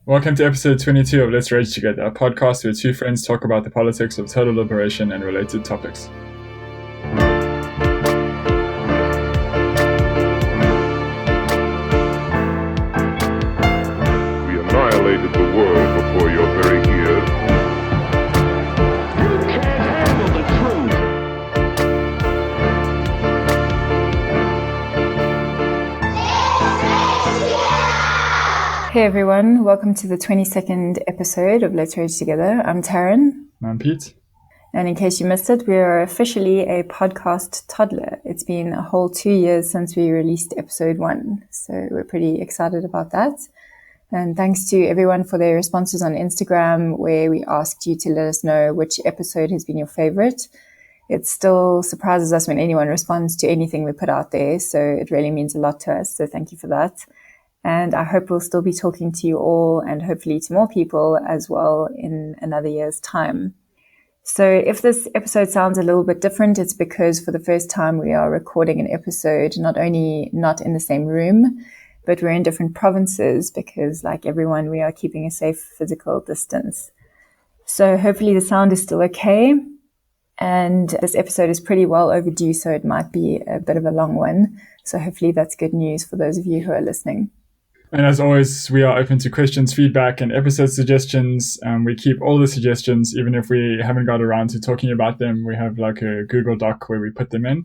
Welcome to episode 22 of Let's Rage Together, a podcast where two friends talk about the politics of total liberation and related topics. We annihilated the world before your very ears. You can't handle the truth. Hey everyone, welcome to the 22nd episode of Let's Rage Together. I'm Taryn. I'm Pete. And in case you missed it, we are officially a podcast toddler. It's been a whole 2 years since we released episode 1. So we're pretty excited about that. And thanks to everyone for their responses on Instagram, where we asked you to let us know which episode has been your favorite. It still surprises us when anyone responds to anything we put out there. So it really means a lot to us. So thank you for that. And I hope we'll still be talking to you all and hopefully to more people as well in another year's time. So if this episode sounds a little bit different, it's because for the first time we are recording an episode not only not in the same room, but we're in different provinces because, like everyone, we are keeping a safe physical distance. So hopefully the sound is still okay. And this episode is pretty well overdue, so it might be a bit of a long one. So hopefully that's good news for those of you who are listening. And as always, we are open to questions, feedback, and episode suggestions. We keep all the suggestions, even if we haven't got around to talking about them. We have like a Google Doc where we put them in.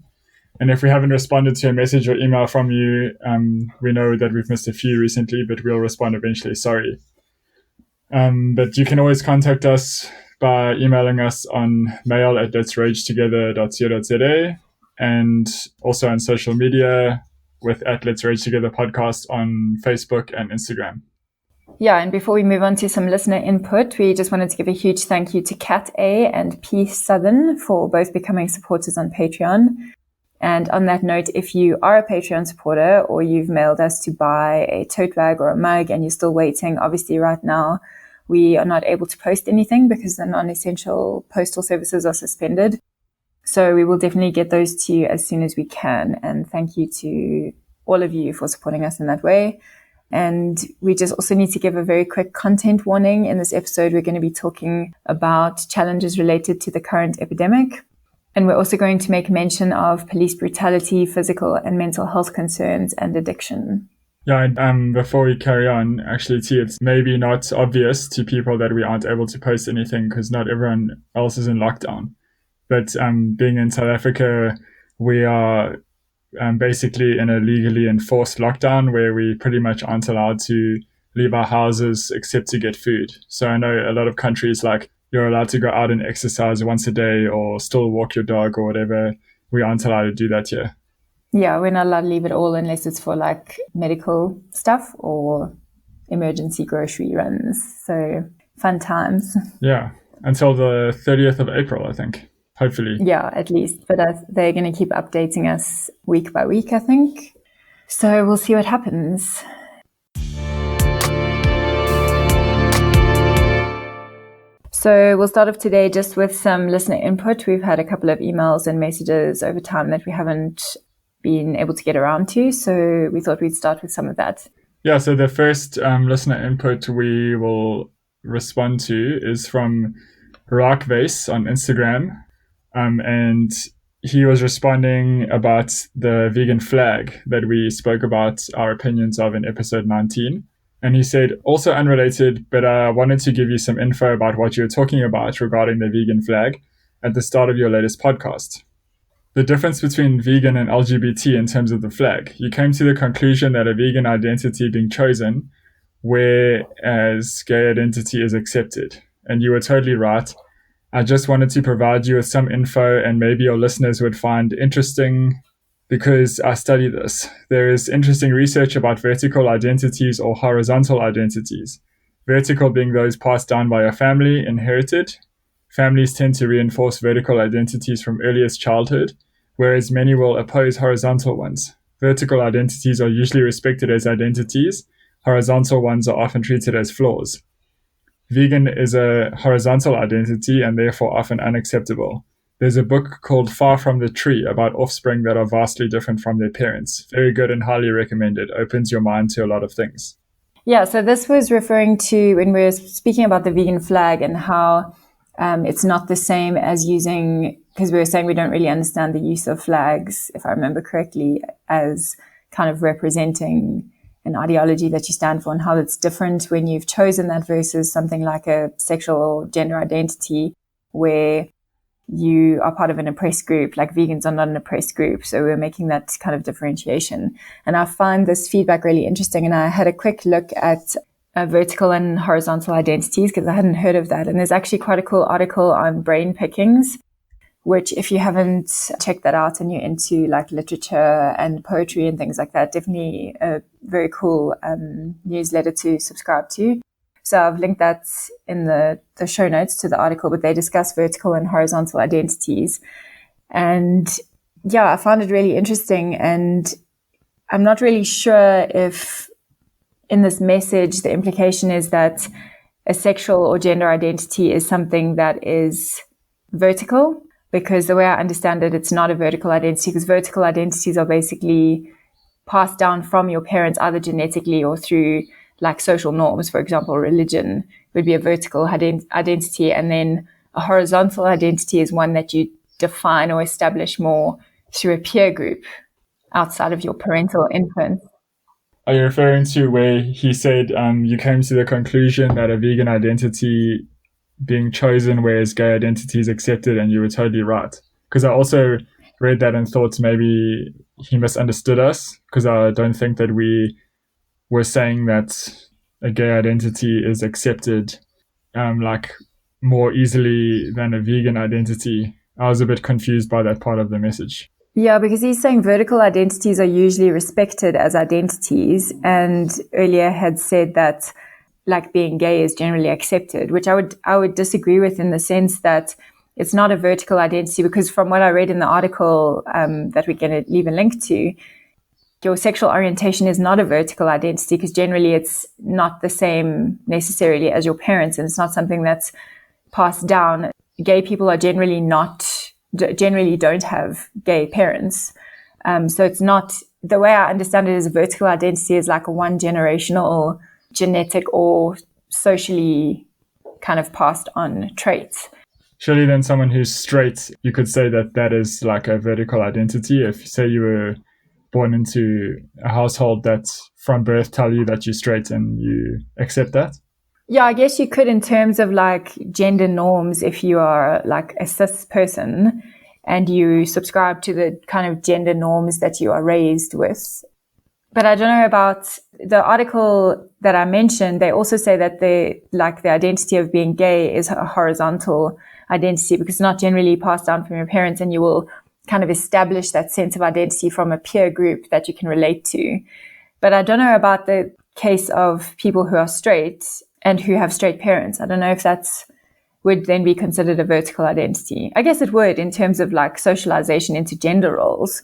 And if we haven't responded to a message or email from you, we know that we've missed a few recently, but we'll respond eventually. Sorry. But you can always contact us by emailing us on mail@letsragetogether.co.za and also on social media with @Let's Rage Together podcast on Facebook and Instagram. Yeah, and before we move on to some listener input, we just wanted to give a huge thank you to Kat A and P Southern for both becoming supporters on Patreon. And on that note, if you are a Patreon supporter or you've mailed us to buy a tote bag or a mug and you're still waiting, obviously right now we are not able to post anything because the non-essential postal services are suspended. So we will definitely get those to you as soon as we can. And thank you to all of you for supporting us in that way. And we just also need to give a very quick content warning. In this episode, we're going to be talking about challenges related to the current epidemic. And we're also going to make mention of police brutality, physical and mental health concerns, and addiction. Yeah, before we carry on, actually, T, it's maybe not obvious to people that we aren't able to post anything because not everyone else is in lockdown. But being in South Africa, we are basically in a legally enforced lockdown where we pretty much aren't allowed to leave our houses except to get food. So I know a lot of countries, like, you're allowed to go out and exercise once a day or still walk your dog or whatever. We aren't allowed to do that here. Yeah, we're not allowed to leave it all unless it's for like medical stuff or emergency grocery runs. So fun times. Yeah, until the 30th of April, I think. Hopefully. Yeah, at least. But they're going to keep updating us week by week, I think. So we'll see what happens. So we'll start off today just with some listener input. We've had a couple of emails and messages over time that we haven't been able to get around to. So we thought we'd start with some of that. Yeah, so the first listener input we will respond to is from Rockvase on Instagram. And he was responding about the vegan flag that we spoke about our opinions of in episode 19. And he said, also unrelated, but I wanted to give you some info about what you were talking about regarding the vegan flag at the start of your latest podcast. The difference between vegan and LGBT in terms of the flag. You came to the conclusion that a vegan identity being chosen, whereas gay identity is accepted. And you were totally right. I just wanted to provide you with some info and maybe your listeners would find interesting because I study this. There is interesting research about vertical identities or horizontal identities. Vertical being those passed down by your family, inherited. Families tend to reinforce vertical identities from earliest childhood, whereas many will oppose horizontal ones. Vertical identities are usually respected as identities. Horizontal ones are often treated as flaws. Vegan is a horizontal identity and therefore often unacceptable. There's a book called Far From the Tree about offspring that are vastly different from their parents. Very good and highly recommended. Opens your mind to a lot of things. Yeah, so this was referring to when we were speaking about the vegan flag and how it's not the same as using, because we were saying we don't really understand the use of flags, if I remember correctly, as kind of representing an ideology that you stand for, and how it's different when you've chosen that versus something like a sexual or gender identity where you are part of an oppressed group. Like vegans are not an oppressed group. So we're making that kind of differentiation. And I find this feedback really interesting. And I had a quick look at vertical and horizontal identities because I hadn't heard of that. And there's actually quite a cool article on brain pickings, which if you haven't checked that out and you're into like literature and poetry and things like that, definitely a very cool newsletter to subscribe to. So I've linked that in the show notes to the article, but they discuss vertical and horizontal identities. And yeah, I found it really interesting. And I'm not really sure if in this message, the implication is that a sexual or gender identity is something that is vertical, because the way I understand it, it's not a vertical identity, because vertical identities are basically passed down from your parents, either genetically or through like social norms. For example, religion would be a vertical identity. And then a horizontal identity is one that you define or establish more through a peer group outside of your parental influence. Are you referring to where he said you came to the conclusion that a vegan identity being chosen, whereas gay identity is accepted, and you were totally right? Because I also read that and thought maybe he misunderstood us, because I don't think that we were saying that a gay identity is accepted like more easily than a vegan identity. I was a bit confused by that part of the message. Yeah, because he's saying vertical identities are usually respected as identities, and earlier had said that like being gay is generally accepted, which I would disagree with, in the sense that it's not a vertical identity, because from what I read in the article that we're going to leave a link to, your sexual orientation is not a vertical identity, because generally it's not the same necessarily as your parents, and it's not something that's passed down. Gay people are generally don't have gay parents. So it's not, the way I understand it, is a vertical identity is like a one generational genetic or socially kind of passed on traits. Surely then someone who's straight, you could say that that is like a vertical identity. If say you were born into a household that from birth tell you that you're straight and you accept that? Yeah, I guess you could, in terms of like gender norms, if you are like a cis person and you subscribe to the kind of gender norms that you are raised with. But I don't know about the article that I mentioned. They also say that the identity of being gay is a horizontal identity, because it's not generally passed down from your parents, and you will kind of establish that sense of identity from a peer group that you can relate to. But I don't know about the case of people who are straight and who have straight parents. I don't know if that's would then be considered a vertical identity. I guess it would, in terms of like socialization into gender roles.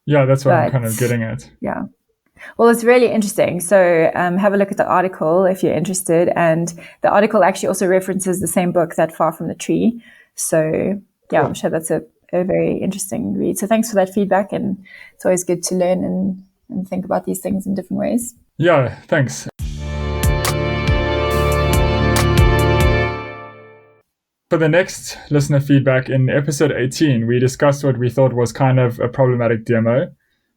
Yeah, that's what I'm kind of getting at. Yeah. Well, it's really interesting. So have a look at the article if you're interested. And the article actually also references the same book, That Far from the Tree. So yeah, cool. I'm sure that's a very interesting read. So thanks for that feedback. And it's always good to learn and think about these things in different ways. Yeah, thanks. For the next listener feedback, in episode 18, we discussed what we thought was kind of a problematic demo,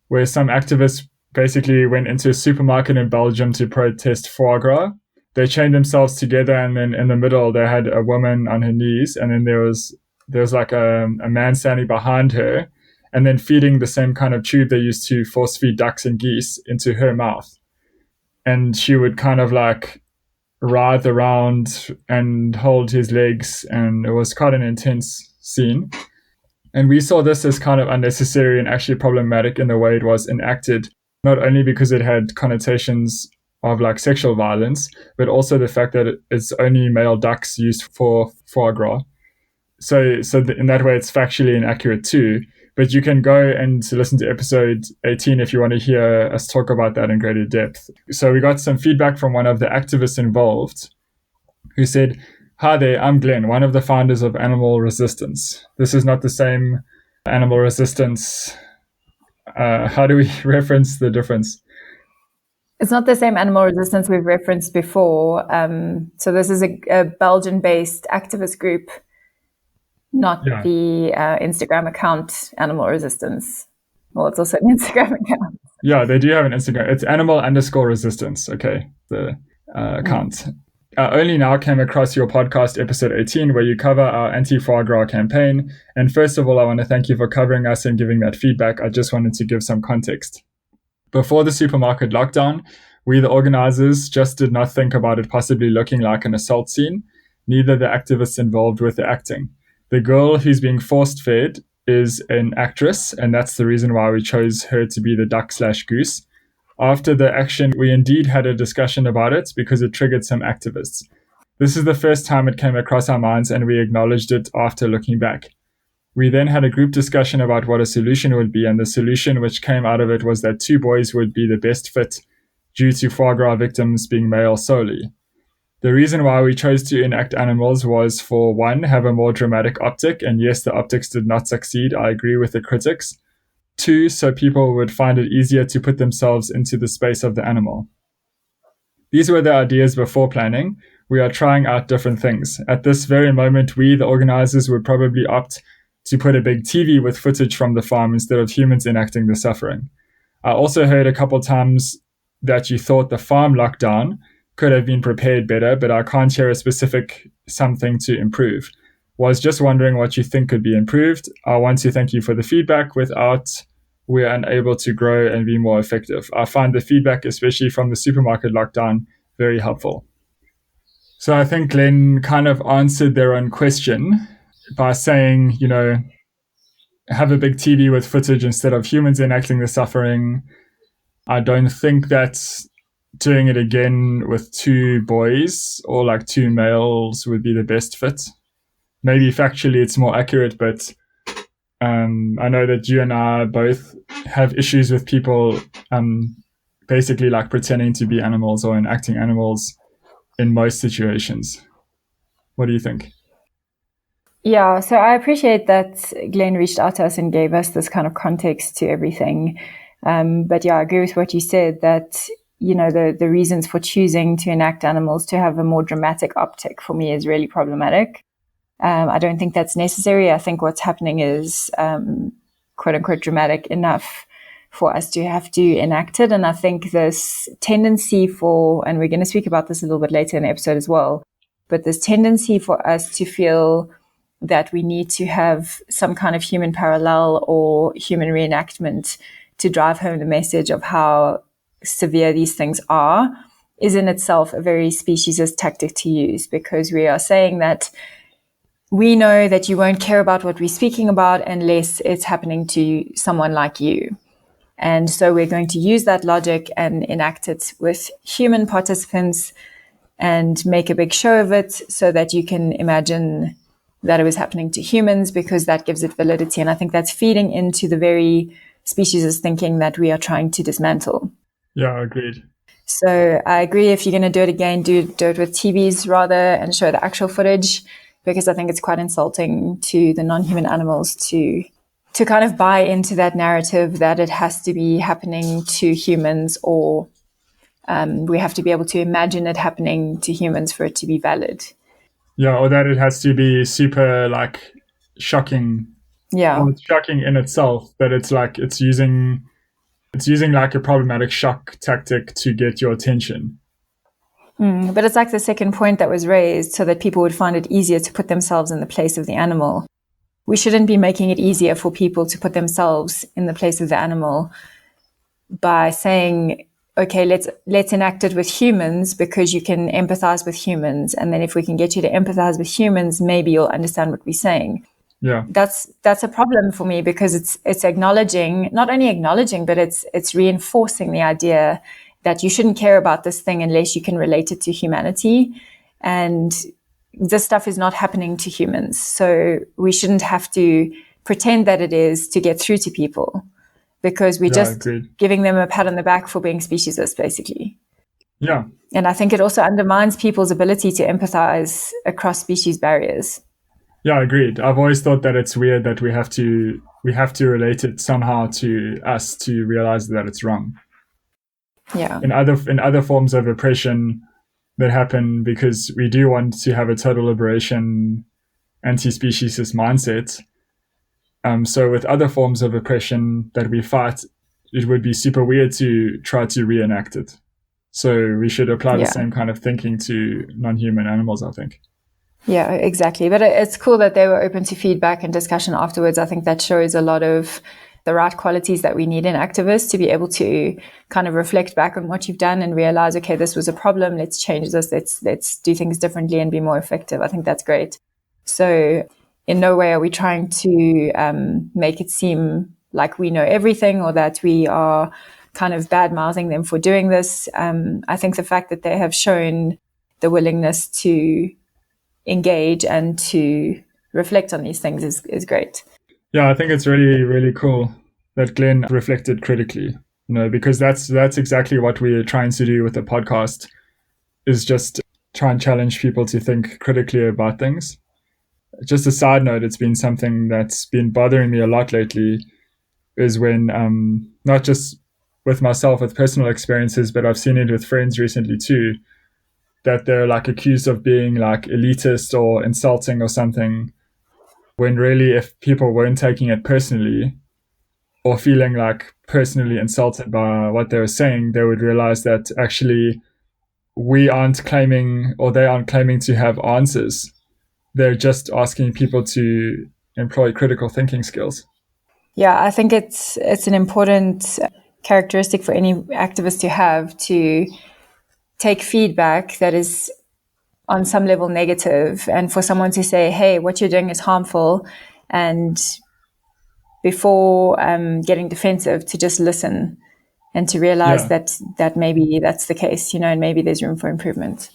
where some activists basically went into a supermarket in Belgium to protest foie gras. They chained themselves together, and then in the middle they had a woman on her knees, and then there was like a man standing behind her, and then feeding the same kind of tube they used to force feed ducks and geese into her mouth. And she would kind of like writhe around and hold his legs, and it was quite an intense scene. And we saw this as kind of unnecessary and actually problematic in the way it was enacted, not only because it had connotations of like sexual violence, but also the fact that it's only male ducks used for foie gras. So in that way, it's factually inaccurate too. But you can go and listen to episode 18 if you want to hear us talk about that in greater depth. So we got some feedback from one of the activists involved who said, "Hi there, I'm Glenn, one of the founders of Animal Resistance." This is not the same Animal Resistance. How do we reference the difference? It's not the same animal resistance we've referenced before. So this is a Belgian-based activist group, not the Instagram account Animal Resistance. Well, it's also an Instagram account. Yeah, they do have an Instagram. It's animal_resistance. Okay, the account. Only now came across your podcast episode 18 where you cover our anti-Fois Gras campaign. And first of all, I want to thank you for covering us and giving that feedback. I just wanted to give some context. Before the supermarket lockdown, we, the organizers, just did not think about it possibly looking like an assault scene, neither the activists involved with the acting. The girl who's being force-fed is an actress, and that's the reason why we chose her to be the duck/goose. After the action, we indeed had a discussion about it because it triggered some activists. This is the first time it came across our minds, and we acknowledged it after looking back. We then had a group discussion about what a solution would be, and the solution which came out of it was that 2 boys would be the best fit due to foie gras victims being male solely. The reason why we chose to enact animals was, for one, have a more dramatic optic, and yes, the optics did not succeed, I agree with the critics. 2, so people would find it easier to put themselves into the space of the animal. These were the ideas before planning. We are trying out different things. At this very moment, we, the organizers, would probably opt to put a big TV with footage from the farm instead of humans enacting the suffering. I also heard a couple times that you thought the farm lockdown could have been prepared better, but I can't share a specific something to improve. Was just wondering what you think could be improved. I want to thank you for the feedback. Without, we're unable to grow and be more effective. I find the feedback, especially from the supermarket lockdown, very helpful. So I think Glenn kind of answered their own question by saying, have a big TV with footage instead of humans enacting the suffering. I don't think that doing it again with 2 boys or like 2 males would be the best fit. Maybe factually it's more accurate, but I know that you and I both have issues with people basically like pretending to be animals or enacting animals in most situations. What do you think? Yeah, so I appreciate that Glenn reached out to us and gave us this kind of context to everything. But yeah, I agree with what you said, that, the reasons for choosing to enact animals to have a more dramatic optic for me is really problematic. I don't think that's necessary. I think what's happening is, quote unquote, dramatic enough for us to have to enact it. And I think this tendency for, and we're going to speak about this a little bit later in the episode as well, but this tendency for us to feel that we need to have some kind of human parallel or human reenactment to drive home the message of how severe these things are is in itself a very speciesist tactic to use, because we are saying that we know that you won't care about what we're speaking about unless it's happening to someone like you. And so we're going to use that logic and enact it with human participants and make a big show of it so that you can imagine that it was happening to humans, because that gives it validity. And I think that's feeding into the very speciesist thinking that we are trying to dismantle. Yeah, agreed. So I agree, if you're going to do it again, do it with TVs rather and show the actual footage, because I think it's quite insulting to the non-human animals to kind of buy into that narrative that it has to be happening to humans, or we have to be able to imagine it happening to humans for it to be valid. Yeah, or that it has to be super like shocking. Yeah. Well, it's shocking in itself, but it's like it's using like a problematic shock tactic to get your attention. But it's like the second point that was raised, so that people would find it easier to put themselves in the place of the animal. We shouldn't be making it easier for people to put themselves in the place of the animal by saying, okay, let's enact it with humans because you can empathize with humans. And then if we can get you to empathize with humans, maybe you'll understand what we're saying. Yeah. That's a problem for me, because it's acknowledging, not only acknowledging, but it's reinforcing the idea that you shouldn't care about this thing unless you can relate it to humanity. And this stuff is not happening to humans. So we shouldn't have to pretend that it is to get through to people, because we're just giving them a pat on the back for being speciesist, basically. Yeah. And I think it also undermines people's ability to empathize across species barriers. Yeah, agreed. I've always thought that it's weird that we have to relate it somehow to us to realize that it's wrong. Yeah. in other forms of oppression that happen because we do want to have a total liberation anti-speciesist mindset. So with other forms of oppression that we fight, it would be super weird to try to reenact it. So we should apply the Yeah. same kind of thinking to non-human animals, I think. Yeah, exactly. But it's cool that they were open to feedback and discussion afterwards. I think that shows a lot of the right qualities that we need in activists to be able to kind of reflect back on what you've done and realize, okay, this was a problem. Let's change this. Let's do things differently and be more effective. I think that's great. So in no way are we trying to make it seem like we know everything or that we are kind of bad-mouthing them for doing this. I think the fact that they have shown the willingness to engage and to reflect on these things is great. Yeah, I think it's really, really cool that Glenn reflected critically, because that's exactly what we're trying to do with the podcast, is just try and challenge people to think critically about things. Just a side note, it's been something that's been bothering me a lot lately, is when, not just with myself, with personal experiences, but I've seen it with friends recently too, that they're like accused of being like elitist or insulting or something, when really if people weren't taking it personally or feeling like personally insulted by what they were saying, they would realize that actually we aren't claiming, or they aren't claiming to have answers. They're just asking people to employ critical thinking skills. Yeah, I think it's an important characteristic for any activist to have, to take feedback that is on some level negative, and for someone to say, hey, what you're doing is harmful, and before getting defensive, to just listen and to realize that maybe that's the case, and maybe there's room for improvement.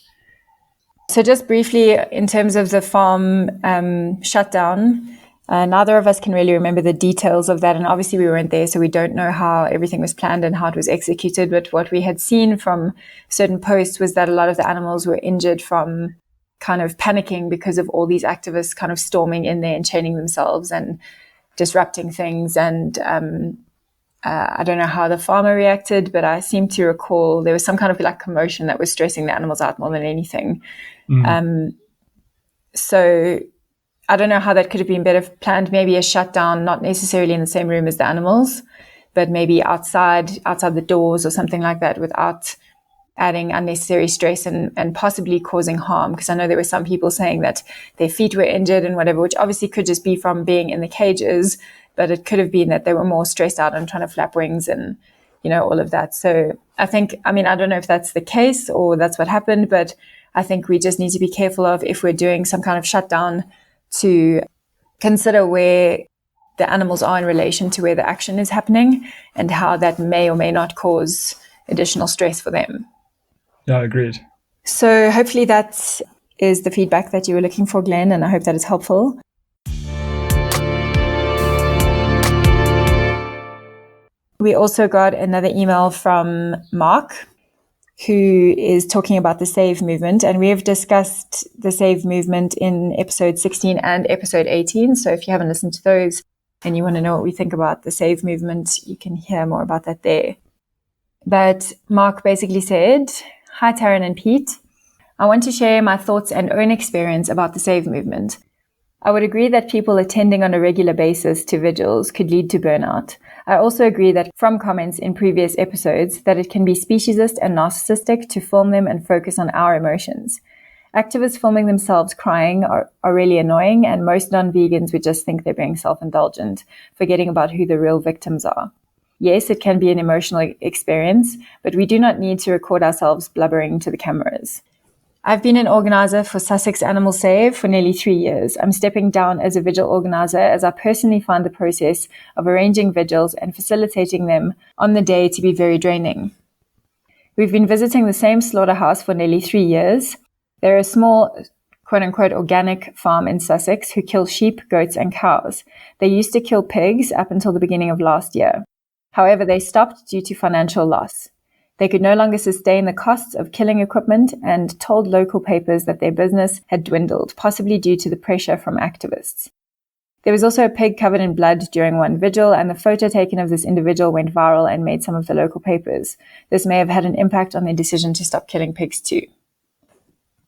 So just briefly, in terms of the farm shutdown, neither of us can really remember the details of that. And obviously we weren't there, so we don't know how everything was planned and how it was executed. But what we had seen from certain posts was that a lot of the animals were injured from kind of panicking because of all these activists kind of storming in there and chaining themselves and disrupting things. And I don't know how the farmer reacted, but I seem to recall there was some kind of like commotion that was stressing the animals out more than anything. So I don't know how that could have been better planned. Maybe a shutdown, not necessarily in the same room as the animals, but maybe outside the doors or something like that, without adding unnecessary stress and possibly causing harm. Because I know there were some people saying that their feet were injured and whatever, which obviously could just be from being in the cages, but it could have been that they were more stressed out and trying to flap wings and, all of that. So I don't know if that's the case or that's what happened, but I think we just need to be careful of, if we're doing some kind of shutdown, to consider where the animals are in relation to where the action is happening and how that may or may not cause additional stress for them. Yeah, agreed. So hopefully that is the feedback that you were looking for, Glenn, and I hope that is helpful. We also got another email from Mark, who is talking about the SAVE movement. And we have discussed the SAVE movement in episode 16 and episode 18. So if you haven't listened to those and you want to know what we think about the SAVE movement, you can hear more about that there. But Mark basically said, hi, Taryn and Pete. I want to share my thoughts and own experience about the SAVE movement. I would agree that people attending on a regular basis to vigils could lead to burnout. I also agree that from comments in previous episodes that it can be speciesist and narcissistic to film them and focus on our emotions. Activists filming themselves crying are really annoying, and most non-vegans would just think they're being self-indulgent, forgetting about who the real victims are. Yes, it can be an emotional experience, but we do not need to record ourselves blubbering to the cameras. I've been an organizer for Sussex Animal Save for nearly 3 years. I'm stepping down as a vigil organizer as I personally find the process of arranging vigils and facilitating them on the day to be very draining. We've been visiting the same slaughterhouse for nearly 3 years. They're a small, quote-unquote, organic farm in Sussex who kill sheep, goats, and cows. They used to kill pigs up until the beginning of last year. However, they stopped due to financial loss. They could no longer sustain the costs of killing equipment and told local papers that their business had dwindled, possibly due to the pressure from activists. There was also a pig covered in blood during one vigil, and the photo taken of this individual went viral and made some of the local papers. This may have had an impact on their decision to stop killing pigs too.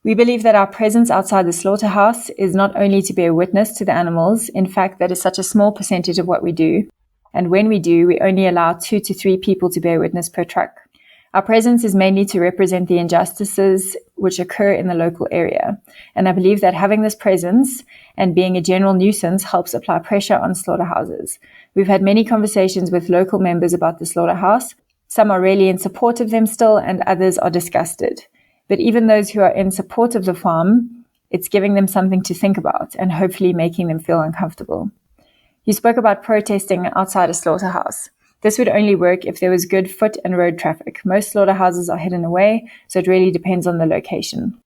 We believe that our presence outside the slaughterhouse is not only to bear witness to the animals. In fact, that is such a small percentage of what we do. And when we do, we only allow 2 to 3 people to bear witness per truck. Our presence is mainly to represent the injustices which occur in the local area. And I believe that having this presence and being a general nuisance helps apply pressure on slaughterhouses. We've had many conversations with local members about the slaughterhouse. Some are really in support of them still, and others are disgusted. But even those who are in support of the farm, it's giving them something to think about and hopefully making them feel uncomfortable. You spoke about protesting outside a slaughterhouse. This would only work if there was good foot and road traffic. Most slaughterhouses are hidden away, so it really depends on the location.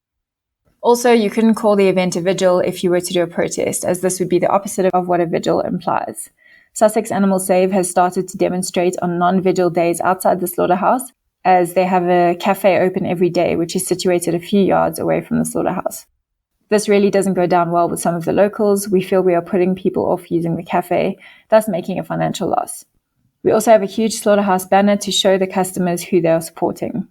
Also, you couldn't call the event a vigil if you were to do a protest, as this would be the opposite of what a vigil implies. Sussex Animal Save has started to demonstrate on non-vigil days outside the slaughterhouse, as they have a cafe open every day, which is situated a few yards away from the slaughterhouse. This really doesn't go down well with some of the locals. We feel we are putting people off using the cafe, thus making a financial loss. We also have a huge slaughterhouse banner to show the customers who they are supporting.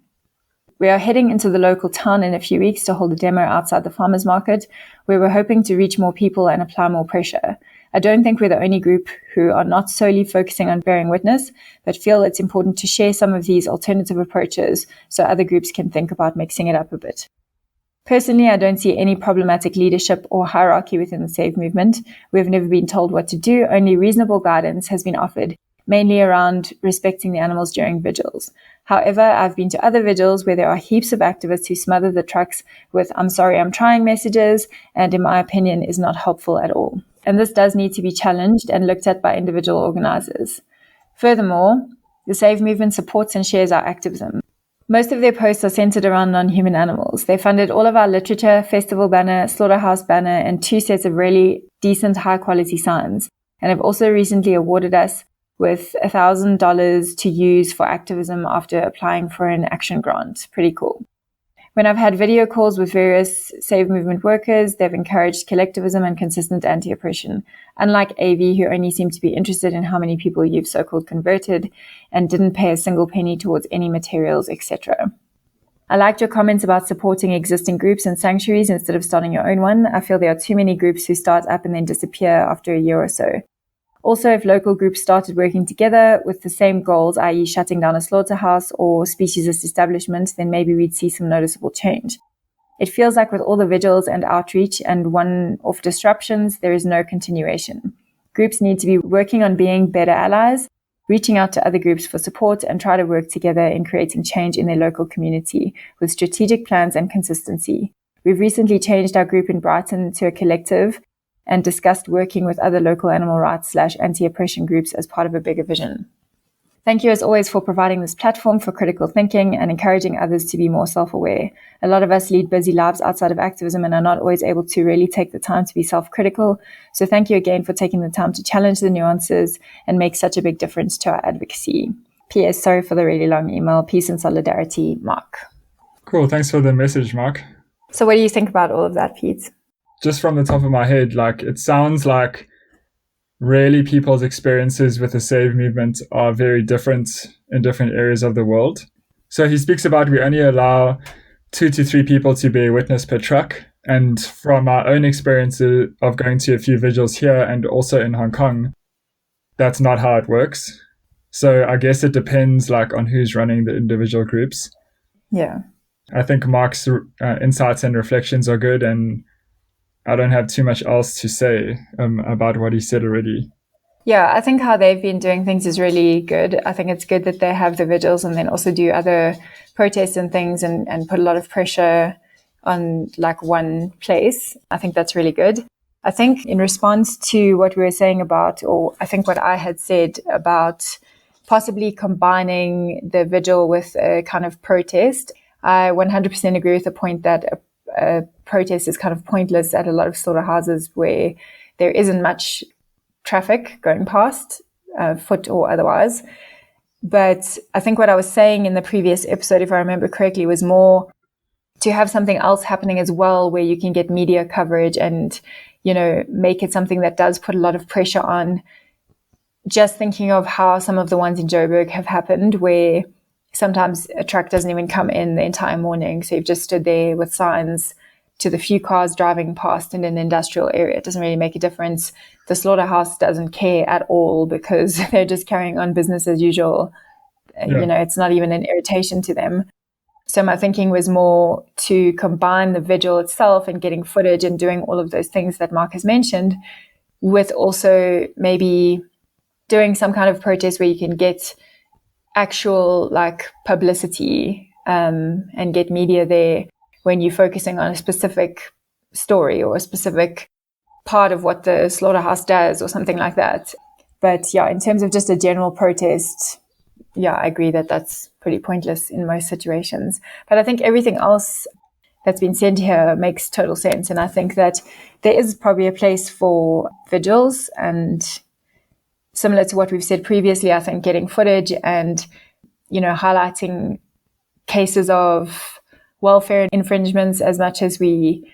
We are heading into the local town in a few weeks to hold a demo outside the farmers market, where we're hoping to reach more people and apply more pressure. I don't think we're the only group who are not solely focusing on bearing witness, but feel it's important to share some of these alternative approaches so other groups can think about mixing it up a bit. Personally, I don't see any problematic leadership or hierarchy within the Save movement. We have never been told what to do, only reasonable guidance has been offered, mainly around respecting the animals during vigils. However, I've been to other vigils where there are heaps of activists who smother the trucks with "I'm sorry, I'm trying" messages, and in my opinion is not helpful at all. And this does need to be challenged and looked at by individual organizers. Furthermore, the Save movement supports and shares our activism. Most of their posts are centered around non-human animals. They funded all of our literature, festival banner, slaughterhouse banner, and 2 sets of really decent high-quality signs, and have also recently awarded us with $1,000 to use for activism after applying for an action grant. Pretty cool. When I've had video calls with various Save movement workers, they've encouraged collectivism and consistent anti-oppression, unlike AV, who only seem to be interested in how many people you've so-called converted and didn't pay a single penny towards any materials, etc. I liked your comments about supporting existing groups and sanctuaries instead of starting your own one. I feel there are too many groups who start up and then disappear after a year or so. Also, if local groups started working together with the same goals, i.e. shutting down a slaughterhouse or speciesist establishment, then maybe we'd see some noticeable change. It feels like with all the vigils and outreach and one-off disruptions, there is no continuation. Groups need to be working on being better allies, reaching out to other groups for support, and try to work together in creating change in their local community with strategic plans and consistency. We've recently changed our group in Brighton to a collective and discussed working with other local animal rights / anti-oppression groups as part of a bigger vision. Thank you as always for providing this platform for critical thinking and encouraging others to be more self-aware. A lot of us lead busy lives outside of activism and are not always able to really take the time to be self-critical. So thank you again for taking the time to challenge the nuances and make such a big difference to our advocacy. P.S. Sorry for the really long email. Peace and solidarity, Mark. Cool. Thanks for the message, Mark. So what do you think about all of that, Pete? Just from the top of my head, it sounds like really people's experiences with the Save movement are very different in different areas of the world. So he speaks about we only allow 2 to 3 people to bear witness per truck. And from our own experiences of going to a few vigils here and also in Hong Kong, that's not how it works. So I guess it depends on who's running the individual groups. Yeah. I think Mark's insights and reflections are good, and I don't have too much else to say about what he said already. Yeah, I think how they've been doing things is really good. I think it's good that they have the vigils and then also do other protests and things and put a lot of pressure on one place. I think that's really good. I think in response to what we were saying about, or I think what I had said about possibly combining the vigil with a kind of protest, I 100% agree with the point that a protest is kind of pointless at a lot of slaughterhouses where there isn't much traffic going past, foot or otherwise. But I think what I was saying in the previous episode, if I remember correctly, was more to have something else happening as well where you can get media coverage and, make it something that does put a lot of pressure on. Just thinking of how some of the ones in Joburg have happened, where sometimes a truck doesn't even come in the entire morning. So you've just stood there with signs to the few cars driving past in an industrial area. It doesn't really make a difference. The slaughterhouse doesn't care at all because they're just carrying on business as usual. Yeah. It's not even an irritation to them. So my thinking was more to combine the vigil itself and getting footage and doing all of those things that Mark has mentioned, with also maybe doing some kind of protest where you can get actual publicity and get media there when you're focusing on a specific story or a specific part of what the slaughterhouse does or something like that. But yeah, in terms of just a general protest, yeah, I agree that that's pretty pointless in most situations. But I think everything else that's been said here makes total sense. And I think that there is probably a place for vigils, and similar to what we've said previously, I think getting footage and, highlighting cases of welfare infringements, as much as we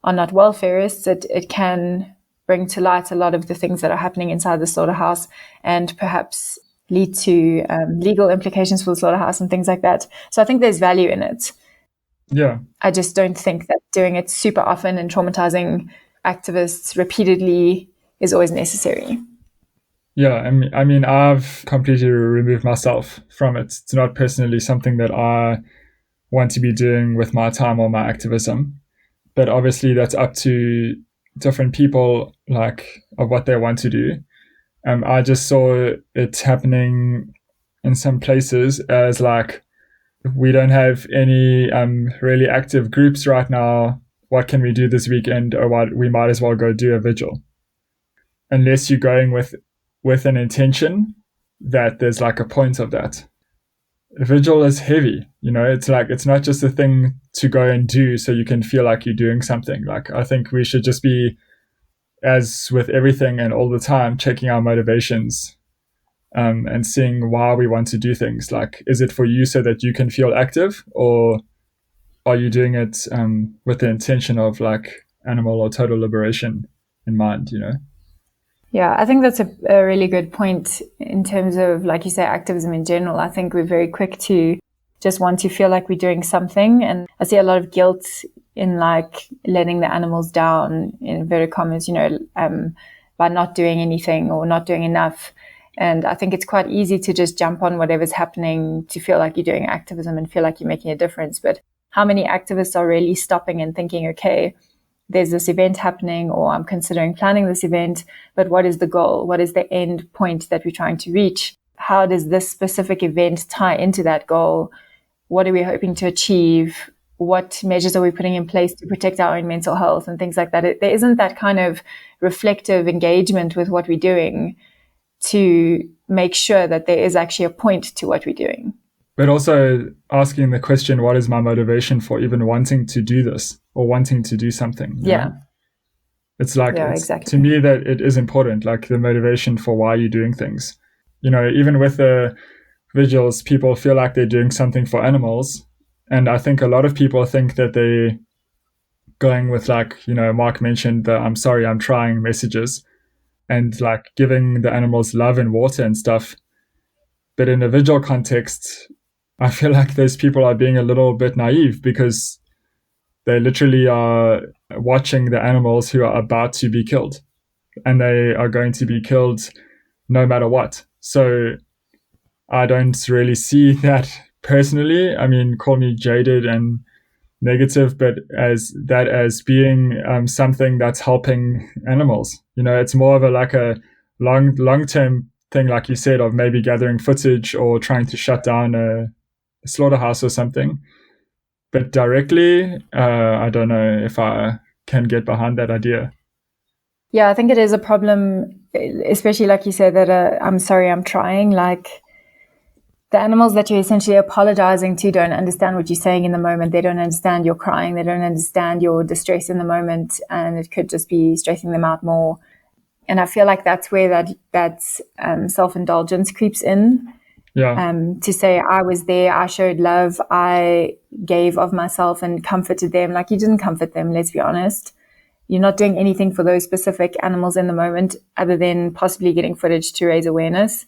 are not welfareists, it can bring to light a lot of the things that are happening inside the slaughterhouse and perhaps lead to legal implications for the slaughterhouse and things like that. So I think there's value in it. Yeah. I just don't think that doing it super often and traumatizing activists repeatedly is always necessary. Yeah, I mean, I've completely removed myself from it. It's not personally something that I want to be doing with my time or my activism. But obviously that's up to different people, of what they want to do. I just saw it happening in some places as we don't have any really active groups right now. What can we do this weekend? Or what, we might as well go do a vigil. Unless you're going with an intention that there's a point of that. A vigil is heavy, it's not just a thing to go and do so you can feel like you're doing something. I think we should just be, as with everything and all the time, checking our motivations and seeing why we want to do things. Is it for you so that you can feel active, or are you doing it with the intention of animal or total liberation in mind, Yeah, I think that's a really good point in terms of, like you say, activism in general. I think we're very quick to just want to feel like we're doing something. And I see a lot of guilt in letting the animals down, in inverted commas, by not doing anything or not doing enough. And I think it's quite easy to just jump on whatever's happening to feel like you're doing activism and feel like you're making a difference. But how many activists are really stopping and thinking, okay, there's this event happening, or I'm considering planning this event, but what is the goal? What is the end point that we're trying to reach? How does this specific event tie into that goal? What are we hoping to achieve? What measures are we putting in place to protect our own mental health and things like that? There isn't that kind of reflective engagement with what we're doing to make sure that there is actually a point to what we're doing. But also asking the question, what is my motivation for even wanting to do this or wanting to do something? Yeah. It's exactly. To me, that it is important, the motivation for why you're doing things. Even with the vigils, people feel like they're doing something for animals. And I think a lot of people think that they're going with Mark mentioned the I'm sorry, I'm trying messages and giving the animals love and water and stuff. But in a vigil context, I feel like those people are being a little bit naive because they literally are watching the animals who are about to be killed, and they are going to be killed no matter what. So I don't really see that personally. I mean, call me jaded and negative, but as being something that's helping animals. It's more of a long-term thing, like you said, of maybe gathering footage or trying to shut down a slaughterhouse or something. But directly, I don't know if I can get behind that idea. Yeah, I think it is a problem, especially like you said, that I'm sorry, I'm trying. The animals that you're essentially apologizing to don't understand what you're saying in the moment. They don't understand your crying. They don't understand your distress in the moment. And it could just be stressing them out more. And I feel like that's where that self-indulgence creeps in. Yeah. To say, I was there, I showed love, I gave of myself and comforted them. You didn't comfort them, let's be honest. you're not doing anything for those specific animals in the moment other than possibly getting footage to raise awareness.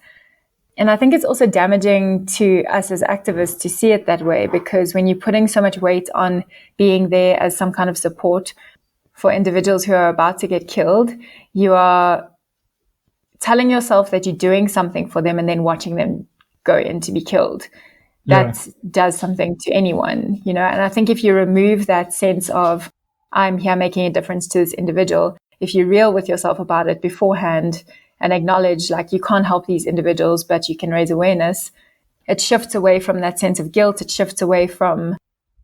And I think it's also damaging to us as activists to see it that way, because when you're putting so much weight on being there as some kind of support for individuals who are about to get killed, you are telling yourself that you're doing something for them and then watching them go in to be killed. That does something to anyone, you know. And I think if you remove that sense of, I'm here making a difference to this individual, if you're real with yourself about it beforehand and acknowledge, like, you can't help these individuals, but you can raise awareness, it shifts away from that sense of guilt. It shifts away from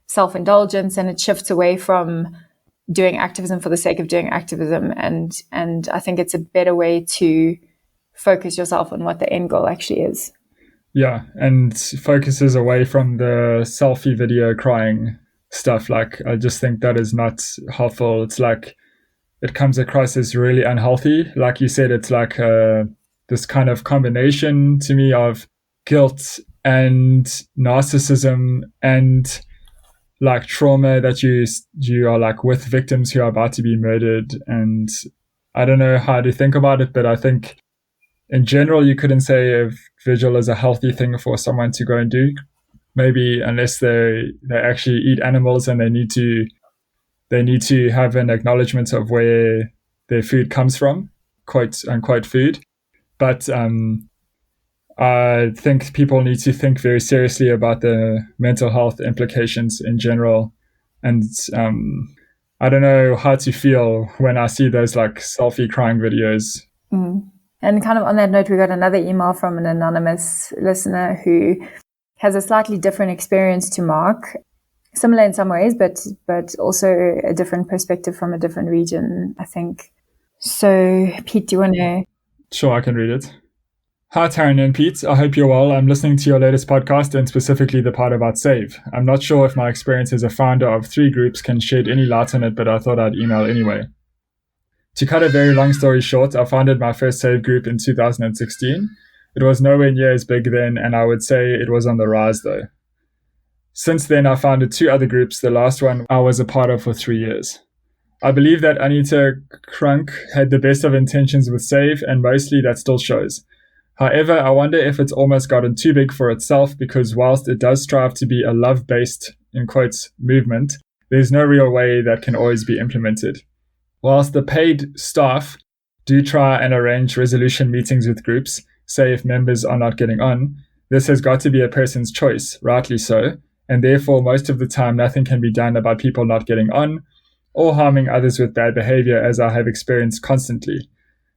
self-indulgence, and it shifts away from doing activism for the sake of doing activism. And I think it's a better way to focus yourself on what the end goal actually is. Yeah, and focuses away from the selfie video crying stuff. Like, I just think that is not helpful. It's like, it comes across as really unhealthy. Like you said, it's like this kind of combination to me of guilt and narcissism and like trauma that you are like with victims who are about to be murdered. And I don't know how to think about it, but I think in general, you couldn't say a vigil is a healthy thing for someone to go and do. Maybe unless they actually eat animals and they need to have an acknowledgement of where their food comes from, quote unquote food. But I think people need to think very seriously about the mental health implications in general. And I don't know how to feel when I see those like selfie crying videos. Mm. And kind of on that note, we got another email from an anonymous listener who has a slightly different experience to Mark, similar in some ways, but also a different perspective from a different region, I think. So, Pete, do you want to? Sure, I can read it. Hi, Taryn and Pete. I hope you're well. I'm listening to your latest podcast and specifically the part about SAVE. I'm not sure if my experience as a founder of 3 groups can shed any light on it, but I thought I'd email anyway. To cut a very long story short, I founded my first SAVE group in 2016. It was nowhere near as big then, and I would say it was on the rise though. Since then, I founded 2 other groups, the last one I was a part of for 3 years. I believe that Anita Krunk had the best of intentions with SAVE, and mostly that still shows. However, I wonder if it's almost gotten too big for itself, because whilst it does strive to be a love-based, in quotes, movement, there's no real way that can always be implemented. Whilst the paid staff do try and arrange resolution meetings with groups, say if members are not getting on, this has got to be a person's choice, rightly so, and therefore most of the time nothing can be done about people not getting on or harming others with bad behavior, as I have experienced constantly.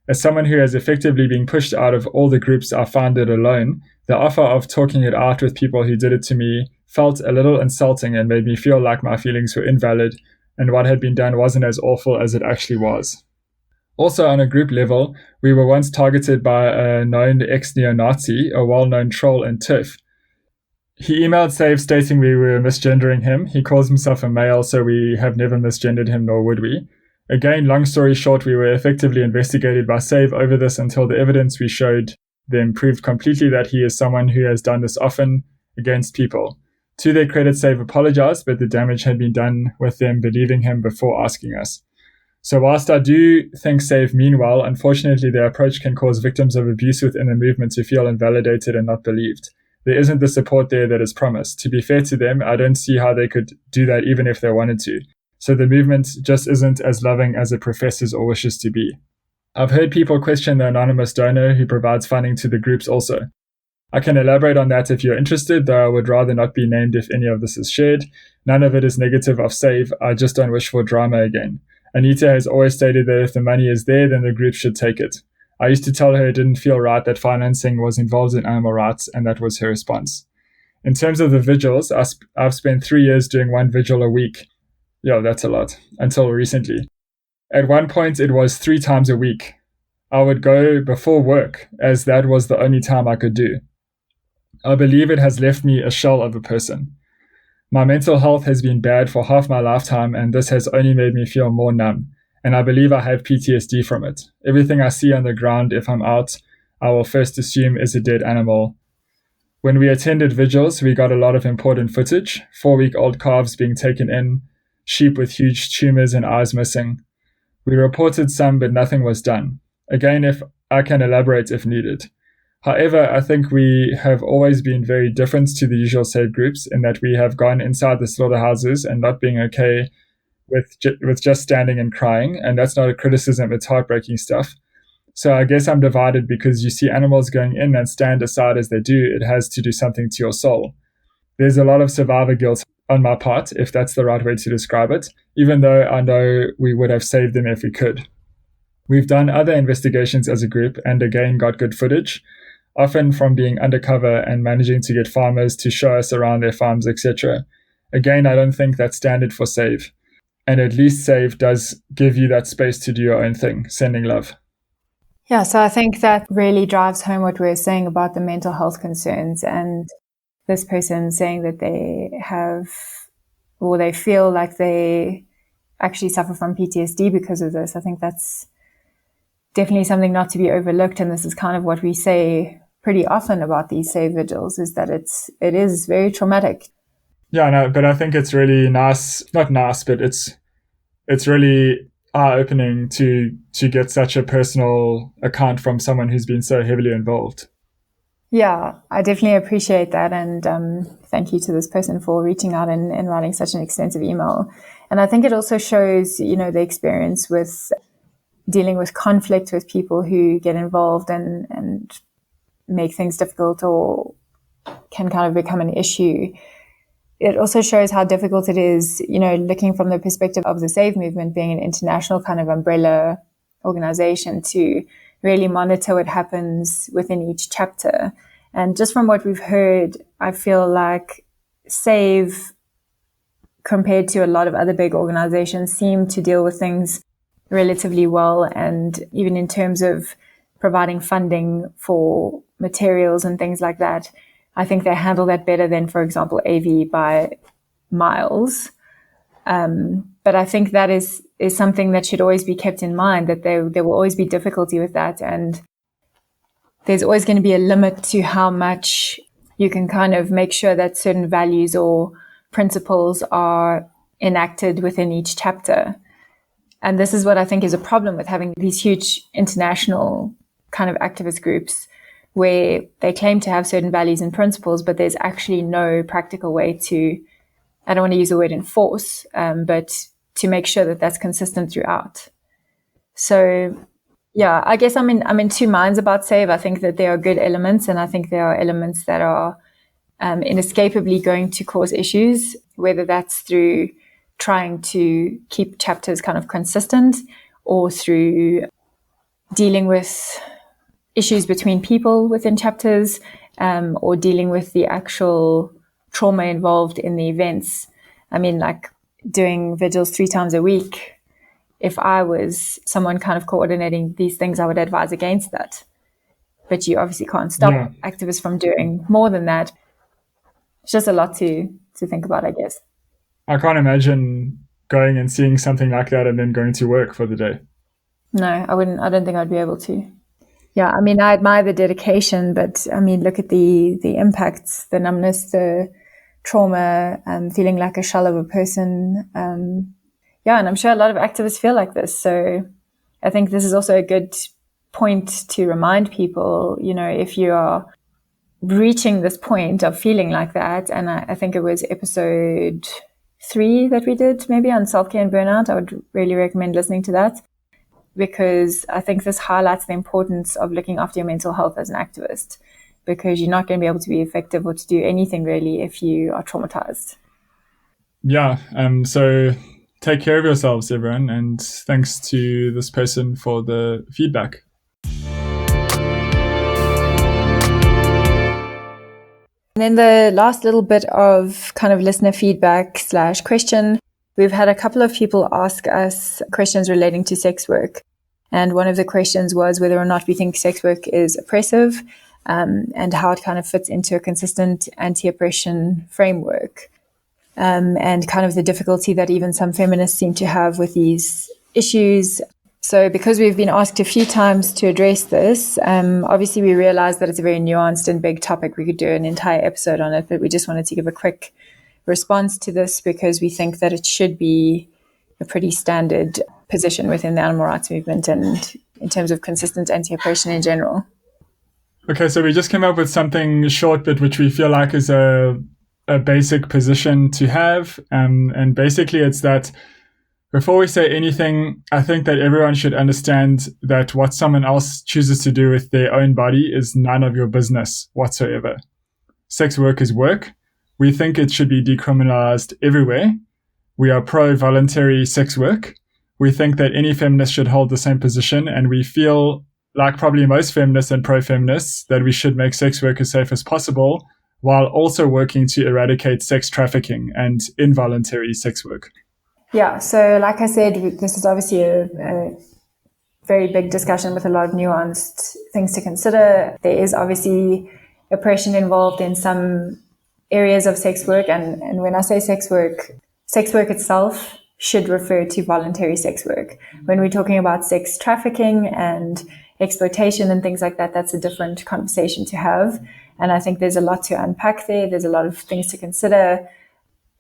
As someone who has effectively been pushed out of all the groups I founded alone, the offer of talking it out with people who did it to me felt a little insulting and made me feel like my feelings were invalid and what had been done wasn't as awful as it actually was. Also, on a group level, we were once targeted by a known ex-neo-Nazi, a well-known troll and TERF. He emailed SAVE stating we were misgendering him. He calls himself a male, so we have never misgendered him, nor would we. Again, long story short, we were effectively investigated by SAVE over this until the evidence we showed them proved completely that he is someone who has done this often against people. To their credit, SAVE apologized, but the damage had been done with them believing him before asking us. So whilst I do think SAVE mean well, unfortunately their approach can cause victims of abuse within the movement to feel invalidated and not believed. There isn't the support there that is promised. To be fair to them, I don't see how they could do that even if they wanted to. So the movement just isn't as loving as it professes or wishes to be. I've heard people question the anonymous donor who provides funding to the groups also. I can elaborate on that if you're interested, though I would rather not be named if any of this is shared. None of it is negative of SAVE. I just don't wish for drama again. Anita has always stated that if the money is there, then the group should take it. I used to tell her it didn't feel right that financing was involved in animal rights, and that was her response. In terms of the vigils, I've spent 3 years doing 1 vigil a week. Yeah, that's a lot. Until recently. At one point, it was 3 times a week. I would go before work, as that was the only time I could do. I believe it has left me a shell of a person. My mental health has been bad for half my lifetime, and this has only made me feel more numb. And I believe I have PTSD from it. Everything I see on the ground, if I'm out, I will first assume is a dead animal. When we attended vigils, we got a lot of important footage. 4-week-old calves being taken in, sheep with huge tumors and eyes missing. We reported some, but nothing was done. Again, if I can elaborate if needed. However, I think we have always been very different to the usual save groups in that we have gone inside the slaughterhouses and not being okay with just standing and crying. And that's not a criticism, it's heartbreaking stuff. So I guess I'm divided because you see animals going in and stand aside as they do. It has to do something to your soul. There's a lot of survivor guilt on my part, if that's the right way to describe it, even though I know we would have saved them if we could. We've done other investigations as a group and again got good footage, often from being undercover and managing to get farmers to show us around their farms, etc. Again, I don't think that's standard for save. And at least save does give you that space to do your own thing, sending love. Yeah, so I think that really drives home what we were saying about the mental health concerns, and this person saying that they have, or they feel like they actually suffer from PTSD because of this. I think that's definitely something not to be overlooked. And this is kind of what we say pretty often about these save vigils, is that it is very traumatic. Yeah, no, but I think it's really nice, not nice, but it's really eye-opening to get such a personal account from someone who's been so heavily involved. Yeah, I definitely appreciate that. And thank you to this person for reaching out and writing such an extensive email. And I think it also shows, the experience with dealing with conflict with people who get involved and make things difficult or can kind of become an issue. It also shows how difficult it is, looking from the perspective of the SAVE movement being an international kind of umbrella organization, to really monitor what happens within each chapter. And just from what we've heard, I feel like SAVE, compared to a lot of other big organizations, seem to deal with things relatively well. And even in terms of providing funding for materials and things like that, I think they handle that better than, for example, AV by miles. But I think that is something that should always be kept in mind, that there will always be difficulty with that. And there's always going to be a limit to how much you can kind of make sure that certain values or principles are enacted within each chapter. And this is what I think is a problem with having these huge international kind of activist groups, where they claim to have certain values and principles, but there's actually no practical way to, I don't want to use the word enforce, but to make sure that that's consistent throughout. So yeah, I guess I'm in two minds about SAVE. I think that there are good elements, and I think there are elements that are inescapably going to cause issues, whether that's through trying to keep chapters kind of consistent or through dealing with issues between people within chapters, or dealing with the actual trauma involved in the events. I mean, like doing vigils 3 times a week, if I was someone kind of coordinating these things, I would advise against that. But you obviously can't stop activists from doing more than that. It's just a lot to think about, I guess. I can't imagine going and seeing something like that and then going to work for the day. No, I wouldn't. I don't think I'd be able to. Yeah, I mean, I admire the dedication, but I mean, look at the impacts, the numbness, the trauma, feeling like a shell of a person. Yeah, and I'm sure a lot of activists feel like this. So I think this is also a good point to remind people, if you are reaching this point of feeling like that, and I think it was episode 3 that we did maybe on self-care and burnout, I would really recommend listening to that, because I think this highlights the importance of looking after your mental health as an activist, because you're not going to be able to be effective or to do anything really if you are traumatized. Yeah, so take care of yourselves, everyone, and thanks to this person for the feedback. And then the last little bit of kind of listener feedback / question, we've had a couple of people ask us questions relating to sex work. And one of the questions was whether or not we think sex work is oppressive, and how it kind of fits into a consistent anti-oppression framework. And kind of the difficulty that even some feminists seem to have with these issues. So because we've been asked a few times to address this, obviously we realize that it's a very nuanced and big topic. We could do an entire episode on it, but we just wanted to give a quick response to this because we think that it should be a pretty standard position within the animal rights movement and in terms of consistent anti-oppression in general. Okay, so we just came up with something short, but which we feel like is a basic position to have. And basically it's that before we say anything, I think that everyone should understand that what someone else chooses to do with their own body is none of your business whatsoever. Sex work is work. We think it should be decriminalized everywhere. We are pro-voluntary sex work. We think that any feminist should hold the same position, and we feel, like probably most feminists and pro-feminists, that we should make sex work as safe as possible while also working to eradicate sex trafficking and involuntary sex work. Yeah, so like I said, this is obviously a very big discussion with a lot of nuanced things to consider. There is obviously oppression involved in some areas of sex work, and when I say sex work itself should refer to voluntary sex work. When we're talking about sex trafficking and exploitation and things like that, that's a different conversation to have. And I think there's a lot to unpack there. There's a lot of things to consider.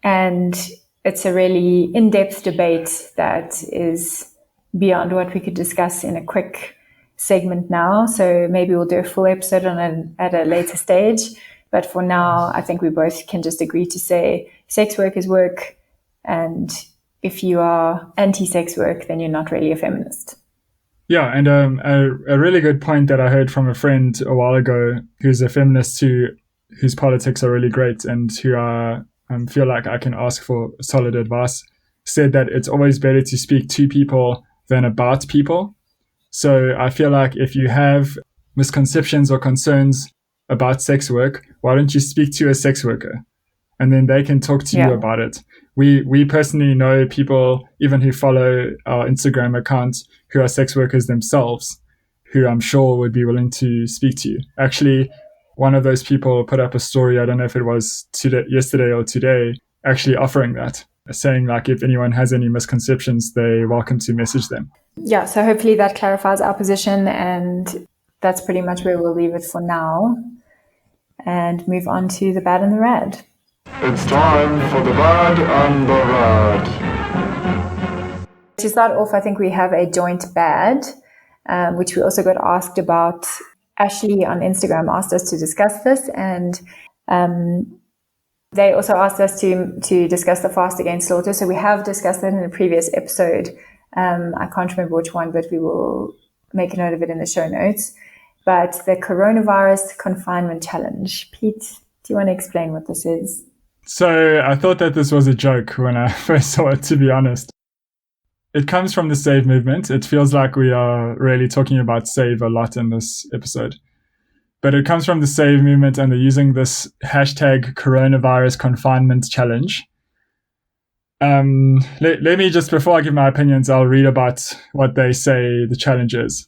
And it's a really in-depth debate that is beyond what we could discuss in a quick segment now. So maybe we'll do a full episode on it at a later stage. But for now, I think we both can just agree to say sex work is work. And if you are anti-sex work, then you're not really a feminist. Yeah, and a really good point that I heard from a friend a while ago who's a feminist whose politics are really great and who I feel like I can ask for solid advice, said that it's always better to speak to people than about people. So I feel like if you have misconceptions or concerns about sex work, why don't you speak to a sex worker? And then they can talk to you about it. We personally know people, even who follow our Instagram account, who are sex workers themselves, who I'm sure would be willing to speak to you. Actually, one of those people put up a story, I don't know if it was yesterday or today, actually offering that, saying like if anyone has any misconceptions, they're welcome to message them. Yeah, so hopefully that clarifies our position, and that's pretty much where we'll leave it for now and move on to the bad and the rad. It's time for the bad and the rad. To start off, I think we have a joint bad, which we also got asked about. Ashley on Instagram asked us to discuss this, and they also asked us to discuss the fast against slaughter. So we have discussed it in a previous episode. I can't remember which one, but we will make a note of it in the show notes. But the coronavirus confinement challenge. Pete, do you want to explain what this is? So I thought that this was a joke when I first saw it, to be honest. It comes from the SAVE movement. It feels like we are really talking about SAVE a lot in this episode. But it comes from the SAVE movement, and they're using this hashtag coronavirus confinement challenge. Let me just, before I give my opinions, I'll read about what they say the challenge is.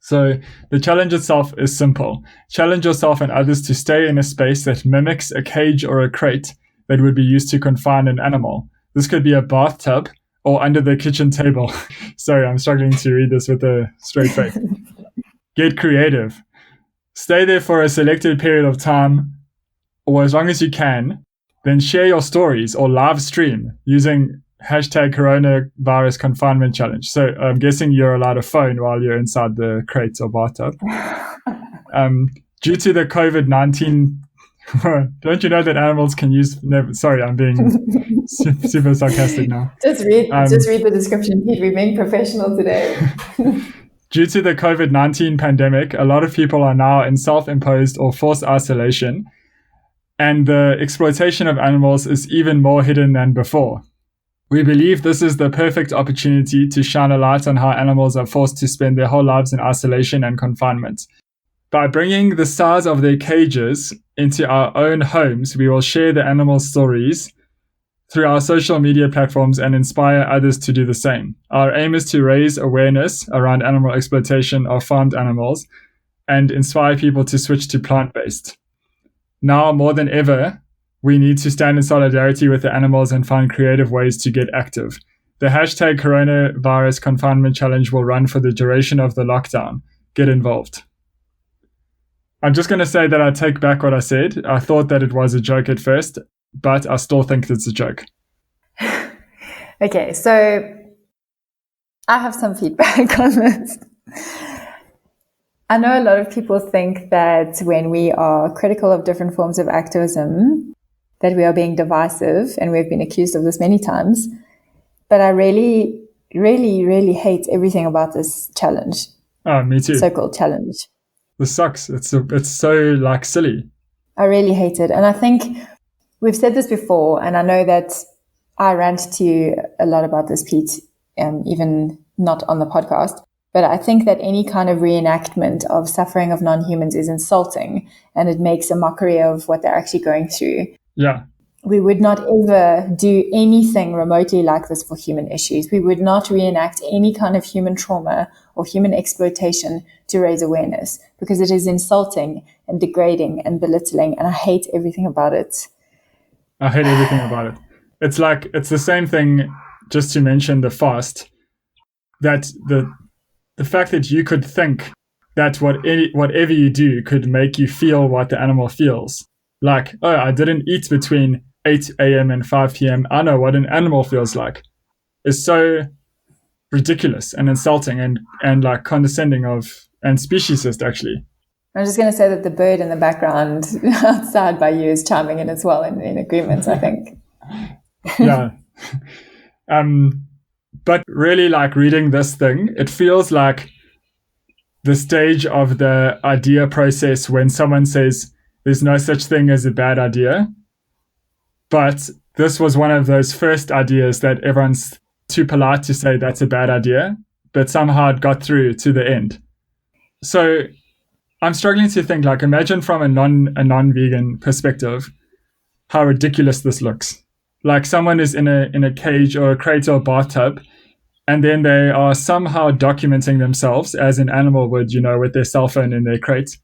So the challenge itself is simple. Challenge yourself and others to stay in a space that mimics a cage or a crate that would be used to confine an animal. This could be a bathtub or under the kitchen table. Sorry, I'm struggling to read this with a straight face. Get creative. Stay there for a selected period of time or as long as you can. Then share your stories or live stream using hashtag coronavirus confinement challenge. So I'm guessing you're allowed a phone while you're inside the crate or bathtub. Due to the COVID-19, don't you know that animals can use... sorry, I'm being super sarcastic now. Just read the description, Pete. We're being professional today. Due to the COVID-19 pandemic, a lot of people are now in self-imposed or forced isolation, and the exploitation of animals is even more hidden than before. We believe this is the perfect opportunity to shine a light on how animals are forced to spend their whole lives in isolation and confinement. By bringing the size of their cages into our own homes, we will share the animal stories through our social media platforms and inspire others to do the same. Our aim is to raise awareness around animal exploitation of farmed animals and inspire people to switch to plant-based. Now more than ever, we need to stand in solidarity with the animals and find creative ways to get active. The hashtag coronavirus confinement challenge will run for the duration of the lockdown. Get involved. I'm just going to say that I take back what I said. I thought that it was a joke at first, but I still think it's a joke. Okay, so I have some feedback on this. I know a lot of people think that when we are critical of different forms of activism, that we are being divisive, and we've been accused of this many times. But I really, really, really hate everything about this challenge. Oh, me too. So-called challenge. This sucks. It's so like silly. I really hate it. And I think we've said this before, and I know that I rant to you a lot about this, Pete, even not on the podcast. But I think that any kind of reenactment of suffering of non-humans is insulting, and it makes a mockery of what they're actually going through. Yeah. We would not ever do anything remotely like this for human issues. We would not reenact any kind of human trauma or human exploitation to raise awareness, because it is insulting and degrading and belittling, and I hate everything about it. I hate everything about it. It's like, it's the same thing, just to mention the fast, that the fact that you could think that whatever you do could make you feel what the animal feels. Like, oh, I didn't eat between 8 a.m. and 5 p.m. I know what an animal feels like. Is so ridiculous and insulting and like condescending and speciesist, actually. I'm just going to say that the bird in the background outside by you is chiming in as well in agreement, I think. Yeah. But really, like, reading this thing, it feels like the stage of the idea process when someone says there's no such thing as a bad idea. But this was one of those first ideas that everyone's too polite to say that's a bad idea, but somehow it got through to the end. So I'm struggling to think, like, imagine from a non-vegan perspective how ridiculous this looks. Like, someone is in a cage or a crate or a bathtub, and then they are somehow documenting themselves as an animal would, with their cell phone in their crate,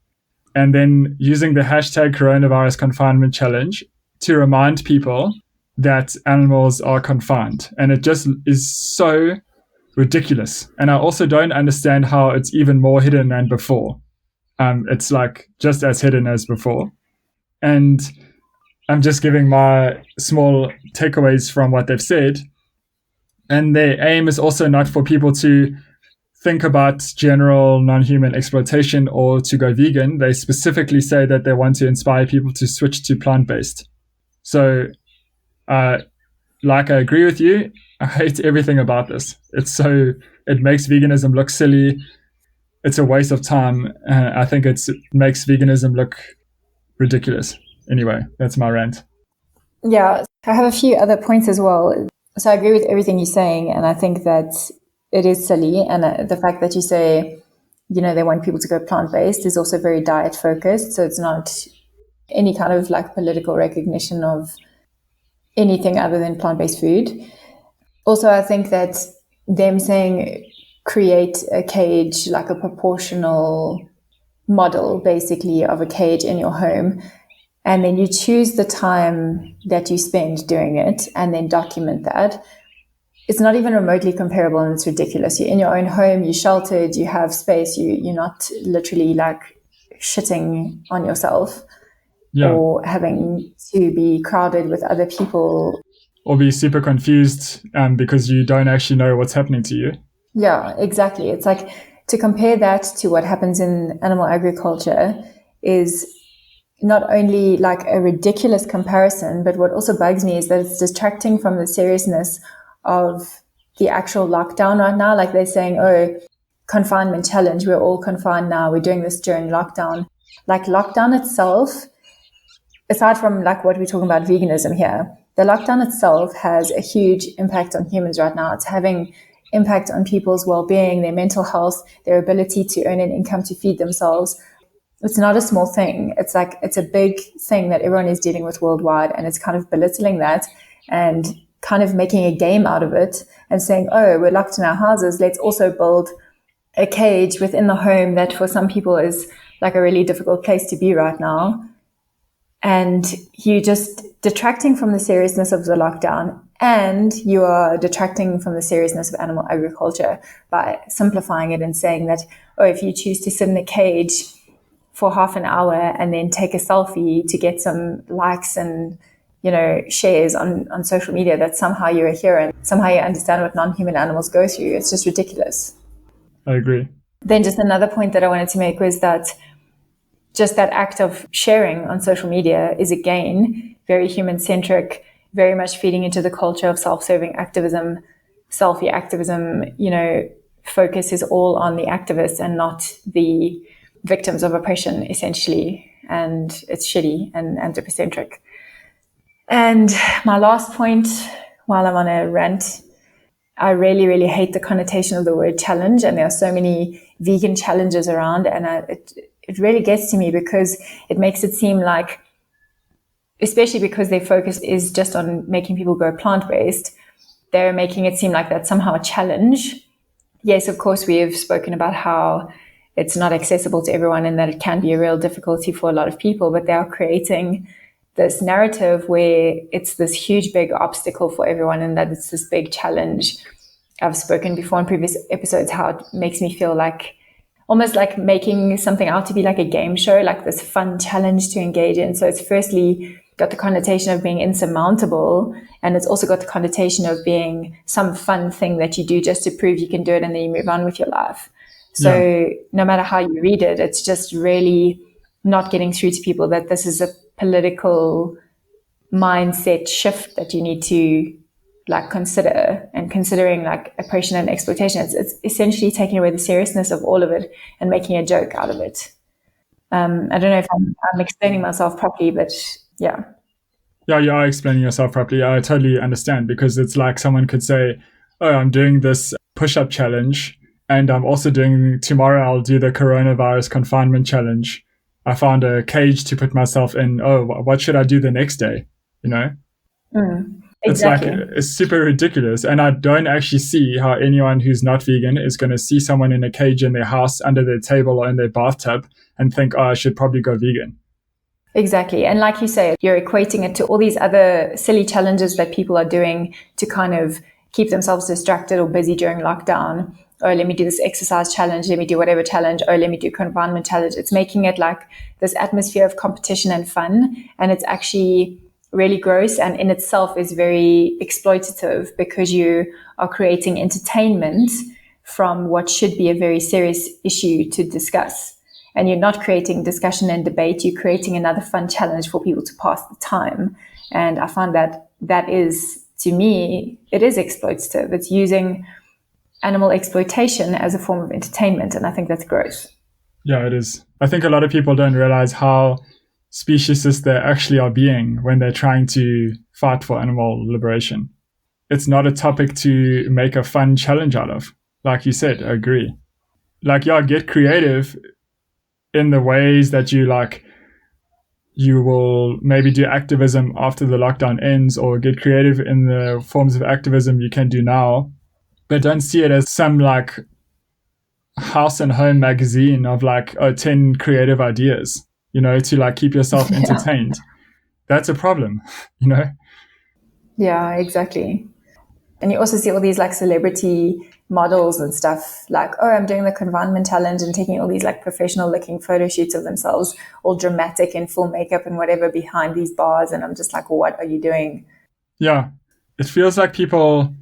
and then using the hashtag coronavirus confinement challenge to remind people that animals are confined. And it just is so ridiculous. And I also don't understand how it's even more hidden than before. It's like just as hidden as before. And I'm just giving my small takeaways from what they've said. And their aim is also not for people to think about general non-human exploitation or to go vegan. They specifically say that they want to inspire people to switch to plant-based. So, like, I agree with you. I hate everything about this. It makes veganism look silly. It's a waste of time. I think it makes veganism look ridiculous. Anyway, that's my rant. Yeah, I have a few other points as well. So I agree with everything you're saying, and I think that it is silly. And the fact that you say, they want people to go plant-based is also very diet-focused. So it's not any kind of like political recognition of anything other than plant-based food. Also, I think that them saying create a cage, like a proportional model, basically, of a cage in your home, and then you choose the time that you spend doing it and then document that. It's not even remotely comparable, and it's ridiculous. You're in your own home, you're sheltered, you have space, you're not literally like shitting on yourself. Yeah. Or having to be crowded with other people. Or be super confused because you don't actually know what's happening to you. Yeah, exactly. It's like, to compare that to what happens in animal agriculture is not only like a ridiculous comparison, but what also bugs me is that it's distracting from the seriousness of the actual lockdown right now. Like, they're saying, oh, confinement challenge, we're all confined now, we're doing this during lockdown. Like, lockdown itself, aside from like what we're talking about veganism here, the lockdown itself has a huge impact on humans right now. It's having impact on people's well-being, their mental health, their ability to earn an income to feed themselves. It's not a small thing. It's like, it's a big thing that everyone is dealing with worldwide, and it's kind of belittling that and kind of making a game out of it and saying, oh, we're locked in our houses, let's also build a cage within the home that for some people is like a really difficult place to be right now. And you're just detracting from the seriousness of the lockdown, and you are detracting from the seriousness of animal agriculture by simplifying it and saying that, oh, if you choose to sit in a cage for half an hour and then take a selfie to get some likes and shares on social media that somehow you're a hero and somehow you understand what non-human animals go through. It's just ridiculous. I agree. Then just another point that I wanted to make was that just that act of sharing on social media is, again, very human-centric, very much feeding into the culture of self-serving activism, selfie activism. Focus is all on the activists and not the victims of oppression, essentially. And it's shitty and anthropocentric. And my last point, while I'm on a rant, I really, really hate the connotation of the word challenge. And there are so many vegan challenges around. And it really gets to me because it makes it seem like, especially because their focus is just on making people go plant-based, they're making it seem like that's somehow a challenge. Yes, of course, we have spoken about how it's not accessible to everyone and that it can be a real difficulty for a lot of people, but they are creating this narrative where it's this huge, big obstacle for everyone and that it's this big challenge. I've spoken before in previous episodes how it makes me feel like almost like making something out to be like a game show, like this fun challenge to engage in. So it's firstly got the connotation of being insurmountable, and it's also got the connotation of being some fun thing that you do just to prove you can do it and then you move on with your life. So no matter how you read it, it's just really not getting through to people that this is a political mindset shift that you need to consider, and considering oppression and exploitation. It's essentially taking away the seriousness of all of it and making a joke out of it. I don't know if I'm explaining myself properly, but yeah. Yeah, you are explaining yourself properly. I totally understand, because it's like someone could say, oh, I'm doing this push-up challenge and I'm also tomorrow I'll do the coronavirus confinement challenge. I found a cage to put myself in. Oh, what should I do the next day? Exactly. It's super ridiculous. And I don't actually see how anyone who's not vegan is going to see someone in a cage in their house, under their table or in their bathtub and think, oh, I should probably go vegan. Exactly. And like you say, you're equating it to all these other silly challenges that people are doing to kind of keep themselves distracted or busy during lockdown. Oh, let me do this exercise challenge. Let me do whatever challenge. Oh, let me do confinement challenge. It's making it like this atmosphere of competition and fun. And it's actually really gross, and in itself is very exploitative, because you are creating entertainment from what should be a very serious issue to discuss. And you're not creating discussion and debate. You're creating another fun challenge for people to pass the time. And I find that is, to me, it is exploitative. It's using animal exploitation as a form of entertainment. And I think that's gross. Yeah, it is. I think a lot of people don't realize how speciesist they actually are being when they're trying to fight for animal liberation. It's not a topic to make a fun challenge out of. Like you said, I agree. Get creative in the ways that you will maybe do activism after the lockdown ends, or get creative in the forms of activism you can do now, but don't see it as some house and home magazine of 10 creative ideas, to keep yourself entertained. That's a problem, Yeah, exactly. And you also see all these celebrity models and stuff, I'm doing the confinement challenge, and taking all these professional looking photo shoots of themselves, all dramatic in full makeup and whatever, behind these bars. And I'm just what are you doing? Yeah. It feels like people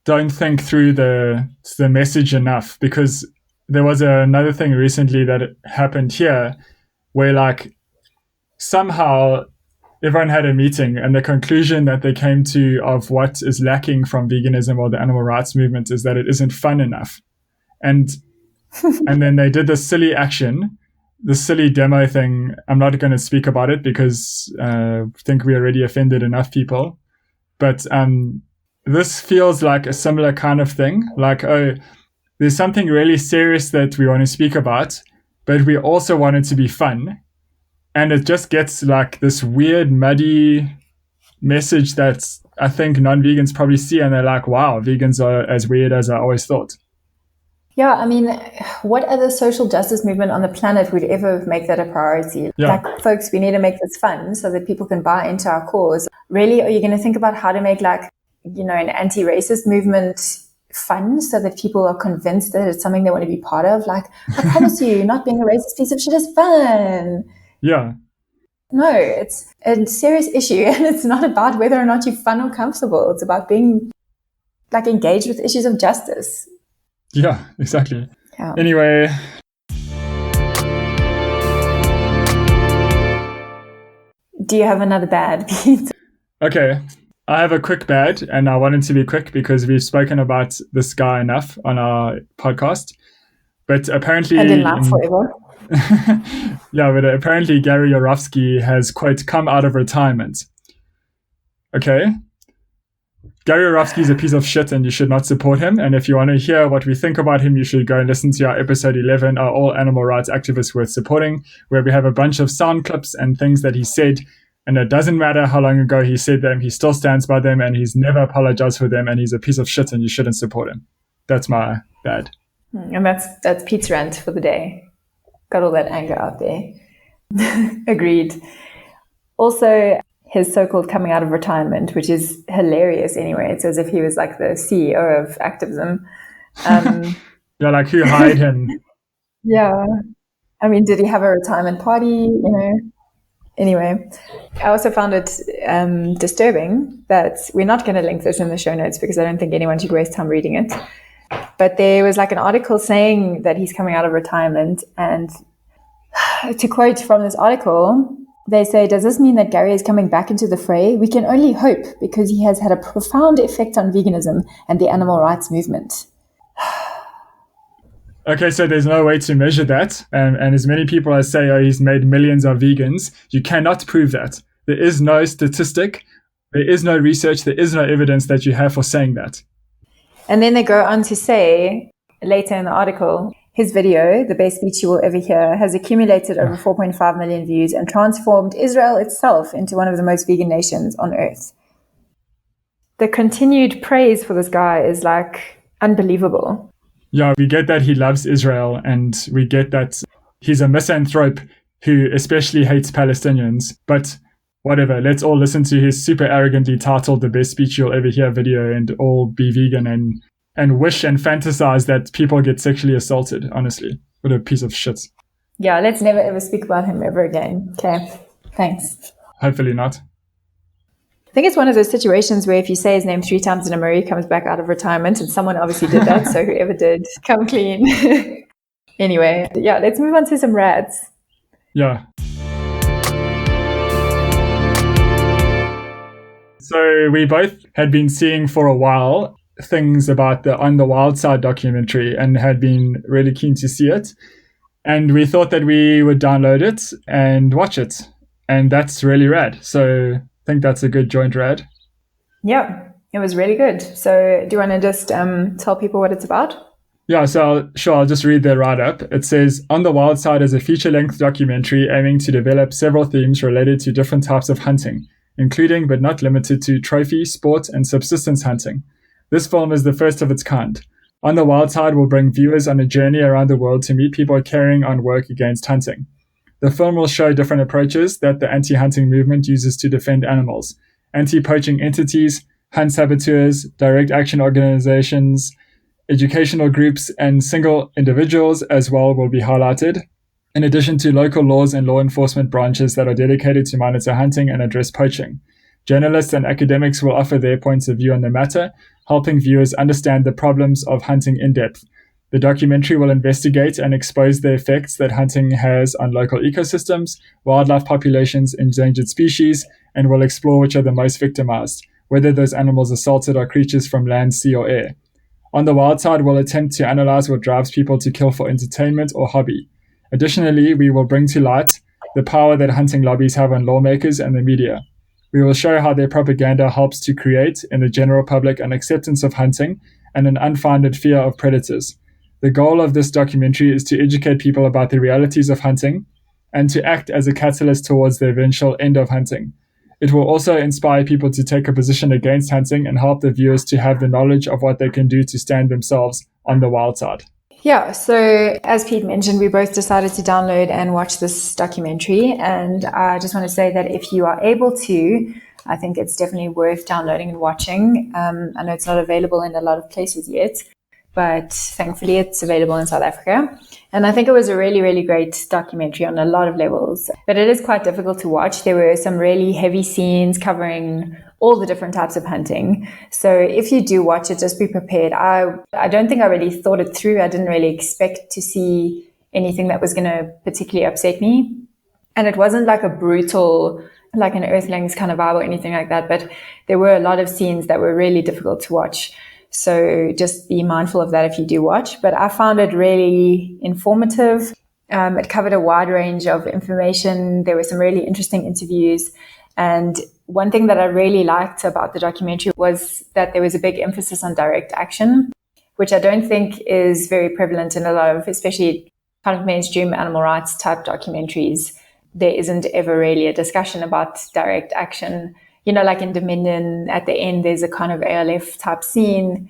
don't think through the message enough, because there was another thing recently that happened here where somehow everyone had a meeting, and the conclusion that they came to of what is lacking from veganism or the animal rights movement is that it isn't fun enough. And then they did this silly action, the silly demo thing. I'm not going to speak about it because I think we already offended enough people. But this feels like a similar kind of thing. There's something really serious that we want to speak about, but we also want it to be fun. And it just gets this weird, muddy message that I think non-vegans probably see, and they're like, wow, vegans are as weird as I always thought. Yeah, I mean, what other social justice movement on the planet would ever make that a priority? Yeah. Folks, we need to make this fun so that people can buy into our cause. Really, are you going to think about how to make an anti-racist movement fun so that people are convinced that it's something they want to be part of? I promise you, not being a racist piece of shit is fun. Yeah. No, it's a serious issue, and it's not about whether or not you're fun or comfortable. It's about being like engaged with issues of justice. Yeah, exactly. Yeah. Anyway. Do you have another bad, Pete? Okay. I have a quick bad, and I want it to be quick because we've spoken about this guy enough on our podcast. But apparently... And in life forever. Yeah, but apparently Gary Yourofsky has, quote, come out of retirement. Okay? Gary Yourofsky is a piece of shit and you should not support him. And if you want to hear what we think about him, you should go and listen to our episode 11, Are All Animal Rights Activists Worth Supporting, where we have a bunch of sound clips and things that he said. And it doesn't matter how long ago he said them, he still stands by them and he's never apologized for them and he's a piece of shit and you shouldn't support him. That's my bad. And that's Pete's rant for the day. Got all that anger out there. Agreed. Also, his so-called coming out of retirement, which is hilarious anyway. It's as if he was like the CEO of activism. Yeah, like who hired him? Yeah. I mean, did he have a retirement party? You know. Anyway, I also found it disturbing that we're not going to link this in the show notes because I don't think anyone should waste time reading it. But there was like an article saying that he's coming out of retirement. And to quote from this article, they say, does this mean that Gary is coming back into the fray? We can only hope because he has had a profound effect on veganism and the animal rights movement. Okay, so there's no way to measure that. And as many people as say, oh, he's made millions of vegans, you cannot prove that. There is no statistic, there is no research, there is no evidence that you have for saying that. And then they go on to say, later in the article, his video, The Best Speech You Will Ever Hear, has accumulated over 4.5 million views and transformed Israel itself into one of the most vegan nations on earth. The continued praise for this guy is like unbelievable. Yeah, we get that he loves Israel and we get that he's a misanthrope who especially hates Palestinians. But whatever, let's all listen to his super arrogantly titled The Best Speech You'll Ever Hear video and all be vegan and wish and fantasize that people get sexually assaulted, honestly. What a piece of shit. Yeah, let's never ever speak about him ever again. Okay, thanks. Hopefully not. I think it's one of those situations where if you say his name 3 times in a row, he comes back out of retirement, and someone obviously did that, so whoever did, come clean. Anyway, yeah, let's move on to some rads. Yeah. So we both had been seeing for a while things about the On the Wild Side documentary and had been really keen to see it. And we thought that we would download it and watch it. And that's really rad. So I think that's a good joint rad. Yeah, it was really good. So do you want to just tell people what it's about? Yeah, so I'll just read the write-up. It says, On the Wild Side is a feature-length documentary aiming to develop several themes related to different types of hunting, including but not limited to trophy, sport, and subsistence hunting. This film is the first of its kind. On the Wild Side will bring viewers on a journey around the world to meet people carrying on work against hunting. The film will show different approaches that the anti-hunting movement uses to defend animals. Anti-poaching entities, hunt saboteurs, direct action organizations, educational groups, and single individuals as well will be highlighted, in addition to local laws and law enforcement branches that are dedicated to monitor hunting and address poaching. Journalists and academics will offer their points of view on the matter, helping viewers understand the problems of hunting in depth. The documentary will investigate and expose the effects that hunting has on local ecosystems, wildlife populations, endangered species, and will explore which are the most victimized, whether those animals assaulted are creatures from land, sea, or air. On the Wild Side, we'll attempt to analyze what drives people to kill for entertainment or hobby. Additionally, we will bring to light the power that hunting lobbies have on lawmakers and the media. We will show how their propaganda helps to create, in the general public, an acceptance of hunting and an unfounded fear of predators. The goal of this documentary is to educate people about the realities of hunting and to act as a catalyst towards the eventual end of hunting. It will also inspire people to take a position against hunting and help the viewers to have the knowledge of what they can do to stand themselves on the wild side. Yeah, so as Pete mentioned, we both decided to download and watch this documentary. And I just want to say that if you are able to, I think it's definitely worth downloading and watching. I know it's not available in a lot of places yet, but thankfully it's available in South Africa. And I think it was a really, really great documentary on a lot of levels. But it is quite difficult to watch. There were some really heavy scenes covering all the different types of hunting. So if you do watch it, just be prepared. I don't think I really thought it through. I didn't really expect to see anything that was going to particularly upset me. And it wasn't like a brutal, like an Earthlings kind of vibe or anything like that. But there were a lot of scenes that were really difficult to watch. So just be mindful of that if you do watch. But I found it really informative. It covered a wide range of information. There were some really interesting interviews. And one thing that I really liked about the documentary was that there was a big emphasis on direct action, which I don't think is very prevalent in a lot of, especially kind of mainstream animal rights type documentaries. There isn't ever really a discussion about direct action. You know, like in Dominion, at the end, there's a kind of ALF type scene,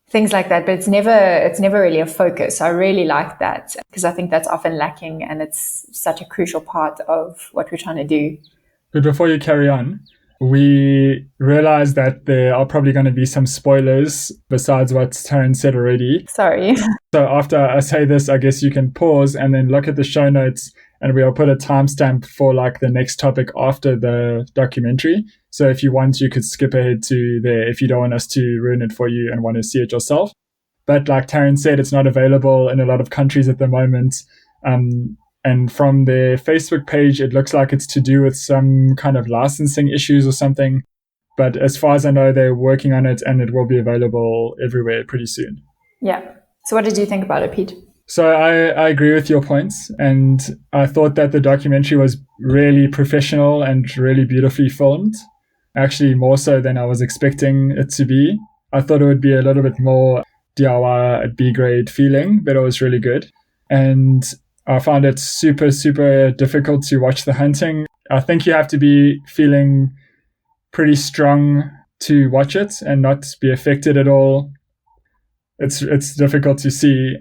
things like that. But it's never really a focus. I really like that because I think that's often lacking, and it's such a crucial part of what we're trying to do. But before you carry on, we realize that there are probably going to be some spoilers besides what Taryn said already. Sorry. So after I say this, I guess you can pause and then look at the show notes, and we'll put a timestamp for like the next topic after the documentary. So if you want, you could skip ahead to there if you don't want us to ruin it for you and want to see it yourself. But like Taryn said, it's not available in a lot of countries at the moment. And from their Facebook page, it looks like it's to do with some kind of licensing issues or something. But as far as I know, they're working on it, and it will be available everywhere pretty soon. Yeah. So what did you think about it, Pete? So I agree with your points. And I thought that the documentary was really professional and really beautifully filmed. Actually, more so than I was expecting it to be. I thought it would be a little bit more DIY at B-grade feeling, but it was really good. And I found it super, super difficult to watch the hunting. I think you have to be feeling pretty strong to watch it and not be affected at all. It's difficult to see,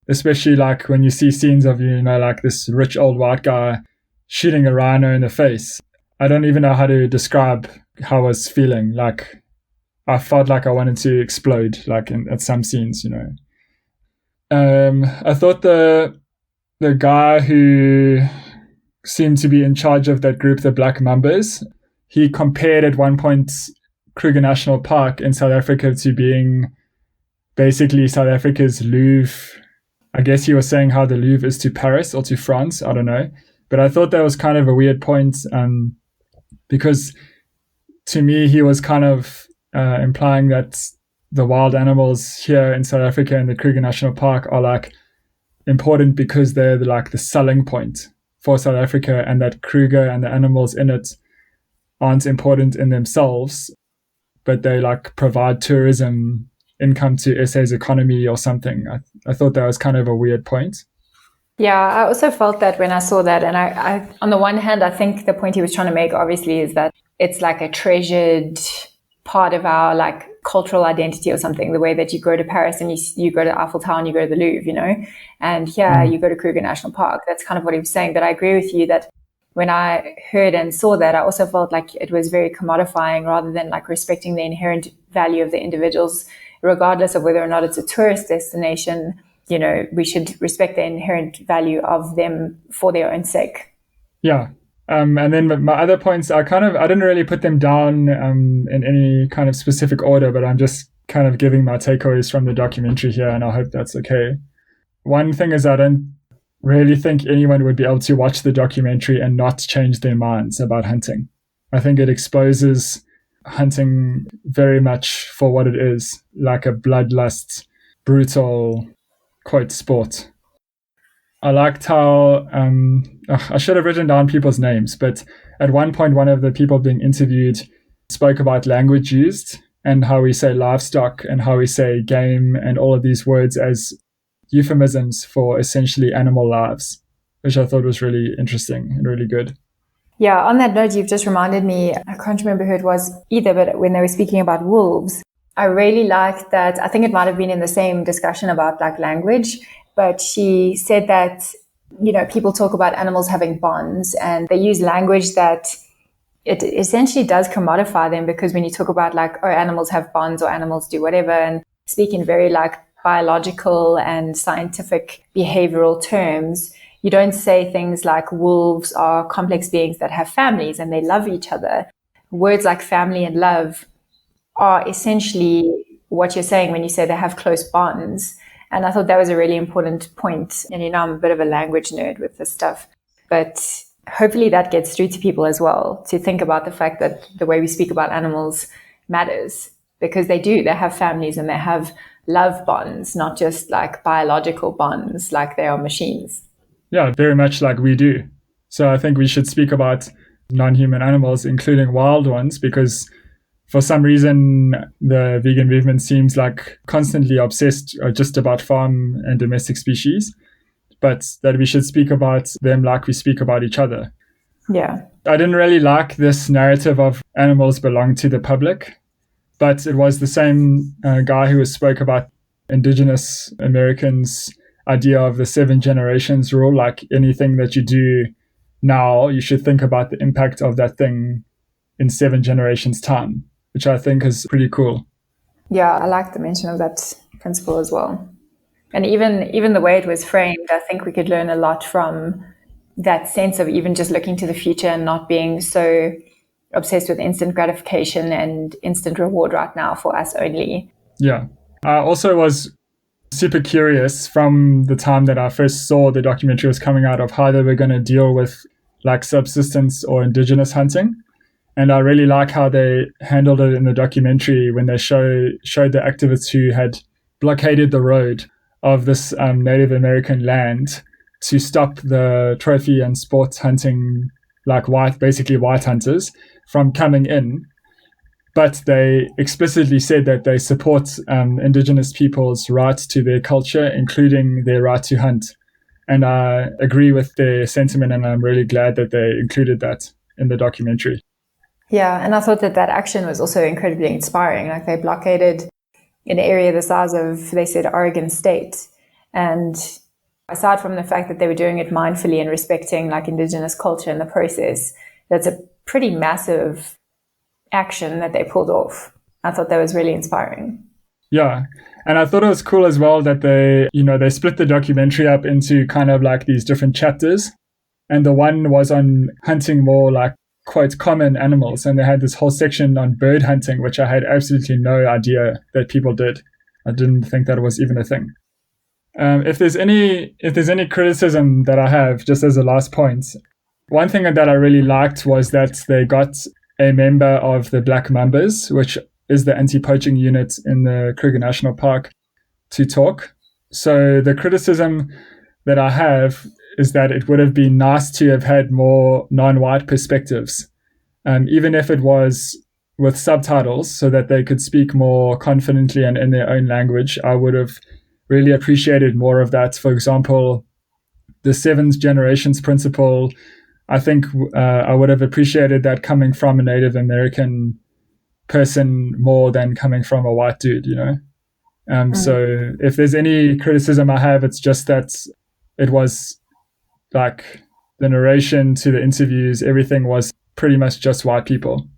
especially like when you see scenes of, you know, like this rich old white guy shooting a rhino in the face. I don't even know how to describe how I was feeling. Like, I felt like I wanted to explode, like at some scenes, you know. I thought the guy who seemed to be in charge of that group, the Black Mambas, he compared at one point Kruger National Park in South Africa to being basically South Africa's Louvre. I guess he was saying how the Louvre is to Paris or to France. I don't know. But I thought that was kind of a weird point because to me, he was kind of implying that the wild animals here in South Africa in the Kruger National Park are like important because they're like the selling point for South Africa, and that Kruger and the animals in it aren't important in themselves, but they like provide tourism income to SA's economy or something. I thought that was kind of a weird point. Yeah, I also felt that when I saw that. And I on the one hand, I think the point he was trying to make obviously is that it's like a treasured part of our like cultural identity or something, the way that you go to Paris and you go to Eiffel Tower and you go to the Louvre, you know, and here you go to Kruger National Park. That's kind of what he was saying. But I agree with you that when I heard and saw that, I also felt like it was very commodifying rather than like respecting the inherent value of the individuals, regardless of whether or not it's a tourist destination. You know, we should respect the inherent value of them for their own sake. Yeah. And then my other points, I didn't really put them down in any kind of specific order, but I'm just kind of giving my takeaways from the documentary here, and I hope that's okay. One thing is I don't really think anyone would be able to watch the documentary and not change their minds about hunting. I think it exposes hunting very much for what it is, like a bloodlust, brutal, quote, sport. I liked how, I should have written down people's names, but at one point, one of the people being interviewed spoke about language used and how we say livestock and how we say game and all of these words as euphemisms for essentially animal lives, which I thought was really interesting and really good. Yeah, on that note, you've just reminded me, I can't remember who it was either, but when they were speaking about wolves, I really liked that. I think it might have been in the same discussion about like language, but she said that, you know, people talk about animals having bonds and they use language that it essentially does commodify them, because when you talk about like, oh, animals have bonds or animals do whatever, and speak in very like biological and scientific behavioral terms, you don't say things like wolves are complex beings that have families and they love each other. Words like family and love are essentially what you're saying when you say they have close bonds. And I thought that was a really important point. And I'm a bit of a language nerd with this stuff, but hopefully that gets through to people as well, to think about the fact that the way we speak about animals matters, because they have families and they have love bonds, not just like biological bonds, like they are machines. Yeah, very much like we do. So I think we should speak about non-human animals, including wild ones, because for some reason, the vegan movement seems like constantly obsessed just about farm and domestic species, but that we should speak about them like we speak about each other. Yeah. I didn't really like this narrative of animals belong to the public, but it was the same guy who spoke about indigenous Americans' idea of the 7 generations rule, like anything that you do now, you should think about the impact of that thing in 7 generations' time, which I think is pretty cool. Yeah, I like the mention of that principle as well. And even the way it was framed, I think we could learn a lot from that sense of even just looking to the future and not being so obsessed with instant gratification and instant reward right now for us only. Yeah. I also was super curious from the time that I first saw the documentary was coming out of how they were going to deal with like subsistence or indigenous hunting. And I really like how they handled it in the documentary when they showed the activists who had blockaded the road of this Native American land to stop the trophy and sports hunting, like basically white hunters, from coming in. But they explicitly said that they support indigenous people's right to their culture, including their right to hunt. And I agree with their sentiment, and I'm really glad that they included that in the documentary. Yeah, and I thought that action was also incredibly inspiring. Like they blockaded an area the size of, they said, Oregon State. And aside from the fact that they were doing it mindfully and respecting like indigenous culture in the process, that's a pretty massive action that they pulled off. I thought that was really inspiring. Yeah. And I thought it was cool as well that they split the documentary up into kind of like these different chapters. And the one was on hunting more like quite common animals. And they had this whole section on bird hunting, which I had absolutely no idea that people did. I didn't think that was even a thing. If there's any criticism that I have, just as a last point, one thing that I really liked was that they got a member of the Black Mambas, which is the anti-poaching unit in the Kruger National Park, to talk. So the criticism that I have is that it would have been nice to have had more non-white perspectives, even if it was with subtitles so that they could speak more confidently and in their own language. I would have really appreciated more of that. For example, the 7 generations principle, I think I would have appreciated that coming from a Native American person more than coming from a white dude, So if there's any criticism I have, it's just that it was like the narration to the interviews, everything was pretty much just white people,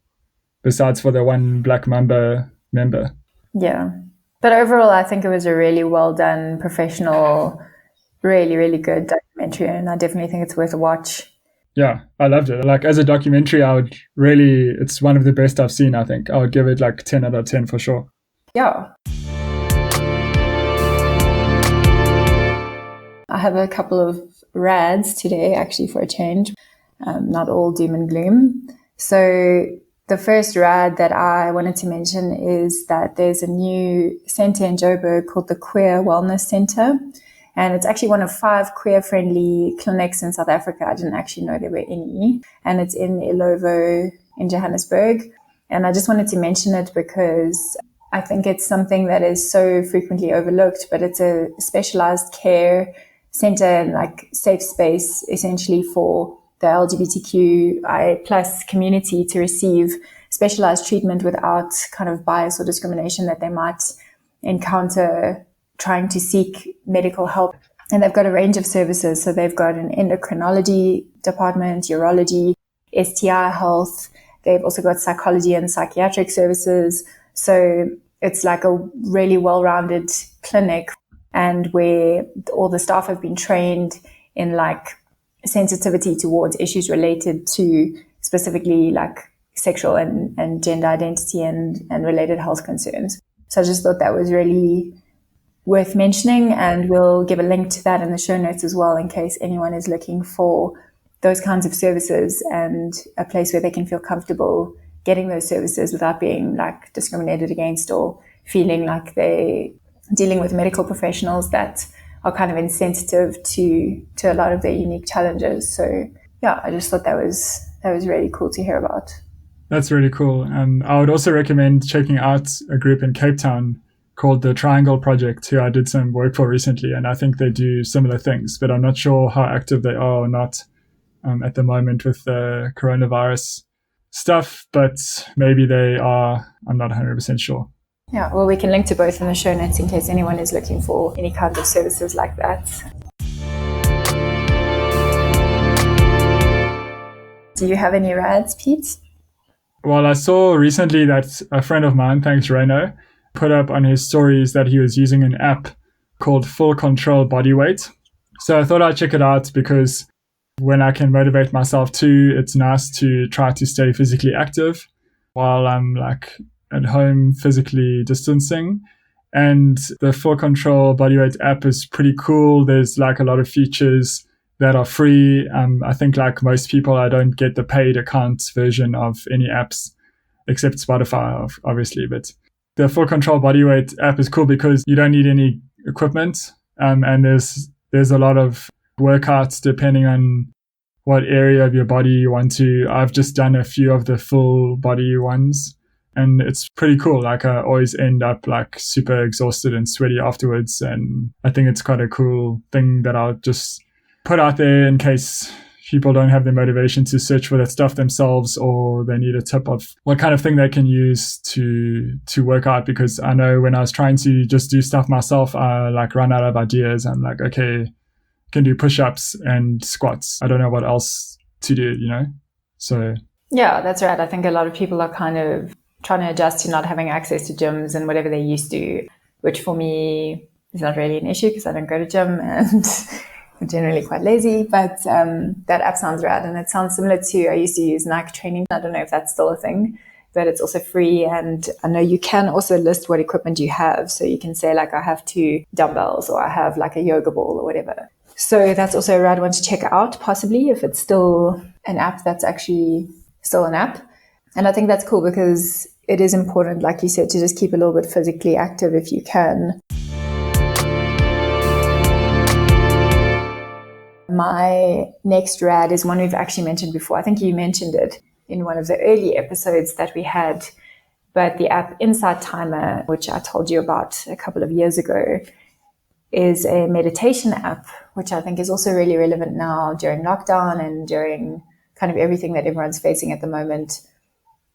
besides for the one Black Mamba member. Yeah. But overall, I think it was a really well done, professional, really, really good documentary. And I definitely think it's worth a watch. Yeah, I loved it. Like as a documentary, it's one of the best I've seen, I think. I would give it like 10 out of 10 for sure. Yeah. I have a couple of rads today, actually, for a change. Not all doom and gloom. So the first rad that I wanted to mention is that there's a new center in Joburg called the Queer Wellness Center. And it's actually one of 5 queer-friendly clinics in South Africa. I didn't actually know there were any. And it's in Ilovo in Johannesburg. And I just wanted to mention it because I think it's something that is so frequently overlooked, but it's a specialized care center and like safe space essentially for the LGBTQI plus community to receive specialized treatment without kind of bias or discrimination that they might encounter trying to seek medical help. And they've got a range of services. So they've got an endocrinology department, urology, STI health. They've also got psychology and psychiatric services. So it's like a really well-rounded clinic and where all the staff have been trained in like sensitivity towards issues related to specifically like sexual and gender identity and related health concerns. So I just thought that was really worth mentioning, and we'll give a link to that in the show notes as well in case anyone is looking for those kinds of services and a place where they can feel comfortable getting those services without being like discriminated against or feeling like they're dealing with medical professionals that are kind of insensitive to a lot of their unique challenges. So yeah, I just thought that was really cool to hear about. That's really cool. I would also recommend checking out a group in Cape Town called the Triangle Project, who I did some work for recently, and I think they do similar things, but I'm not sure how active they are or not at the moment with the coronavirus stuff, but maybe they are. I'm not 100% sure. Yeah, well, we can link to both in the show notes in case anyone is looking for any kinds of services like that. Do you have any rads, Pete? Well, I saw recently that a friend of mine, thanks Reno, put up on his stories that he was using an app called Full Control Bodyweight. So I thought I'd check it out because when I can motivate myself too, it's nice to try to stay physically active while I'm like at home physically distancing. And the Full Control Bodyweight app is pretty cool. There's like a lot of features that are free. I think like most people, I don't get the paid account version of any apps except Spotify, obviously. But the Full Control Bodyweight app is cool because you don't need any equipment. And there's a lot of workouts depending on what area of your body you want to. I've just done a few of the full body ones, and it's pretty cool. Like I always end up like super exhausted and sweaty afterwards. And I think it's quite a cool thing that I'll just put out there in case people don't have the motivation to search for that stuff themselves, or they need a tip of what kind of thing they can use to work out. Because I know when I was trying to just do stuff myself, I like run out of ideas. I'm like, okay, I can do push-ups and squats. I don't know what else to do, you know? So yeah, that's right. I think a lot of people are kind of trying to adjust to not having access to gyms and whatever they used to, which for me is not really an issue because I don't go to gym and I'm generally quite lazy. But that app sounds rad, and it sounds similar to, I used to use Nike Training. I don't know if that's still a thing, but it's also free. And I know you can also list what equipment you have. So you can say like, I have 2 dumbbells, or I have like a yoga ball or whatever. So that's also a rad one to check out, possibly, if it's still an app that's actually still an app. And I think that's cool because it is important, like you said, to just keep a little bit physically active if you can. My next rad is one we've actually mentioned before. I think you mentioned it in one of the early episodes that we had, but the app Insight Timer, which I told you about a couple of years ago, is a meditation app, which I think is also really relevant now during lockdown and during kind of everything that everyone's facing at the moment.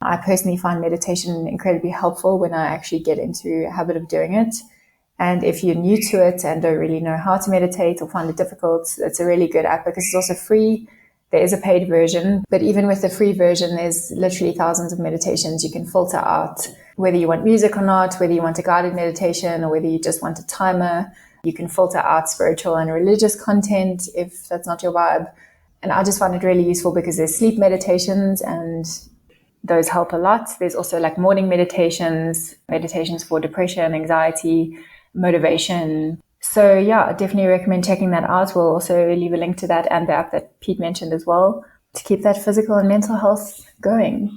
I personally find meditation incredibly helpful when I actually get into a habit of doing it. And if you're new to it and don't really know how to meditate or find it difficult, it's a really good app because it's also free. There is a paid version, but even with the free version, there's literally thousands of meditations. You can filter out whether you want music or not, whether you want a guided meditation or whether you just want a timer. You can filter out spiritual and religious content if that's not your vibe. And I just find it really useful because there's sleep meditations and those help a lot. There's also like morning meditations for depression, anxiety, motivation. So yeah, I definitely recommend checking that out. We'll also leave a link to that and the app that Pete mentioned as well to keep that physical and mental health going.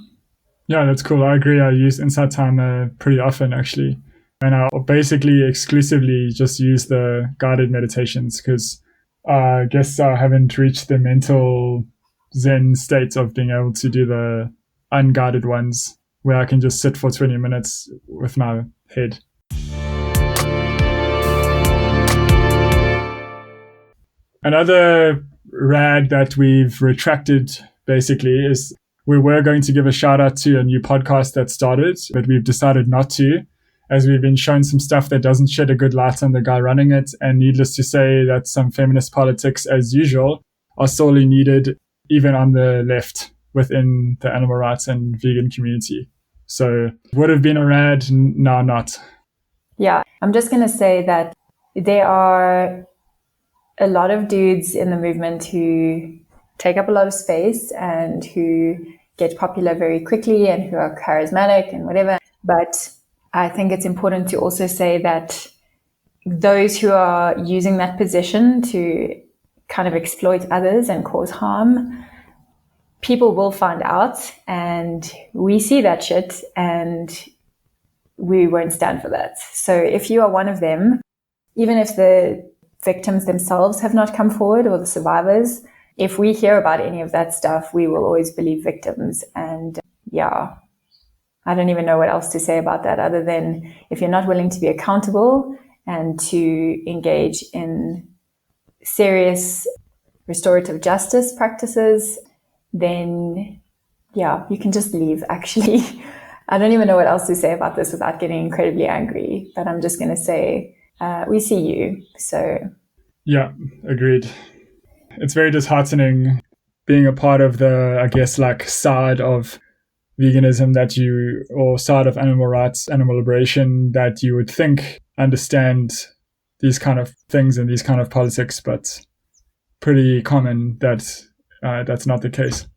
Yeah, that's cool. I agree. I use Insight Timer pretty often actually. And I basically exclusively just use the guided meditations because I guess I haven't reached the mental Zen state of being able to do the unguided ones where I can just sit for 20 minutes with my head. Another rad that we've retracted basically is we were going to give a shout out to a new podcast that started, but we've decided not to, as we've been shown some stuff that doesn't shed a good light on the guy running it. And needless to say that some feminist politics, as usual, are sorely needed, even on the left within the animal rights and vegan community. So would have been a rad, now not. Yeah, I'm just going to say that there are a lot of dudes in the movement who take up a lot of space and who get popular very quickly and who are charismatic and whatever. But I think it's important to also say that those who are using that position to kind of exploit others and cause harm, people will find out, and we see that shit, and we won't stand for that. So if you are one of them, even if the victims themselves have not come forward or the survivors, if we hear about any of that stuff, we will always believe victims. And yeah, I don't even know what else to say about that other than if you're not willing to be accountable and to engage in serious restorative justice practices, then yeah, you can just leave, actually. I don't even know what else to say about this without getting incredibly angry, but I'm just going to say, we see you. So yeah, agreed. It's very disheartening being a part of the, I guess, like side of veganism or side of animal rights, animal liberation, that you would think understand these kind of things and these kind of politics, but pretty common that that's not the case.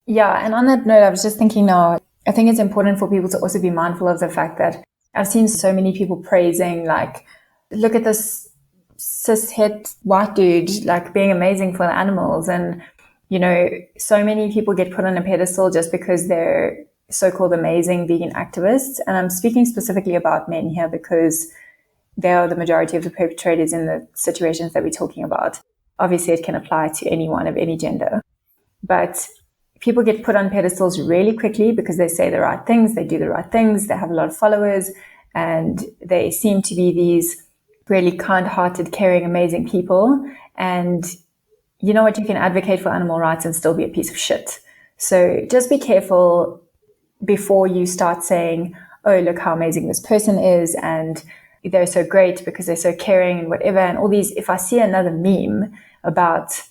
Yeah, and on that note, I was just thinking now, I think it's important for people to also be mindful of the fact that I've seen so many people praising, like, look at this cis-het white dude, like, being amazing for the animals. And, you know, so many people get put on a pedestal just because they're so-called amazing vegan activists. And I'm speaking specifically about men here because they are the majority of the perpetrators in the situations that we're talking about. Obviously, it can apply to anyone of any gender. But people get put on pedestals really quickly because they say the right things, they do the right things, they have a lot of followers, and they seem to be these really kind-hearted, caring, amazing people. And you know what? You can advocate for animal rights and still be a piece of shit. So just be careful before you start saying, oh, look how amazing this person is, and they're so great because they're so caring and whatever. And all these, if I see another meme about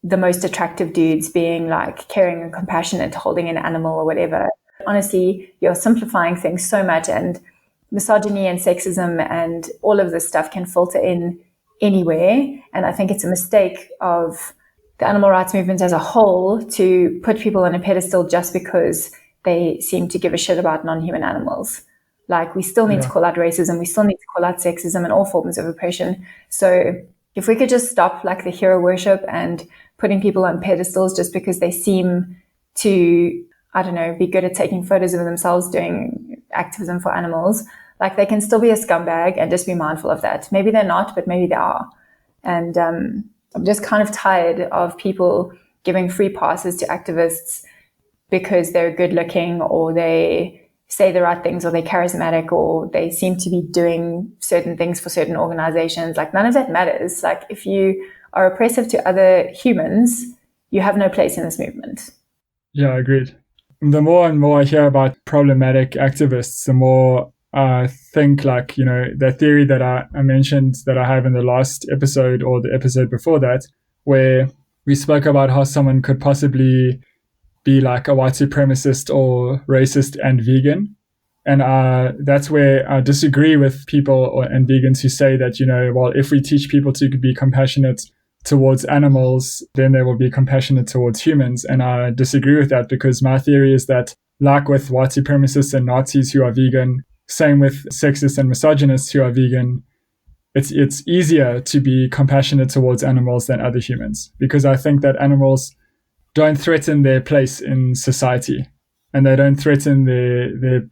the most attractive dudes being like caring and compassionate, holding an animal or whatever, honestly, you're simplifying things so much, and misogyny and sexism and all of this stuff can filter in anywhere. And I think it's a mistake of the animal rights movement as a whole to put people on a pedestal just because they seem to give a shit about non-human animals. Like, we still need to call out racism, we still need to call out sexism and all forms of oppression. So if we could just stop like the hero worship and putting people on pedestals just because they seem to, I don't know, be good at taking photos of themselves doing activism for animals, like, they can still be a scumbag, and just be mindful of that. Maybe they're not, but maybe they are. And I'm just kind of tired of people giving free passes to activists because they're good looking, or they say the right things, or they're charismatic, or they seem to be doing certain things for certain organizations. Like, none of that matters. Like, if you are oppressive to other humans, you have no place in this movement. Yeah, agreed. The more and more I hear about problematic activists, the more I think, like, you know, the theory that I mentioned that I have in the last episode or the episode before that, where we spoke about how someone could possibly be like a white supremacist or racist and vegan. And that's where I disagree with people and vegans who say that, you know, well, if we teach people to be compassionate towards animals, then they will be compassionate towards humans. And I disagree with that, because my theory is that, like with white supremacists and Nazis who are vegan, same with sexists and misogynists who are vegan, it's easier to be compassionate towards animals than other humans, because I think that animals don't threaten their place in society, and they don't threaten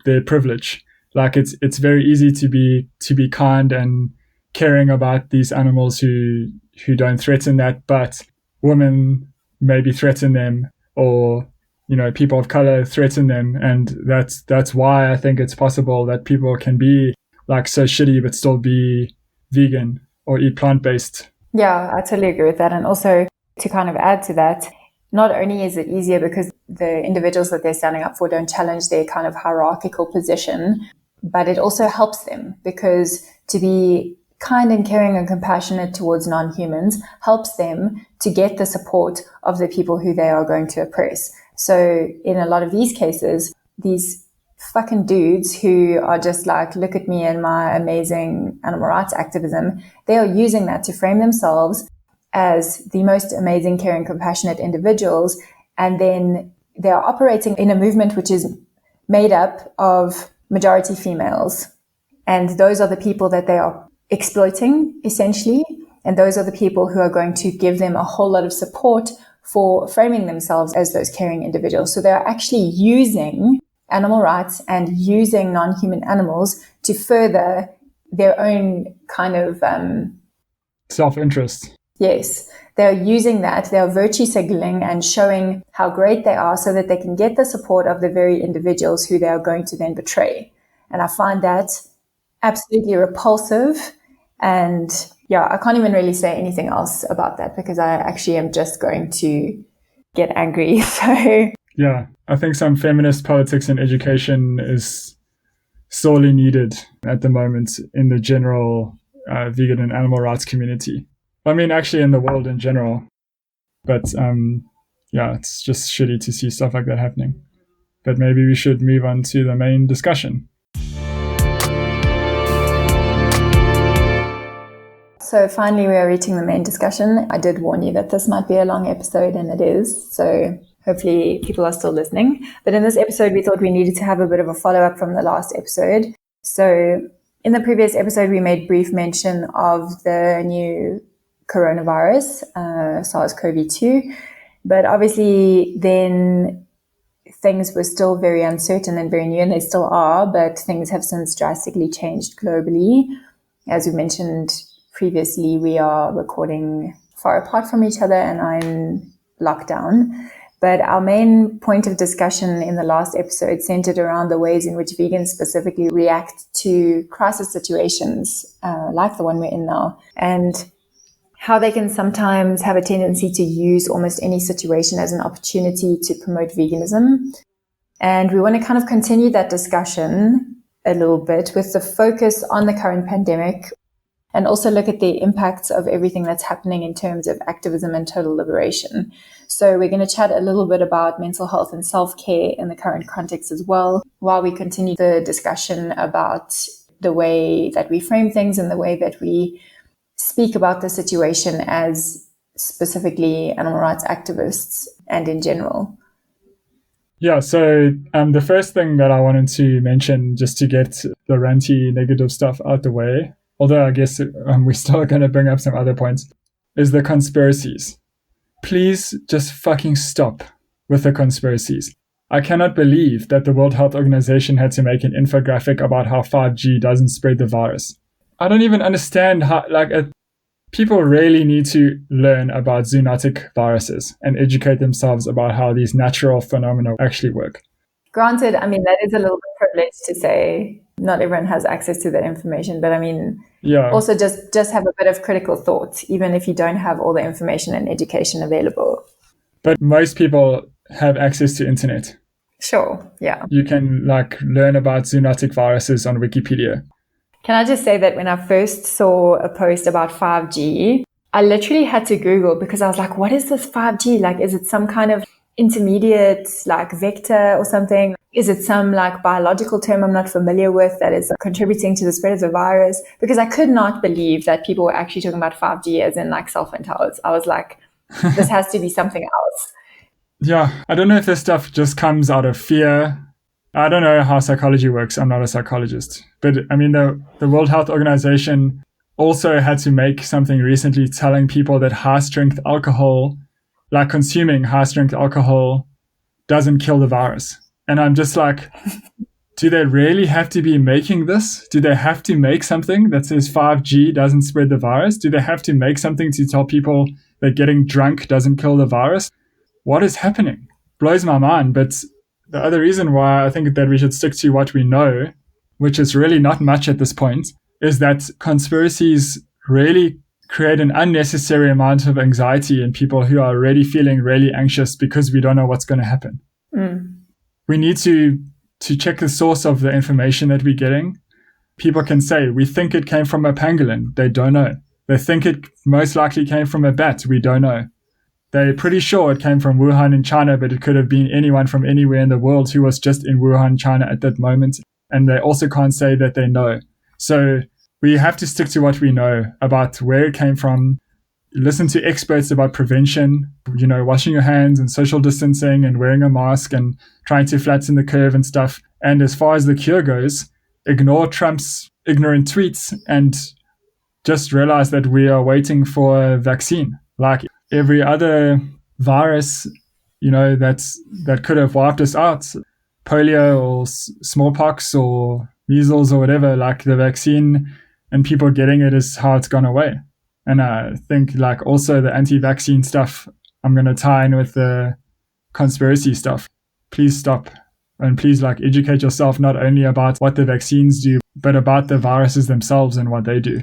their privilege. Like, it's very easy to be kind and caring about these animals who don't threaten that, but women maybe threaten them, or, you know, people of color threaten them. And that's why I think it's possible that people can be like so shitty but still be vegan or eat plant-based. Yeah, I totally agree with that. And also, to kind of add to that, not only is it easier because the individuals that they're standing up for don't challenge their kind of hierarchical position, but it also helps them, because to be kind and caring and compassionate towards non-humans helps them to get the support of the people who they are going to oppress. So in a lot of these cases, these fucking dudes who are just like, look at me and my amazing animal rights activism. They are using that to frame themselves as the most amazing, caring, compassionate individuals. And then they are operating in a movement which is made up of majority females. And those are the people that they are exploiting, essentially. And those are the people who are going to give them a whole lot of support for framing themselves as those caring individuals. So they're actually using animal rights and using non-human animals to further their own kind of self-interest. Yes, they're using that. They're virtue signaling and showing how great they are so that they can get the support of the very individuals who they are going to then betray. And I find that absolutely repulsive. And yeah, I can't even really say anything else about that because I actually am just going to get angry. So yeah, I think some feminist politics and education is sorely needed at the moment in the general vegan and animal rights community. I mean, actually in the world in general. But yeah, it's just shitty to see stuff like that happening. But maybe we should move on to the main discussion. So finally, we are reaching the main discussion. I did warn you that this might be a long episode, and it is. So hopefully people are still listening. But in this episode, we thought we needed to have a bit of a follow-up from the last episode. So in the previous episode, we made brief mention of the new coronavirus, SARS-CoV-2. But obviously then things were still very uncertain and very new, and they still are, but things have since drastically changed globally. As we mentioned previously, we are recording far apart from each other and are in lockdown. But our main point of discussion in the last episode centered around the ways in which vegans specifically react to crisis situations like the one we're in now, and how they can sometimes have a tendency to use almost any situation as an opportunity to promote veganism. And we want to kind of continue that discussion a little bit with the focus on the current pandemic, and also look at the impacts of everything that's happening in terms of activism and total liberation. So we're going to chat a little bit about mental health and self-care in the current context as well, while we continue the discussion about the way that we frame things and the way that we speak about the situation as specifically animal rights activists and in general. Yeah, so the first thing that I wanted to mention, just to get the ranty negative stuff out the way, although I guess we're still going to bring up some other points, is the conspiracies. Please just fucking stop with the conspiracies. I cannot believe that the World Health Organization had to make an infographic about how 5G doesn't spread the virus. I don't even understand how, people really need to learn about zoonotic viruses and educate themselves about how these natural phenomena actually work. Granted, I mean, that is a little bit privileged to say not everyone has access to that information, but I mean, yeah. Also just have a bit of critical thought, even if you don't have all the information and education available. But most people have access to internet. Sure, yeah. You can learn about zoonotic viruses on Wikipedia. Can I just say that when I first saw a post about 5G, I literally had to Google because I was like, what is this 5G? Is it some kind of intermediate vector or something? Is it some biological term I'm not familiar with that is contributing to the spread of the virus? Because I could not believe that people were actually talking about 5G as in cell phone towers. I was like, this has to be something else. Yeah, I don't know if this stuff just comes out of fear. I don't know how psychology works. I'm not a psychologist. But I mean, the World Health Organization also had to make something recently telling people that high-strength alcohol, consuming high-strength alcohol, doesn't kill the virus. And I'm just like, do they really have to be making this? Do they have to make something that says 5G doesn't spread the virus? Do they have to make something to tell people that getting drunk doesn't kill the virus? What is happening? Blows my mind. But the other reason why I think that we should stick to what we know, which is really not much at this point, is that conspiracies really create an unnecessary amount of anxiety in people who are already feeling really anxious because we don't know what's going to happen. Mm. We need to check the source of the information that we're getting. People can say, we think it came from a pangolin. They don't know. They think it most likely came from a bat. We don't know. they're pretty sure it came from Wuhan in China, but it could have been anyone from anywhere in the world who was just in Wuhan, China at that moment. And they also can't say that they know. So we have to stick to what we know about where it came from, listen to experts about prevention, washing your hands and social distancing and wearing a mask and trying to flatten the curve and stuff. And as far as the cure goes, ignore Trump's ignorant tweets and just realize that we are waiting for a vaccine. Like every other virus, that could have wiped us out, polio or smallpox or measles or whatever, like the vaccine and people getting it is how it's gone away. And I think like also the anti-vaccine stuff, I'm going to tie in with the conspiracy stuff. Please stop. And please educate yourself not only about what the vaccines do, but about the viruses themselves and what they do.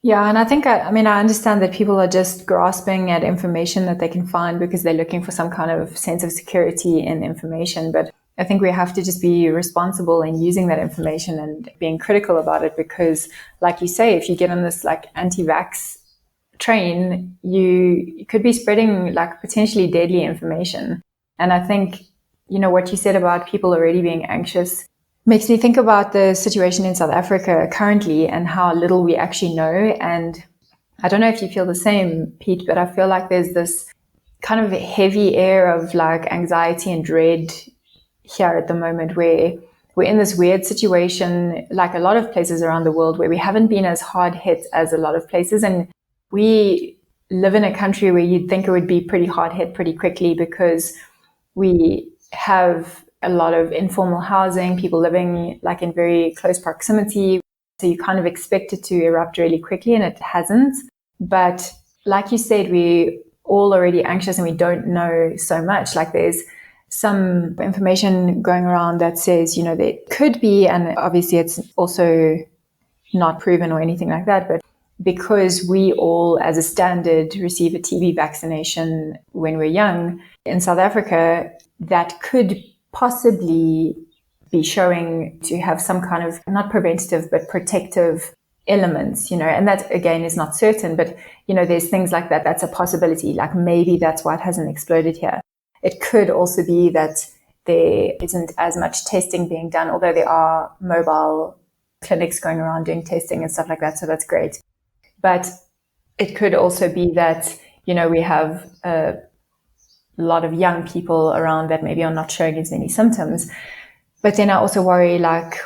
Yeah, and I think, I understand that people are just grasping at information that they can find because they're looking for some kind of sense of security in information. But I think we have to just be responsible in using that information and being critical about it because, like you say, if you get on this anti-vax train, you could be spreading potentially deadly information. And I think, what you said about people already being anxious makes me think about the situation in South Africa currently and how little we actually know. And I don't know if you feel the same, Pete, but I feel like there's this kind of heavy air of anxiety and dread here at the moment where we're in this weird situation, like a lot of places around the world, where we haven't been as hard hit as a lot of places. And we live in a country where you'd think it would be pretty hard hit pretty quickly because we have a lot of informal housing, people living in very close proximity. So you kind of expect it to erupt really quickly, and it hasn't. But like you said, we're all already anxious and we don't know so much. There's some information going around that says, there could be, and obviously it's also not proven or anything like that, but because we all, as a standard, receive a TB vaccination when we're young, in South Africa, that could possibly be showing to have some kind of, not preventative, but protective elements, and that again is not certain, but, there's things like that. That's a possibility. Maybe that's why it hasn't exploded here. It could also be that there isn't as much testing being done, although there are mobile clinics going around doing testing and stuff like that. So that's great. But it could also be that, we have a lot of young people around that maybe are not showing as many symptoms. But then I also worry,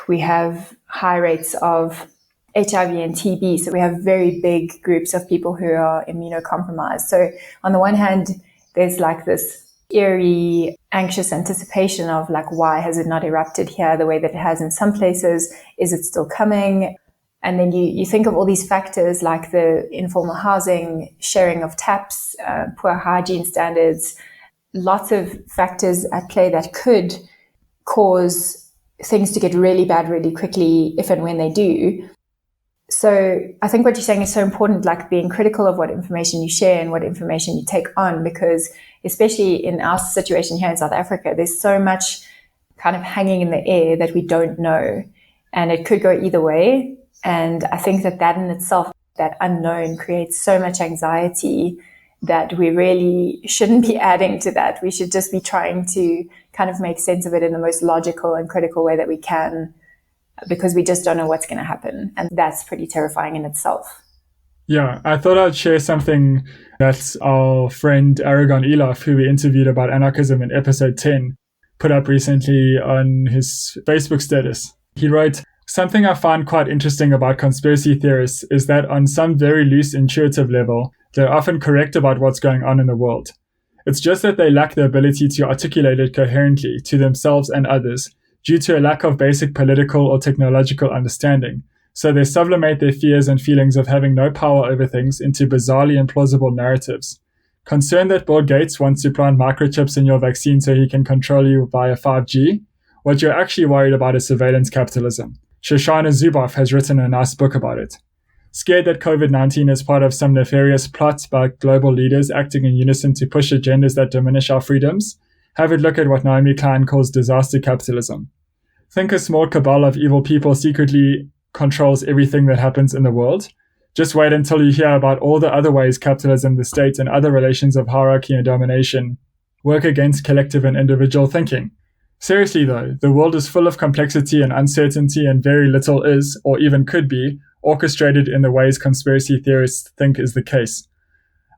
we have high rates of HIV and TB. So we have very big groups of people who are immunocompromised. So on the one hand, there's this eerie, anxious anticipation of why has it not erupted here the way that it has in some places? Is it still coming? And then you think of all these factors like the informal housing, sharing of taps, poor hygiene standards, lots of factors at play that could cause things to get really bad really quickly if and when they do. So I think what you're saying is so important, being critical of what information you share and what information you take on, because especially in our situation here in South Africa, there's so much kind of hanging in the air that we don't know, and it could go either way. And I think that in itself, that unknown, creates so much anxiety that we really shouldn't be adding to that. We should just be trying to kind of make sense of it in the most logical and critical way that we can, because we just don't know what's going to happen. And that's pretty terrifying in itself. Yeah, I thought I'd share something that our friend Aragon Elof, who we interviewed about anarchism in episode 10, put up recently on his Facebook status. He wrote, "Something I find quite interesting about conspiracy theorists is that on some very loose intuitive level, they're often correct about what's going on in the world. It's just that they lack the ability to articulate it coherently to themselves and others due to a lack of basic political or technological understanding. So they sublimate their fears and feelings of having no power over things into bizarrely implausible narratives. Concerned that Bill Gates wants to plant microchips in your vaccine so he can control you via 5G? What you're actually worried about is surveillance capitalism. Shoshana Zuboff has written a nice book about it. Scared that COVID-19 is part of some nefarious plot by global leaders acting in unison to push agendas that diminish our freedoms? Have a look at what Naomi Klein calls disaster capitalism. Think a small cabal of evil people secretly controls everything that happens in the world. Just wait until you hear about all the other ways capitalism, the state, and other relations of hierarchy and domination work against collective and individual thinking. Seriously though, the world is full of complexity and uncertainty, and very little is, or even could be, orchestrated in the ways conspiracy theorists think is the case.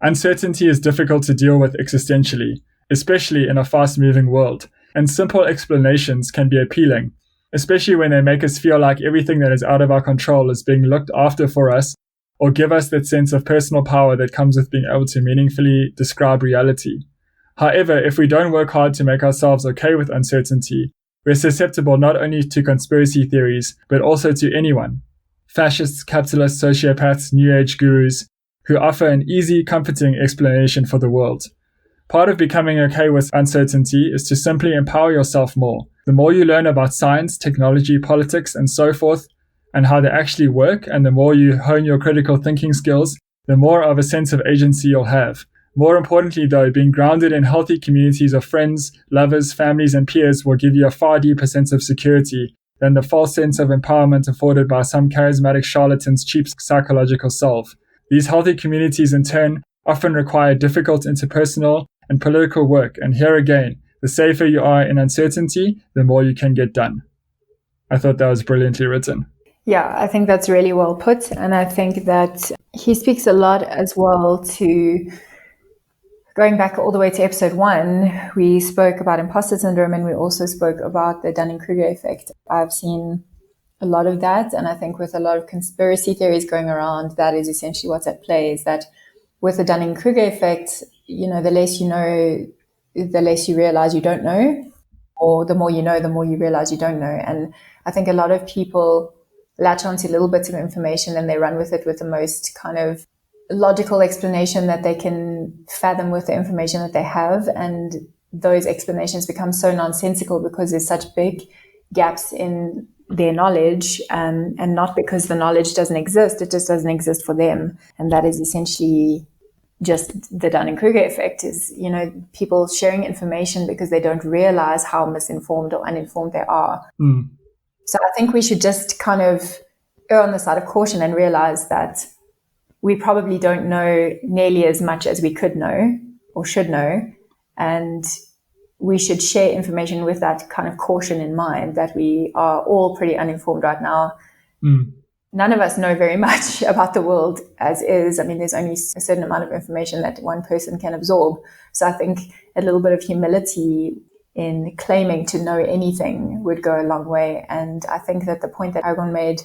Uncertainty is difficult to deal with existentially, especially in a fast-moving world, and simple explanations can be appealing, especially when they make us feel like everything that is out of our control is being looked after for us, or give us that sense of personal power that comes with being able to meaningfully describe reality. However, if we don't work hard to make ourselves okay with uncertainty, we're susceptible not only to conspiracy theories, but also to anyone. Fascists, capitalists, sociopaths, New Age gurus, who offer an easy, comforting explanation for the world. Part of becoming okay with uncertainty is to simply empower yourself more. The more you learn about science, technology, politics, and so forth, and how they actually work, and the more you hone your critical thinking skills, the more of a sense of agency you'll have. More importantly, though, being grounded in healthy communities of friends, lovers, families, and peers will give you a far deeper sense of security than the false sense of empowerment afforded by some charismatic charlatan's cheap psychological salve. These healthy communities, in turn, often require difficult interpersonal and political work, and here again, the safer you are in uncertainty, the more you can get done. I thought that was brilliantly written. Yeah, I think that's really well put. And I think that he speaks a lot as well to, going back all the way to episode 1, we spoke about imposter syndrome, and we also spoke about the Dunning-Kruger effect. I've seen a lot of that. And I think with a lot of conspiracy theories going around, that is essentially what's at play, is that with the Dunning-Kruger effect, the less you know, the less you realize you don't know, or the more you know, the more you realize you don't know. And I think a lot of people latch onto little bits of information and they run with it with the most kind of logical explanation that they can fathom with the information that they have. And those explanations become so nonsensical because there's such big gaps in their knowledge, and not because the knowledge doesn't exist, it just doesn't exist for them. And that is essentially just the Dunning-Kruger effect, is, people sharing information because they don't realize how misinformed or uninformed they are. So I think we should just kind of err on the side of caution and realize that we probably don't know nearly as much as we could know or should know. And we should share information with that kind of caution in mind, that we are all pretty uninformed right now. None of us know very much about the world as is. I mean, there's only a certain amount of information that one person can absorb. So I think a little bit of humility in claiming to know anything would go a long way. And I think that the point that Argon made,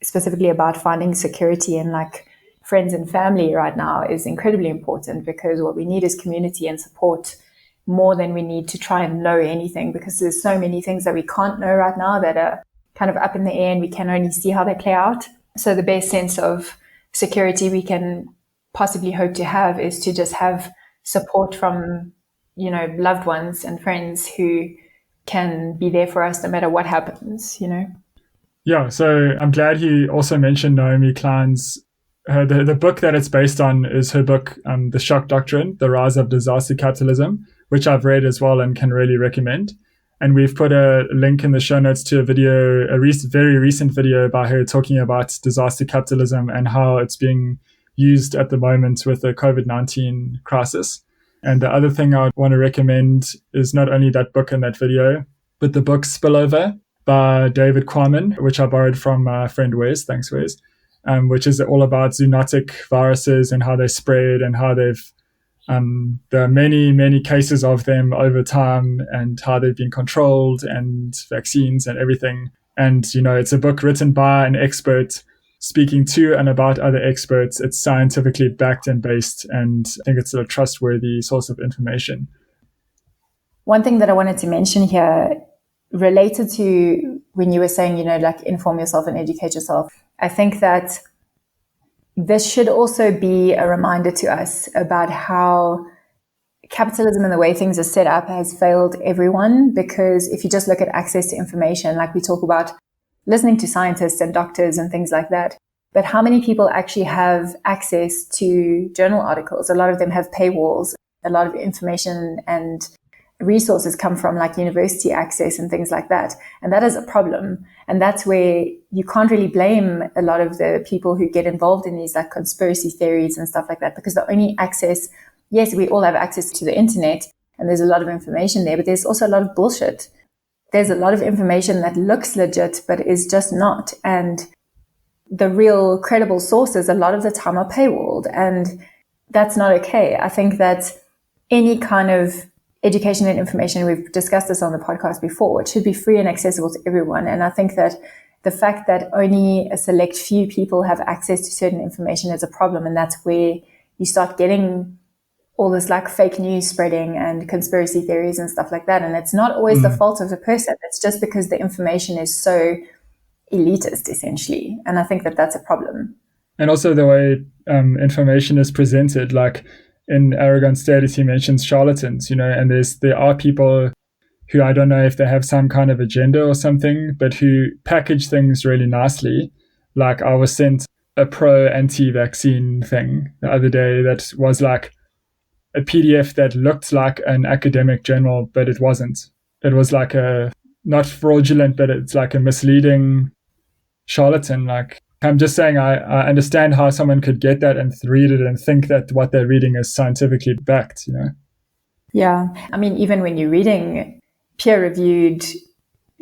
specifically about finding security in like friends and family right now, is incredibly important, because what we need is community and support more than we need to try and know anything, because there's so many things that we can't know right now that are kind of up in the air and we can only see how they play out. So the best sense of security we can possibly hope to have is to just have support from, loved ones and friends who can be there for us no matter what happens, Yeah, so I'm glad he also mentioned Naomi Klein's, the book that it's based on is her book, The Shock Doctrine, The Rise of Disaster Capitalism, which I've read as well and can really recommend. And we've put a link in the show notes to a very recent video by her talking about disaster capitalism and how it's being used at the moment with the COVID-19 crisis. And the other thing I would want to recommend is not only that book and that video, but the book Spillover by David Quammen, which I borrowed from my friend Wes, thanks Wes, which is all about zoonotic viruses and how they spread and how they've there are many, many cases of them over time and how they've been controlled, and vaccines and everything. And, it's a book written by an expert speaking to and about other experts. It's scientifically backed and based, and I think it's a trustworthy source of information. One thing that I wanted to mention here, related to when you were saying, inform yourself and educate yourself, I think that this should also be a reminder to us about how capitalism and the way things are set up has failed everyone. Because if you just look at access to information, like we talk about listening to scientists and doctors and things like that, but how many people actually have access to journal articles? A lot of them have paywalls. A lot of information and resources come from, like university access and things like that. And that is a problem. And that's where you can't really blame a lot of the people who get involved in these like conspiracy theories and stuff like that, because the only access, yes, we all have access to the internet and there's a lot of information there, but there's also a lot of bullshit. There's a lot of information that looks legit, but is just not. And the real credible sources a lot of the time are paywalled, and that's not okay. I think that any kind of education and information, we've discussed this on the podcast before, it should be free and accessible to everyone. And I think that the fact that only a select few people have access to certain information is a problem. And that's where you start getting all this like fake news spreading and conspiracy theories and stuff like that. And it's not always the fault of the person. It's just because the information is so elitist, essentially. And I think that that's a problem. And also the way information is presented, like in Aragon Status, he mentions charlatans, and there are people who, I don't know if they have some kind of agenda or something, but who package things really nicely. Like I was sent a pro-anti-vaccine thing the other day that was like a PDF that looked like an academic journal, but it wasn't. It was like not fraudulent, but it's like a misleading charlatan. Like, I'm just saying, I understand how someone could get that and read it and think that what they're reading is scientifically backed, Yeah. I mean, even when you're reading peer-reviewed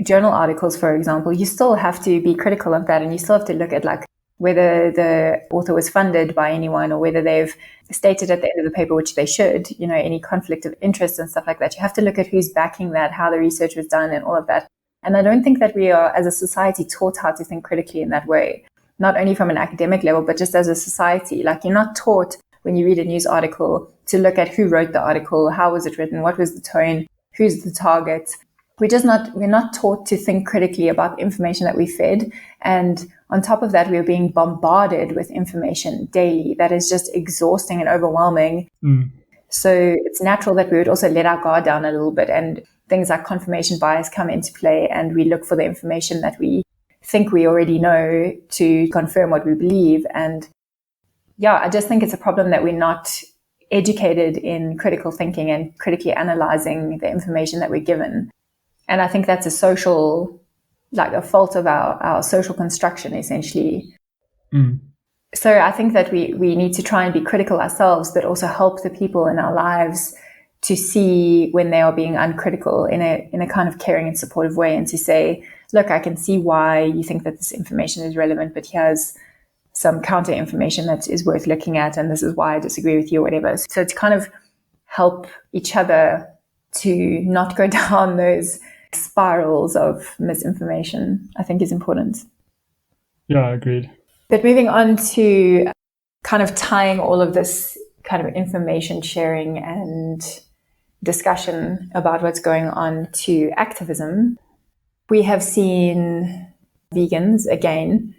journal articles, for example, you still have to be critical of that, and you still have to look at like whether the author was funded by anyone or whether they've stated at the end of the paper, which they should, any conflict of interest and stuff like that. You have to look at who's backing that, how the research was done and all of that. And I don't think that we are, as a society, taught how to think critically in that way. Not only from an academic level, but just as a society. Like, you're not taught when you read a news article to look at who wrote the article, how was it written, what was the tone, who's the target. We're not taught to think critically about the information that we fed. And on top of that, we're being bombarded with information daily that is just exhausting and overwhelming. So it's natural that we would also let our guard down a little bit, and things like confirmation bias come into play, and we look for the information that we think we already know to confirm what we believe. And yeah, I just think it's a problem that we're not educated in critical thinking and critically analyzing the information that we're given. And I think that's a fault of our social construction, essentially. So I think that we need to try and be critical ourselves, but also help the people in our lives to see when they are being uncritical in a kind of caring and supportive way, and to say, look, I can see why you think that this information is relevant, but here's some counter information that is worth looking at, and this is why I disagree with you, or whatever. So to kind of help each other to not go down those spirals of misinformation, I think is important. Yeah, agreed. But moving on to kind of tying all of this kind of information sharing and discussion about what's going on to activism, we have seen vegans, again,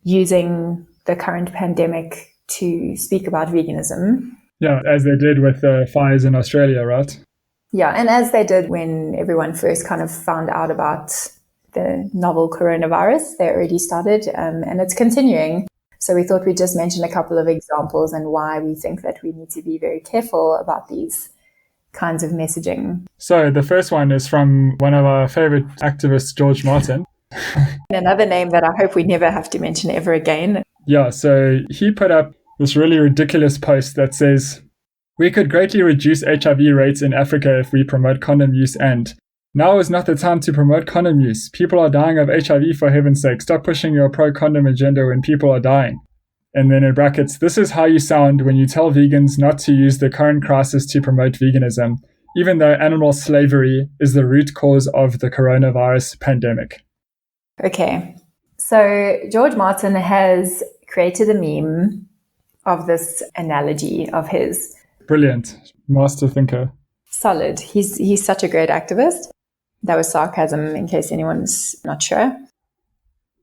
using the current pandemic to speak about veganism. Yeah, as they did with the fires in Australia, right? Yeah, and as they did when everyone first kind of found out about the novel coronavirus, they already started, and it's continuing. So we thought we'd just mention a couple of examples and why we think that we need to be very careful about these kinds of messaging. So the first one is from one of our favorite activists, George Martin. Another name that I hope we never have to mention ever again. Yeah, so he put up this really ridiculous post that says, "We could greatly reduce HIV rates in Africa if we promote condom use, and now is not the time to promote condom use. People are dying of HIV, for heaven's sake. Stop pushing your pro-condom agenda when people are dying." And then in brackets, "This is how you sound when you tell vegans not to use the current crisis to promote veganism, even though animal slavery is the root cause of the coronavirus pandemic." Okay, so George Martin has created a meme of this analogy of his. Brilliant. Master thinker. Solid. He's such a great activist. That was sarcasm, in case anyone's not sure.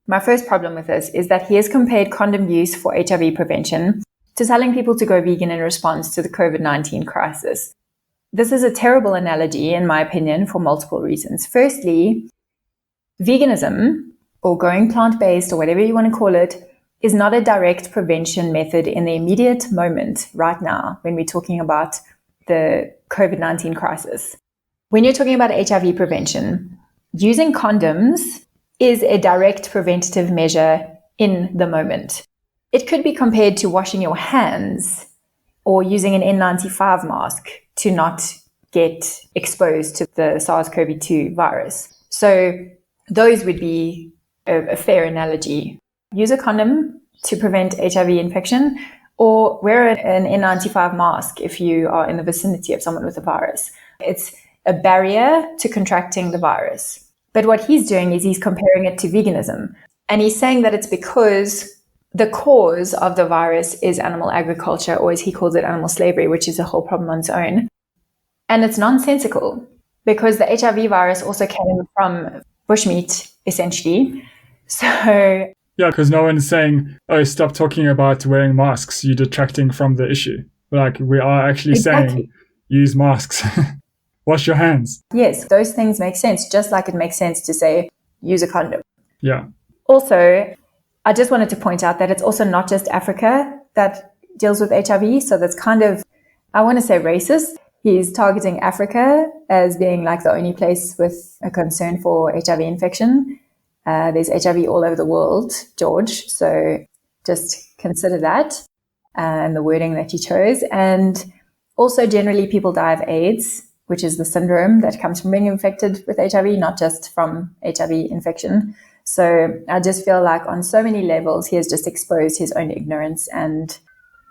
My first problem with this is that he has compared condom use for HIV prevention to telling people to go vegan in response to the COVID-19 crisis. This is a terrible analogy, in my opinion, for multiple reasons. Firstly, veganism, or going plant-based, or whatever you want to call it, is not a direct prevention method in the immediate moment right now when we're talking about the COVID-19 crisis. when you're talking about HIV prevention, using condoms is a direct preventative measure in the moment. It could be compared to washing your hands or using an N95 mask to not get exposed to the SARS-CoV-2 virus. So those would be a fair analogy. Use a condom to prevent HIV infection, or wear an N95 mask if you are in the vicinity of someone with a virus. It's a barrier to contracting the virus. But what he's doing is he's comparing it to veganism. And he's saying that it's because the cause of the virus is animal agriculture, or as he calls it, animal slavery, which is a whole problem on its own. And it's nonsensical because the HIV virus also came from bushmeat, essentially. So yeah, because no one's saying, oh, stop talking about wearing masks, you're detracting from the issue. Like, we are actually saying, use masks. Wash your hands. Yes, those things make sense, just like it makes sense to say, use a condom. Yeah. Also, I just wanted to point out that it's also not just Africa that deals with HIV. So that's kind of, I want to say racist. He's targeting Africa as being like the only place with a concern for HIV infection. There's HIV all over the world, George. So just consider that and the wording that he chose. And also generally people die of AIDS, which is the syndrome that comes from being infected with HIV, not just from HIV infection. So I just feel like on so many levels, he has just exposed his own ignorance and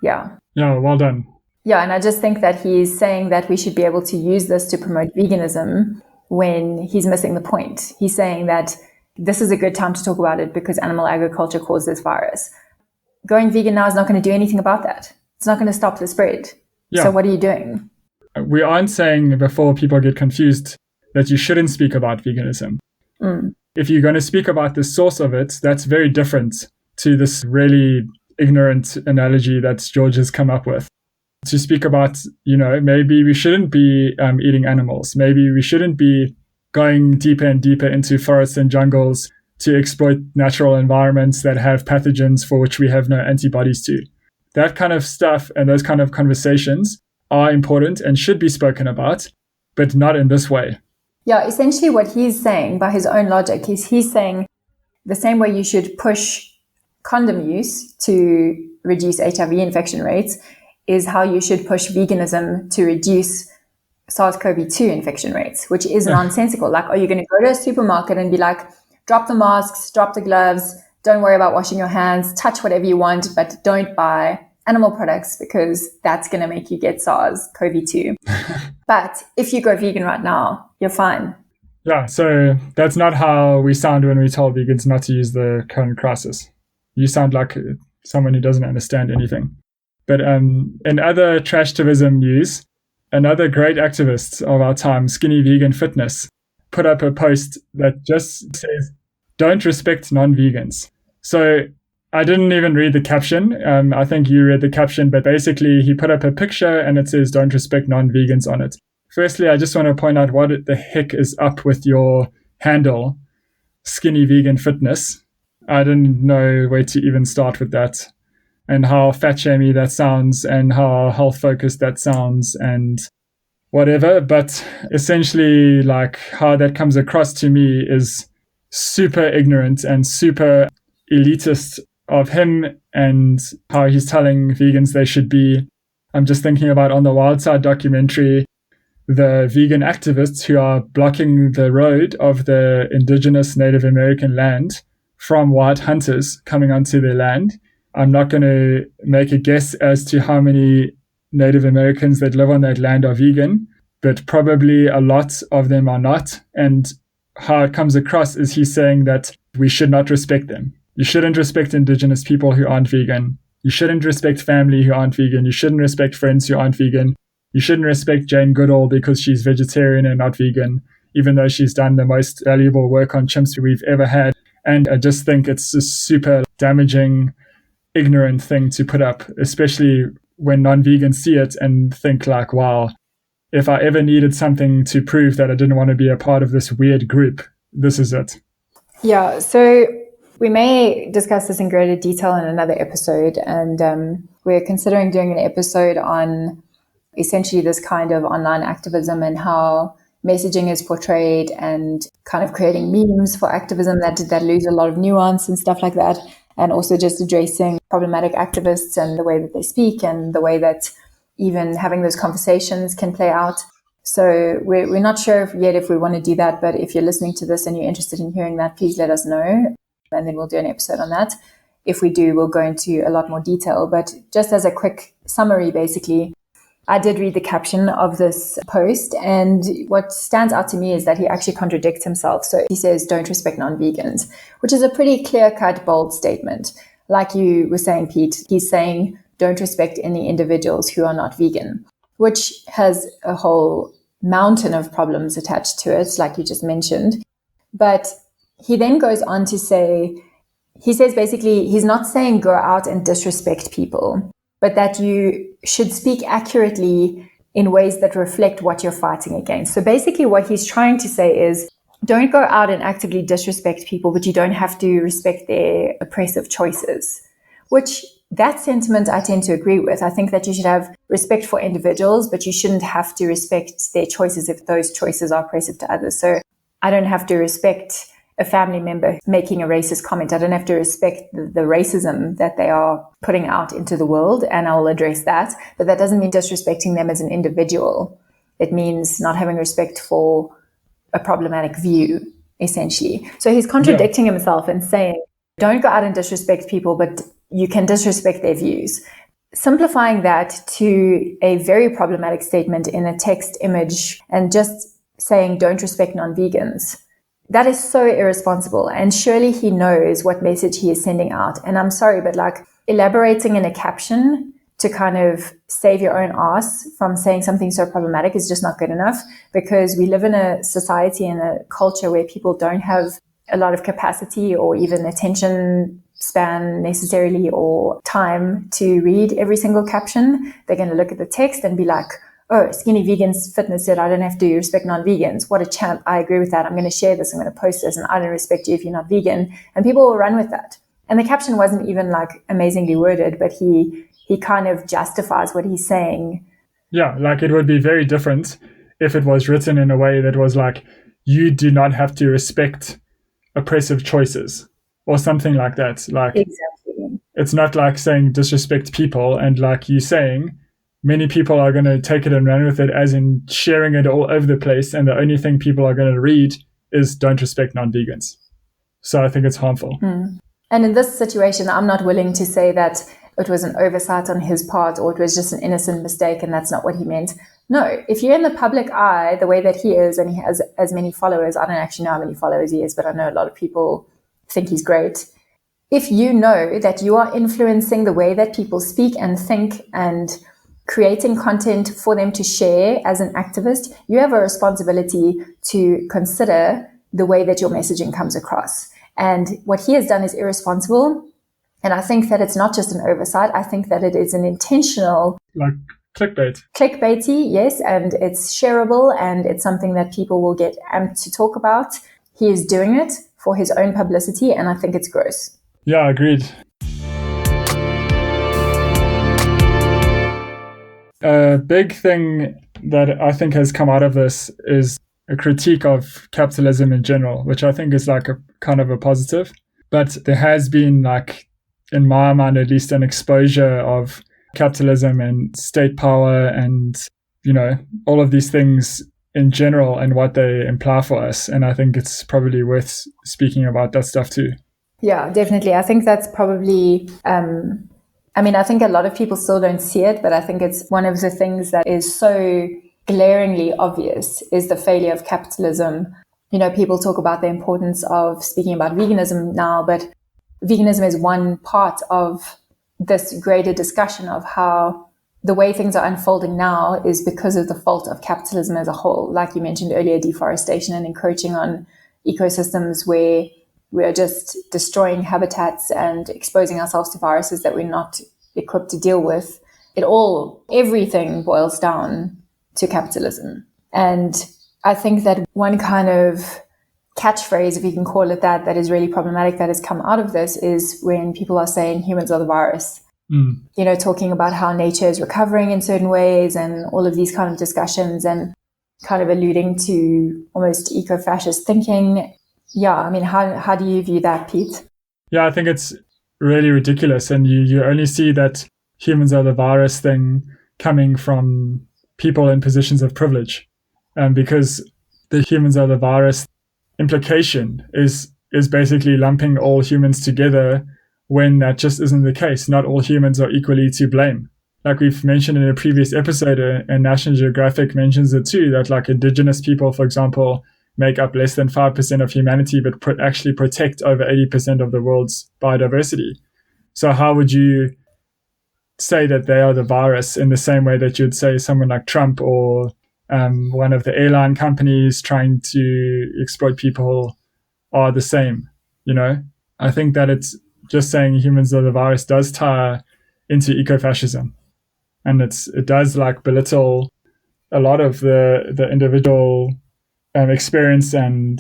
yeah. Yeah, well done. Yeah, and I just think that he's saying that we should be able to use this to promote veganism when he's missing the point. He's saying that this is a good time to talk about it because animal agriculture caused this virus. Going vegan now is not going to do anything about that. It's not going to stop the spread. Yeah. So what are you doing? We aren't saying, before people get confused, that you shouldn't speak about veganism. If you're going to speak about the source of it, that's very different to this really ignorant analogy that George has come up with. To speak about, maybe we shouldn't be eating animals. Maybe we shouldn't be going deeper and deeper into forests and jungles to exploit natural environments that have pathogens for which we have no antibodies to. That kind of stuff and those kind of conversations are important and should be spoken about, but not in this way. Yeah, essentially what he's saying by his own logic is he's saying the same way you should push condom use to reduce HIV infection rates is how you should push veganism to reduce SARS-CoV-2 infection rates, which is nonsensical. Like, are you going to go to a supermarket and be like, drop the masks, drop the gloves, don't worry about washing your hands, touch whatever you want, but don't buy animal products because that's going to make you get SARS-CoV-2. But if you go vegan right now, you're fine. Yeah, so that's not how we sound when we tell vegans not to use the current crisis. You sound like someone who doesn't understand anything. But in other trashtivism news, another great activist of our time, Skinny Vegan Fitness, put up a post that just says, don't respect non-vegans. So I didn't even read the caption. I think you read the caption, but basically he put up a picture and it says, don't respect non-vegans on it. Firstly, I just want to point out what the heck is up with your handle, Skinny Vegan Fitness. I didn't know where to even start with that, and how fat-shamey that sounds, and how health-focused that sounds, and whatever. But essentially, like, how that comes across to me is super ignorant and super elitist of him, and how he's telling vegans they should be. I'm just thinking about on the Wild Side documentary, the vegan activists who are blocking the road of the indigenous Native American land from white hunters coming onto their land. I'm not going to make a guess as to how many Native Americans that live on that land are vegan, but probably a lot of them are not. And how it comes across is he's saying that we should not respect them. You shouldn't respect indigenous people who aren't vegan. You shouldn't respect family who aren't vegan. You shouldn't respect friends who aren't vegan. You shouldn't respect Jane Goodall because she's vegetarian and not vegan, even though she's done the most valuable work on chimps we've ever had. And I just think it's a super damaging, ignorant thing to put up, especially when non-vegans see it and think like, wow, if I ever needed something to prove that I didn't want to be a part of this weird group, this is it. Yeah, so we may discuss this in greater detail in another episode, and we're considering doing an episode on essentially this kind of online activism and how messaging is portrayed and kind of creating memes for activism that lose a lot of nuance and stuff like that. And also just addressing problematic activists and the way that they speak and the way that even having those conversations can play out. So we're not sure yet if we want to do that, but if you're listening to this and you're interested in hearing that, please let us know. And then we'll do an episode on that. If we do, we'll go into a lot more detail. But just as a quick summary, basically, I did read the caption of this post, and what stands out to me is that he actually contradicts himself. So he says, don't respect non-vegans, which is a pretty clear-cut, bold statement. Like you were saying, Pete, he's saying, don't respect any individuals who are not vegan, which has a whole mountain of problems attached to it, like you just mentioned. But he then goes on to say, he says basically, he's not saying go out and disrespect people, but that you should speak accurately in ways that reflect what you're fighting against. So basically what he's trying to say is, don't go out and actively disrespect people, but you don't have to respect their oppressive choices, which that sentiment I tend to agree with. I think that you should have respect for individuals, but you shouldn't have to respect their choices if those choices are oppressive to others. So I don't have to respect a family member making a racist comment. I don't have to respect the racism that they are putting out into the world, and I will address that. But that doesn't mean disrespecting them as an individual. It means not having respect for a problematic view, essentially. So he's contradicting himself and saying, don't go out and disrespect people, but you can disrespect their views. Simplifying that to a very problematic statement in a text image and just saying, don't respect non-vegans. That is so irresponsible. And surely he knows what message he is sending out. And I'm sorry, but like elaborating in a caption to kind of save your own ass from saying something so problematic is just not good enough, because we live in a society and a culture where people don't have a lot of capacity or even attention span necessarily or time to read every single caption. They're going to look at the text and be like, oh, Skinny Vegans Fitness said I don't have to respect non-vegans. What a champ. I agree with that. I'm going to share this. I'm going to post this, and I don't respect you if you're not vegan. And people will run with that. And the caption wasn't even like amazingly worded, but he kind of justifies what he's saying. Yeah, like it would be very different if it was written in a way that was like, you do not have to respect oppressive choices or something like that. Like, exactly. It's not like saying disrespect people, and like you saying, many people are going to take it and run with it, as in sharing it all over the place. And the only thing people are going to read is don't respect non-vegans. So I think it's harmful. And in this situation, I'm not willing to say that it was an oversight on his part or it was just an innocent mistake and that's not what he meant. No, if you're in the public eye the way that he is, and he has as many followers, I don't actually know how many followers he is, but I know a lot of people think he's great. If you know that you are influencing the way that people speak and think and creating content for them to share as an activist, you have a responsibility to consider the way that your messaging comes across. And what he has done is irresponsible. And I think that it's not just an oversight. I think that it is an intentional... Like clickbait. Clickbaity, yes. And it's shareable and it's something that people will get amped to talk about. He is doing it for his own publicity, and I think it's gross. Yeah, agreed. A big thing that I think has come out of this is a critique of capitalism in general, which I think is like a kind of a positive. But there has been, like, in my mind at least, an exposure of capitalism and state power and, you know, all of these things in general and what they imply for us. And I think it's probably worth speaking about that stuff too. Yeah, definitely. I think that's probably... I think a lot of people still don't see it, but I think it's one of the things that is so glaringly obvious is the failure of capitalism. You know, people talk about the importance of speaking about veganism now, but veganism is one part of this greater discussion of how the way things are unfolding now is because of the fault of capitalism as a whole. Like you mentioned earlier, deforestation and encroaching on ecosystems where we are just destroying habitats and exposing ourselves to viruses that we're not equipped to deal with. Everything boils down to capitalism. And I think that one kind of catchphrase, if you can call it that, that is really problematic that has come out of this is when people are saying humans are the virus. You know, talking about how nature is recovering in certain ways and all of these kind of discussions. And kind of alluding to almost eco-fascist thinking. Yeah, I mean, how do you view that, Pete? Yeah, I think it's really ridiculous. And you only see that humans are the virus thing coming from people in positions of privilege. Because the humans are the virus implication is basically lumping all humans together when that just isn't the case. Not all humans are equally to blame. Like we've mentioned in a previous episode, and National Geographic mentions it too, that like indigenous people, for example, make up less than 5% of humanity, but actually protect over 80% of the world's biodiversity. So how would you say that they are the virus in the same way that you'd say someone like Trump or one of the airline companies trying to exploit people are the same? You know, I think that it's just saying humans are the virus does tie into ecofascism, and it does like belittle a lot of the individual experience. And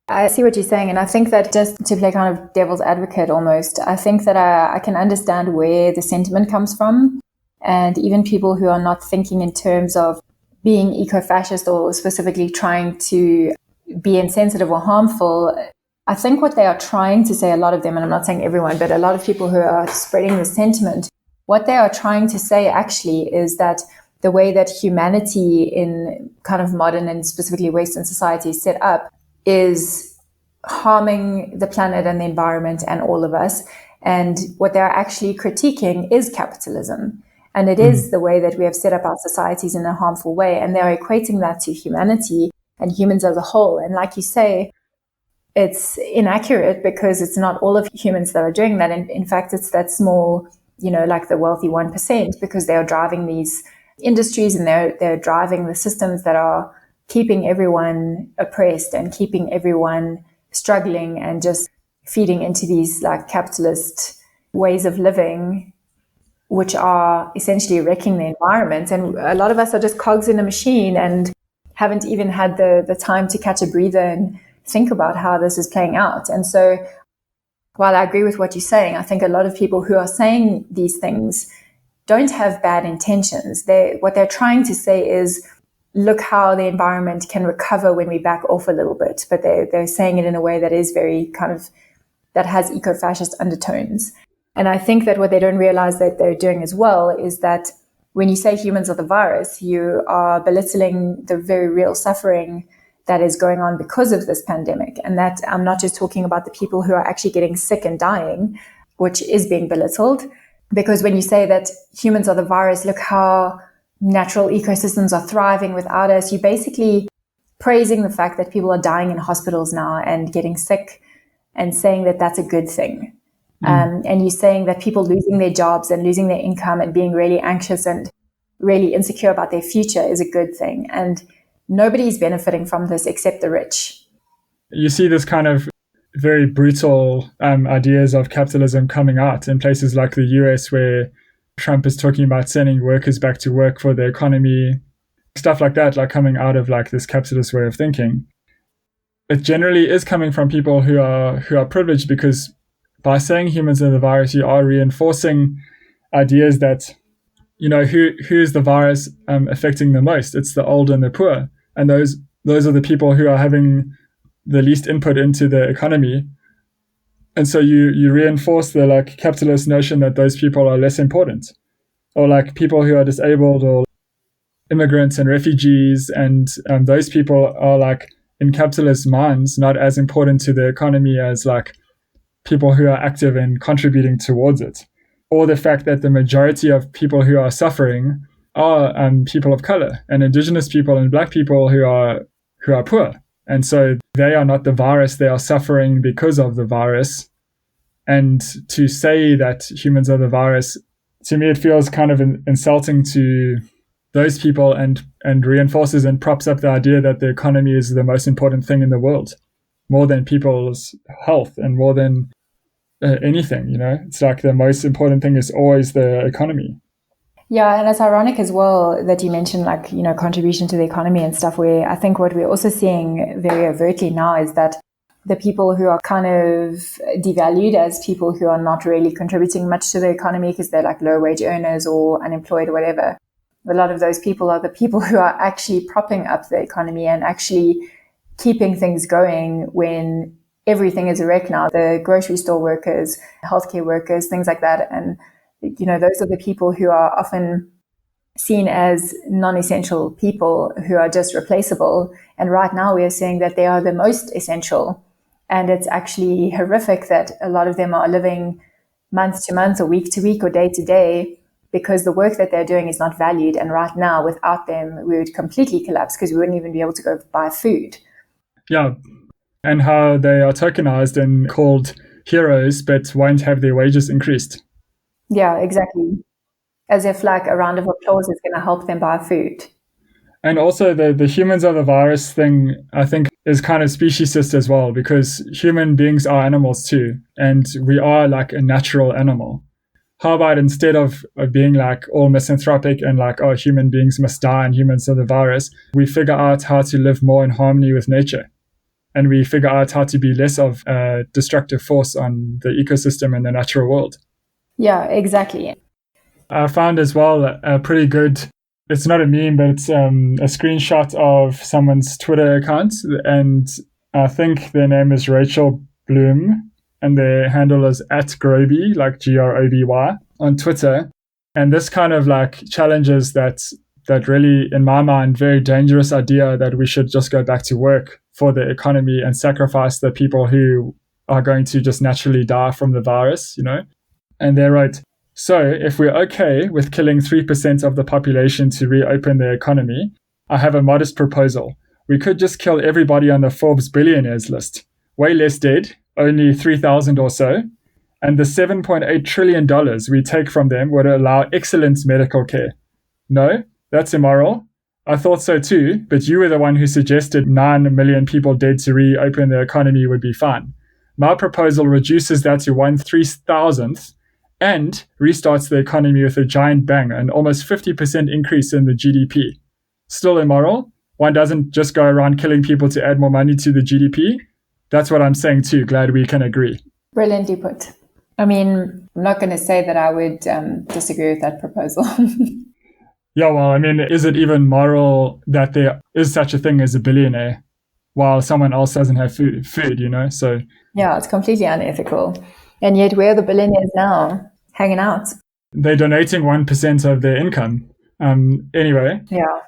I see what you're saying, and I think that, just to play kind of devil's advocate almost, I think that I can understand where the sentiment comes from, and even people who are not thinking in terms of being eco-fascist or specifically trying to be insensitive or harmful. I think what they are trying to say, a lot of them, and I'm not saying everyone, but a lot of people who are spreading the sentiment, what they are trying to say actually is that the way that humanity in kind of modern and specifically Western society is set up is harming the planet and the environment and all of us. And what they're actually critiquing is capitalism. And it is the way that we have set up our societies in a harmful way. And they're equating that to humanity and humans as a whole. And like you say, it's inaccurate because it's not all of humans that are doing that. And in fact, it's that small, like the wealthy 1%, because they are driving these industries and they're driving the systems that are keeping everyone oppressed and keeping everyone struggling and just feeding into these like capitalist ways of living, which are essentially wrecking the environment. And a lot of us are just cogs in a machine and haven't even had the time to catch a breather and think about how this is playing out. And so while I agree with what you're saying, I think a lot of people who are saying these things don't have bad intentions. What they're trying to say is, look how the environment can recover when we back off a little bit. But they're saying it in a way that is very kind of, that has eco-fascist undertones. And I think that what they don't realize that they're doing as well is that when you say humans are the virus, you are belittling the very real suffering that is going on because of this pandemic. And that I'm not just talking about the people who are actually getting sick and dying, which is being belittled. Because when you say that humans are the virus, look how natural ecosystems are thriving without us, you're basically praising the fact that people are dying in hospitals now and getting sick and saying that that's a good thing. And you're saying that people losing their jobs and losing their income and being really anxious and really insecure about their future is a good thing. And nobody's benefiting from this except the rich. You see this kind of very brutal ideas of capitalism coming out in places like the US, where Trump is talking about sending workers back to work for the economy, stuff like that, like coming out of like this capitalist way of thinking. It generally is coming from people who are privileged, because by saying humans are the virus, you are reinforcing ideas that, who is the virus affecting the most? It's the old and the poor. And those are the people who are having the least input into the economy. And so you reinforce the like capitalist notion that those people are less important, or like people who are disabled or immigrants and refugees. And those people are like in capitalist minds not as important to the economy as like people who are active and contributing towards it. Or the fact that the majority of people who are suffering are people of color and indigenous people and black people who are poor. And so they are not the virus, they are suffering because of the virus. And to say that humans are the virus, to me, it feels kind of insulting to those people and reinforces and props up the idea that the economy is the most important thing in the world, more than people's health and more than anything. It's like the most important thing is always the economy. Yeah, and it's ironic as well that you mentioned like, contribution to the economy and stuff, where I think what we're also seeing very overtly now is that the people who are kind of devalued as people who are not really contributing much to the economy because they're like low wage earners or unemployed or whatever, a lot of those people are the people who are actually propping up the economy and actually keeping things going when everything is a wreck now. The grocery store workers, healthcare workers, things like that. And, those are the people who are often seen as non-essential people who are just replaceable. And right now we are saying that they are the most essential. And it's actually horrific that a lot of them are living month to month or week to week or day to day because the work that they're doing is not valued. And right now, without them, we would completely collapse because we wouldn't even be able to go buy food. Yeah. And how they are tokenized and called heroes, but won't have their wages increased. Yeah, exactly. As if like a round of applause is going to help them buy food. And also the humans are the virus thing, I think, is kind of speciesist as well, because human beings are animals too. And we are like a natural animal. How about instead of being like all misanthropic and like, oh, human beings must die and humans are the virus, we figure out how to live more in harmony with nature. And we figure out how to be less of a destructive force on the ecosystem and the natural world. Yeah, exactly. I found as well a pretty good, it's not a meme, but it's a screenshot of someone's Twitter account. And I think their name is Rachel Bloom and their handle is @Groby, like GROBY on Twitter. And this kind of like challenges that really, in my mind, very dangerous idea that we should just go back to work for the economy and sacrifice the people who are going to just naturally die from the virus, And they wrote, so if we're okay with killing 3% of the population to reopen the economy, I have a modest proposal. We could just kill everybody on the Forbes billionaires list. Way less dead, only 3,000 or so. And the $7.8 trillion we take from them would allow excellent medical care. No, that's immoral. I thought so too, but you were the one who suggested 9 million people dead to reopen the economy would be fine. My proposal reduces that to 1/3,000th and restarts the economy with a giant bang, an almost 50% increase in the GDP. Still immoral? One doesn't just go around killing people to add more money to the GDP? That's what I'm saying too. Glad we can agree. Brilliantly put. I mean, I'm not going to say that I would disagree with that proposal. Yeah, well, I mean, is it even moral that there is such a thing as a billionaire while someone else doesn't have food, So yeah, it's completely unethical. And yet we're the billionaires now, hanging out. They're donating 1% of their income. Anyway. Yeah.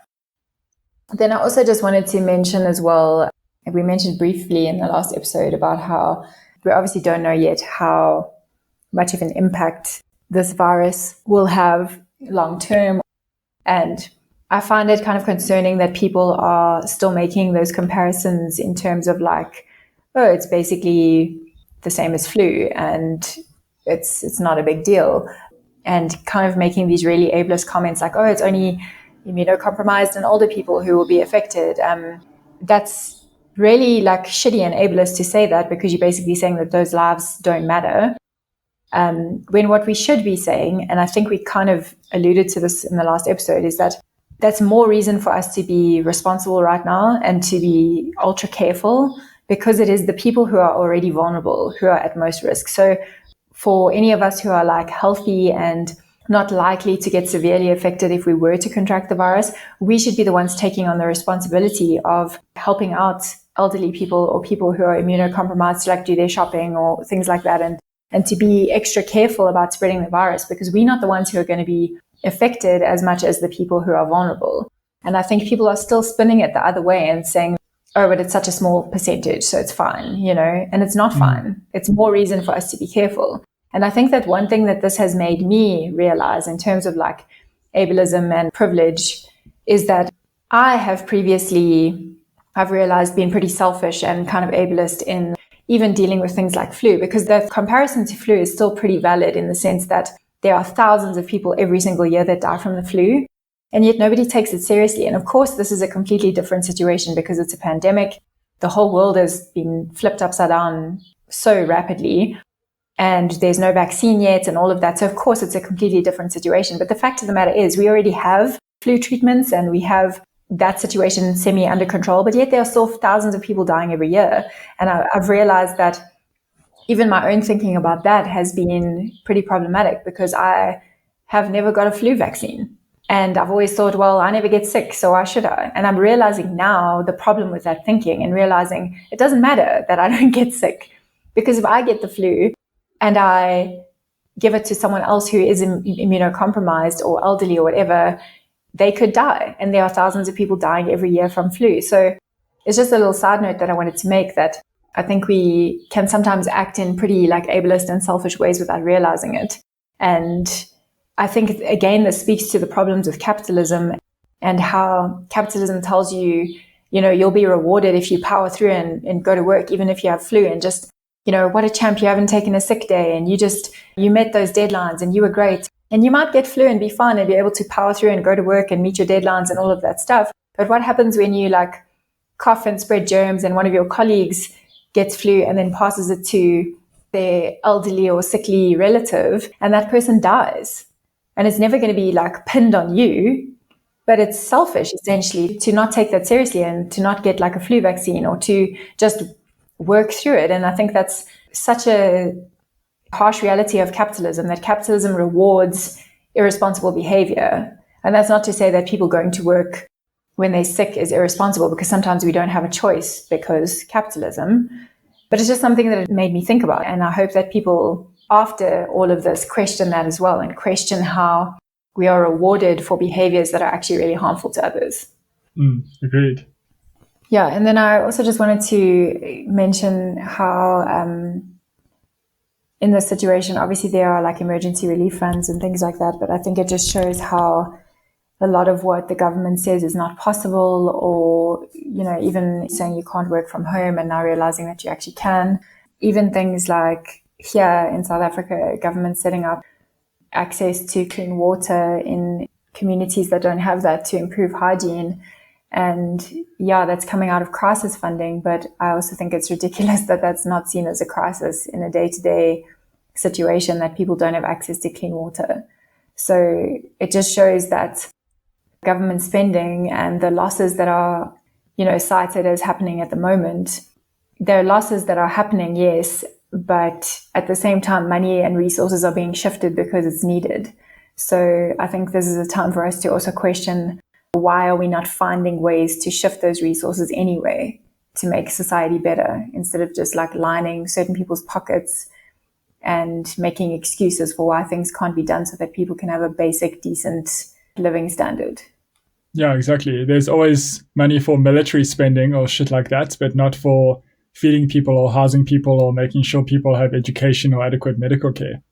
Then I also just wanted to mention as well, we mentioned briefly in the last episode about how we obviously don't know yet how much of an impact this virus will have long term. And I find it kind of concerning that people are still making those comparisons in terms of like, oh, it's basically the same as flu and it's not a big deal. And kind of making these really ableist comments like, oh, it's only immunocompromised and older people who will be affected. That's really like shitty and ableist to say that because you're basically saying that those lives don't matter. When what we should be saying, and I think we kind of alluded to this in the last episode, is that that's more reason for us to be responsible right now and to be ultra careful because it is the people who are already vulnerable who are at most risk. So for any of us who are like healthy and not likely to get severely affected if we were to contract the virus, we should be the ones taking on the responsibility of helping out elderly people or people who are immunocompromised to like do their shopping or things like that and to be extra careful about spreading the virus because we're not the ones who are going to be affected as much as the people who are vulnerable. And I think people are still spinning it the other way and saying, oh, but it's such a small percentage, so it's fine, and it's not fine. It's more reason for us to be careful. And I think that one thing that this has made me realize in terms of like ableism and privilege is that I have previously, I've realized, been pretty selfish and kind of ableist in even dealing with things like flu, because the comparison to flu is still pretty valid in the sense that there are thousands of people every single year that die from the flu, and yet nobody takes it seriously. And of course, this is a completely different situation because it's a pandemic. The whole world has been flipped upside down so rapidly, and there's no vaccine yet and all of that. So of course, it's a completely different situation. But the fact of the matter is we already have flu treatments and we have that situation semi under control, but yet there are still thousands of people dying every year. And I've realized that even my own thinking about that has been pretty problematic because I have never got a flu vaccine. And I've always thought, well, I never get sick, so why should I? And I'm realizing now the problem with that thinking and realizing it doesn't matter that I don't get sick, because if I get the flu and I give it to someone else who is immunocompromised or elderly or whatever, they could die. And there are thousands of people dying every year from flu. So it's just a little side note that I wanted to make, that I think we can sometimes act in pretty like ableist and selfish ways without realizing it. And I think, again, this speaks to the problems with capitalism and how capitalism tells you, you'll be rewarded if you power through and go to work, even if you have flu, and just, what a champ, you haven't taken a sick day and you met those deadlines and you were great. And you might get flu and be fine and be able to power through and go to work and meet your deadlines and all of that stuff. But what happens when you like cough and spread germs and one of your colleagues gets flu and then passes it to their elderly or sickly relative, and that person dies? And it's never going to be like pinned on you, but it's selfish essentially to not take that seriously and to not get like a flu vaccine or to just work through it. And I think that's such a harsh reality of capitalism, that capitalism rewards irresponsible behavior. And that's not to say that people going to work when they're sick is irresponsible, because sometimes we don't have a choice because capitalism. But it's just something that it made me think about. And I hope that people, after all of this, question that as well, and question how we are rewarded for behaviors that are actually really harmful to others. Agreed. Yeah, and then I also just wanted to mention how in this situation, obviously there are like emergency relief funds and things like that, but I think it just shows how a lot of what the government says is not possible, or, even saying you can't work from home and now realizing that you actually can. Even things like here in South Africa, government setting up access to clean water in communities that don't have that to improve hygiene. And yeah, that's coming out of crisis funding, but I also think it's ridiculous that that's not seen as a crisis in a day-to-day situation, that people don't have access to clean water. So it just shows that government spending and the losses that are, cited as happening at the moment, there are losses that are happening, yes, but at the same time, money and resources are being shifted because it's needed. So I think this is a time for us to also question, why are we not finding ways to shift those resources anyway to make society better, instead of just like lining certain people's pockets and making excuses for why things can't be done so that people can have a basic, decent living standard. Yeah, exactly. There's always money for military spending or shit like that, but not for feeding people or housing people or making sure people have education or adequate medical care.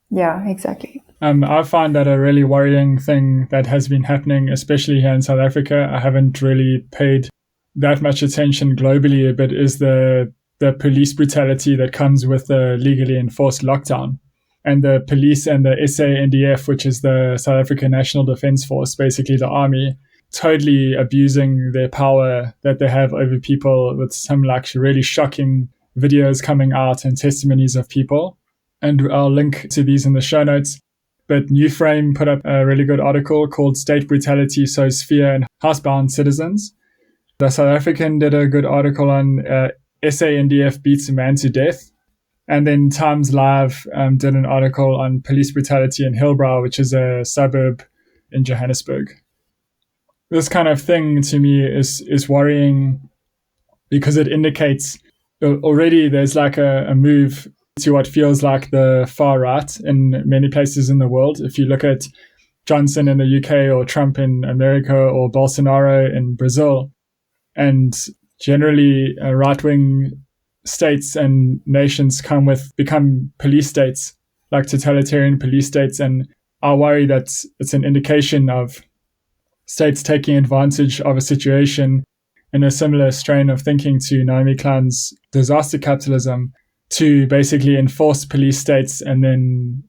Yeah, exactly. I find that a really worrying thing that has been happening, especially here in South Africa. I haven't really paid that much attention globally, but is the police brutality that comes with the legally enforced lockdown. And the police and the SANDF, which is the South African National Defence Force, basically the army, totally abusing their power that they have over people, with some like really shocking videos coming out and testimonies of people. And I'll link to these in the show notes. But New Frame put up a really good article called State Brutality Sows Fear in Housebound Citizens. The South African did a good article on SANDF beats a man to death. And then Times Live did an article on police brutality in Hillbrow, which is a suburb in Johannesburg. This kind of thing to me is worrying, because it indicates already there's like a move to what feels like the far right in many places in the world. If you look at Johnson in the UK or Trump in America or Bolsonaro in Brazil, and generally right-wing states and nations become police states, like totalitarian police states. And I worry that it's an indication of states taking advantage of a situation in a similar strain of thinking to Naomi Klein's disaster capitalism, to basically enforce police states and then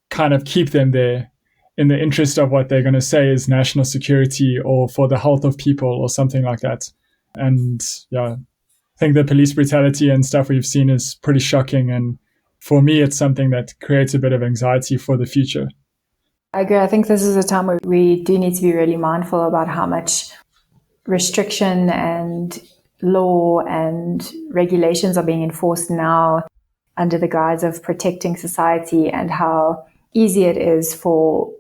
kind of keep them there in the interest of what they're going to say is national security or for the health of people or something like that. And yeah, I think the police brutality and stuff we've seen is pretty shocking. And for me, it's something that creates a bit of anxiety for the future. I agree. I think this is a time where we do need to be really mindful about how much restriction and law and regulations are being enforced now under the guise of protecting society, and how easy it is for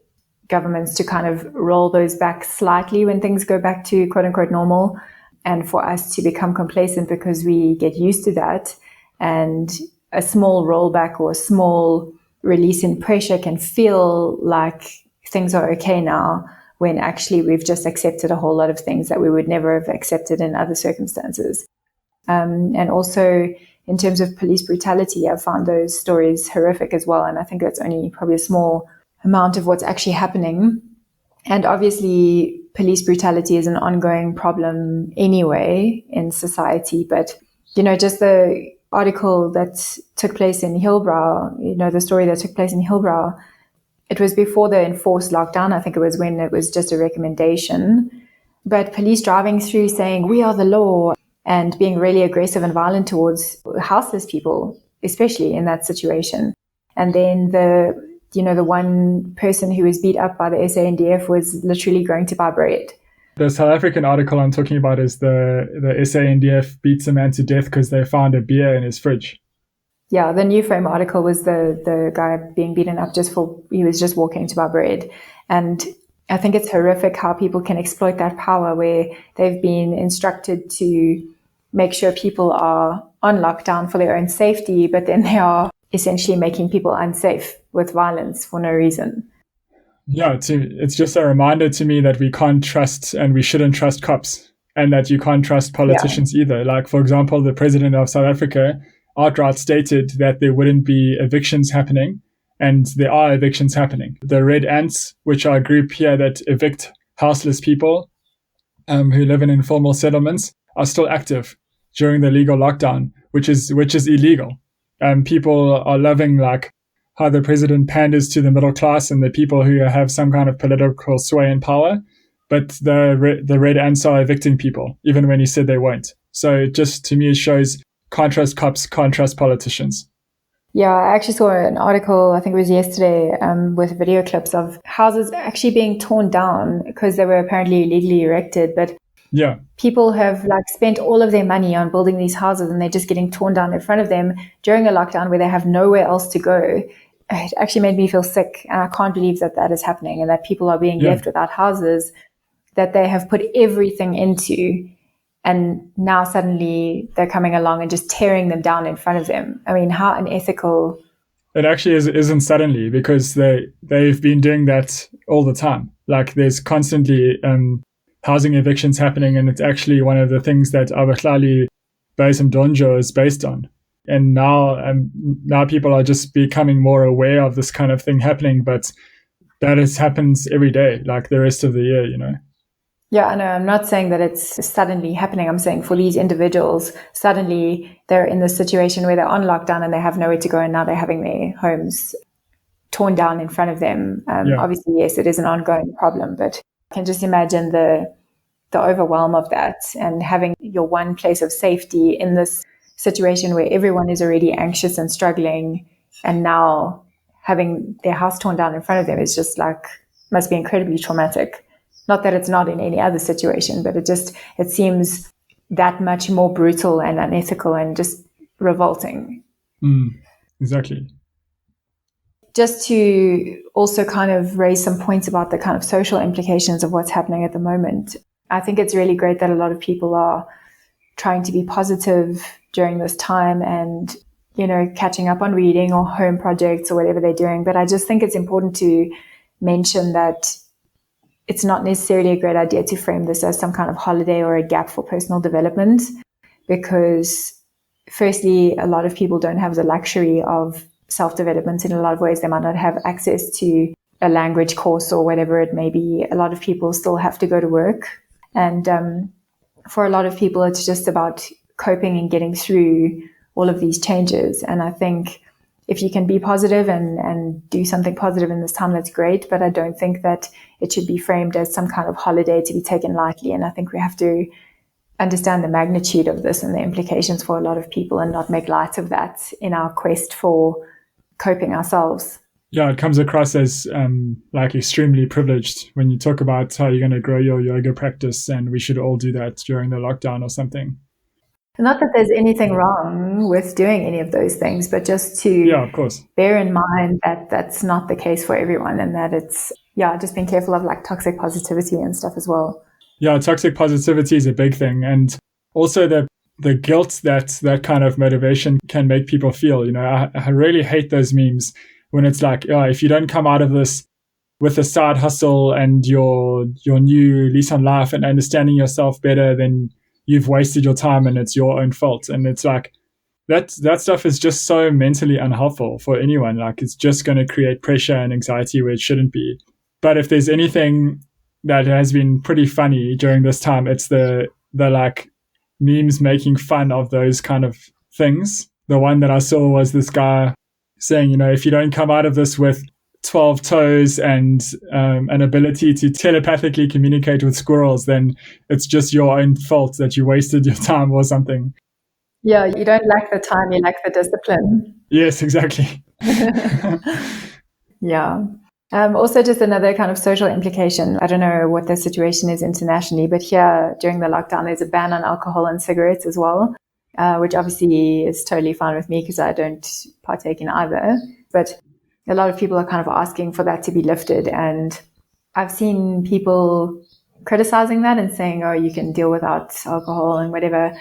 governments to kind of roll those back slightly when things go back to quote unquote normal, and for us to become complacent because we get used to that. And a small rollback or a small release in pressure can feel like things are okay now, when actually we've just accepted a whole lot of things that we would never have accepted in other circumstances. And also in terms of police brutality, I found those stories horrific as well. And I think that's only probably a small amount of what's actually happening. And obviously, police brutality is an ongoing problem anyway in society. But, just the article that took place in Hillbrow, the story that took place in Hillbrow, it was before the enforced lockdown. I think it was when it was just a recommendation. But police driving through saying, "We are the law," and being really aggressive and violent towards houseless people, especially in that situation. And then the one person who was beat up by the SANDF was literally going to buy bread. The South African article I'm talking about is the SANDF beats a man to death because they found a beer in his fridge. Yeah, the New Frame article was the guy being beaten up he was just walking to buy bread. And I think it's horrific how people can exploit that power where they've been instructed to make sure people are on lockdown for their own safety, but then they are essentially making people unsafe with violence for no reason. Yeah, it's just a reminder to me that we can't trust and we shouldn't trust cops, and that you can't trust politicians either. Like, for example, the president of South Africa outright stated that there wouldn't be evictions happening, and there are evictions happening. The Red Ants, which are a group here that evict houseless people who live in informal settlements, are still active during the legal lockdown, which is illegal. People are loving like how the president panders to the middle class and the people who have some kind of political sway and power, but the Red Ants are evicting people, even when he said they won't. So just to me, it shows can't trust cops, can't trust politicians. Yeah, I actually saw an article, I think it was yesterday, with video clips of houses actually being torn down because they were apparently illegally erected. But yeah, people have spent all of their money on building these houses and they're just getting torn down in front of them during a lockdown where they have nowhere else to go. It actually made me feel sick. And I can't believe that is happening and that people are being left without houses that they have put everything into. And now suddenly they're coming along and just tearing them down in front of them. I mean, how unethical. It actually isn't suddenly, because they've been doing that all the time. Like, there's constantly housing evictions happening, and it's actually one of the things that Abahlali Basem Donjo is based on. And now people are just becoming more aware of this kind of thing happening, but that happens every day, like the rest of the year, Yeah, I know. I'm not saying that it's suddenly happening. I'm saying for these individuals, suddenly they're in this situation where they're on lockdown and they have nowhere to go, and now they're having their homes torn down in front of them. Obviously, yes, it is an ongoing problem, but I can just imagine the overwhelm of that, and having your one place of safety in this situation where everyone is already anxious and struggling, and now having their house torn down in front of them is just must be incredibly traumatic. Not that it's not in any other situation, but it seems that much more brutal and unethical and just revolting. Exactly. Just to also kind of raise some points about the kind of social implications of what's happening at the moment. I think it's really great that a lot of people are trying to be positive during this time and, catching up on reading or home projects or whatever they're doing. But I just think it's important to mention that it's not necessarily a great idea to frame this as some kind of holiday or a gap for personal development, because firstly, a lot of people don't have the luxury of self-development in a lot of ways. They might not have access to a language course or whatever it may be. A lot of people still have to go to work. And for a lot of people, it's just about coping and getting through all of these changes. And I think if you can be positive and do something positive in this time, that's great. But I don't think that it should be framed as some kind of holiday to be taken lightly. And I think we have to understand the magnitude of this and the implications for a lot of people and not make light of that in our quest for coping ourselves. Yeah, it comes across as extremely privileged when you talk about how you're going to grow your yoga practice, and we should all do that during the lockdown or something. Not that there's anything wrong with doing any of those things, but just to of course, bear in mind that that's not the case for everyone, and that it's just being careful of like toxic positivity and stuff as well. Yeah, toxic positivity is a big thing. And also the guilt that kind of motivation can make people feel. You know, I really hate those memes when it's like, oh, if you don't come out of this with a side hustle and your new lease on life and understanding yourself better, then you've wasted your time and it's your own fault. And it's like, that stuff is just so mentally unhelpful for anyone. Like, it's just going to create pressure and anxiety where it shouldn't be. But if there's anything that has been pretty funny during this time, it's the like memes making fun of those kind of things. The one that I saw was this guy saying, you know, if you don't come out of this with 12 toes and an ability to telepathically communicate with squirrels, then it's just your own fault that you wasted your time or something. Yeah, you don't lack the time, you lack the discipline. Yes, exactly. Yeah. Also, just another kind of social implication. I don't know what the situation is internationally, but here during the lockdown, there's a ban on alcohol and cigarettes as well, which obviously is totally fine with me because I don't partake in either. But a lot of people are kind of asking for that to be lifted. And I've seen people criticizing that and saying, oh, you can deal without alcohol and whatever.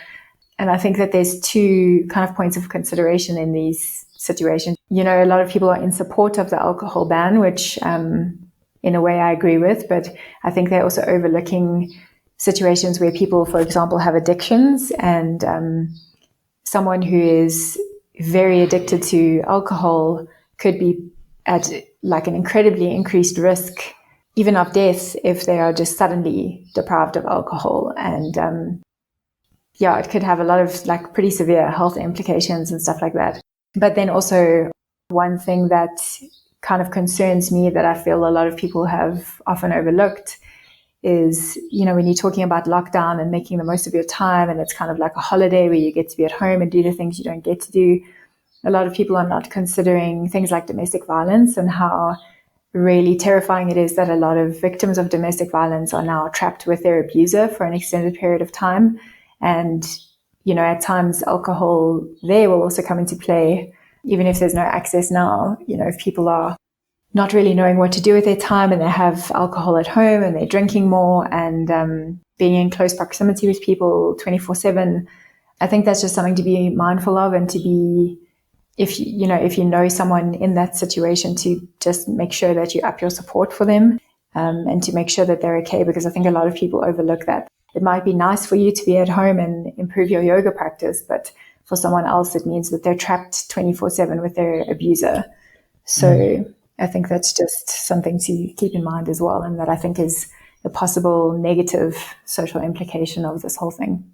And I think that there's two kind of points of consideration in these situations. You know, a lot of people are in support of the alcohol ban, which in a way I agree with, but I think they're also overlooking situations where people, for example, have addictions, and someone who is very addicted to alcohol could be at like an incredibly increased risk, even of death, if they are just suddenly deprived of alcohol. And it could have a lot of like pretty severe health implications and stuff like that. But then also one thing that kind of concerns me that I feel a lot of people have often overlooked is, you know, when you're talking about lockdown and making the most of your time, and it's kind of like a holiday where you get to be at home and do the things you don't get to do, a lot of people are not considering things like domestic violence and how really terrifying it is that a lot of victims of domestic violence are now trapped with their abuser for an extended period of time. And, you know, at times alcohol there will also come into play, even if there's no access now. You know, if people are not really knowing what to do with their time and they have alcohol at home and they're drinking more and being in close proximity with people 24/7, I think that's just something to be mindful of, and to be, if you know someone in that situation, to just make sure that you up your support for them and to make sure that they're okay, because I think a lot of people overlook that. It might be nice for you to be at home and improve your yoga practice, but for someone else, it means that they're trapped 24/7 with their abuser. So I think that's just something to keep in mind as well, and that I think is a possible negative social implication of this whole thing.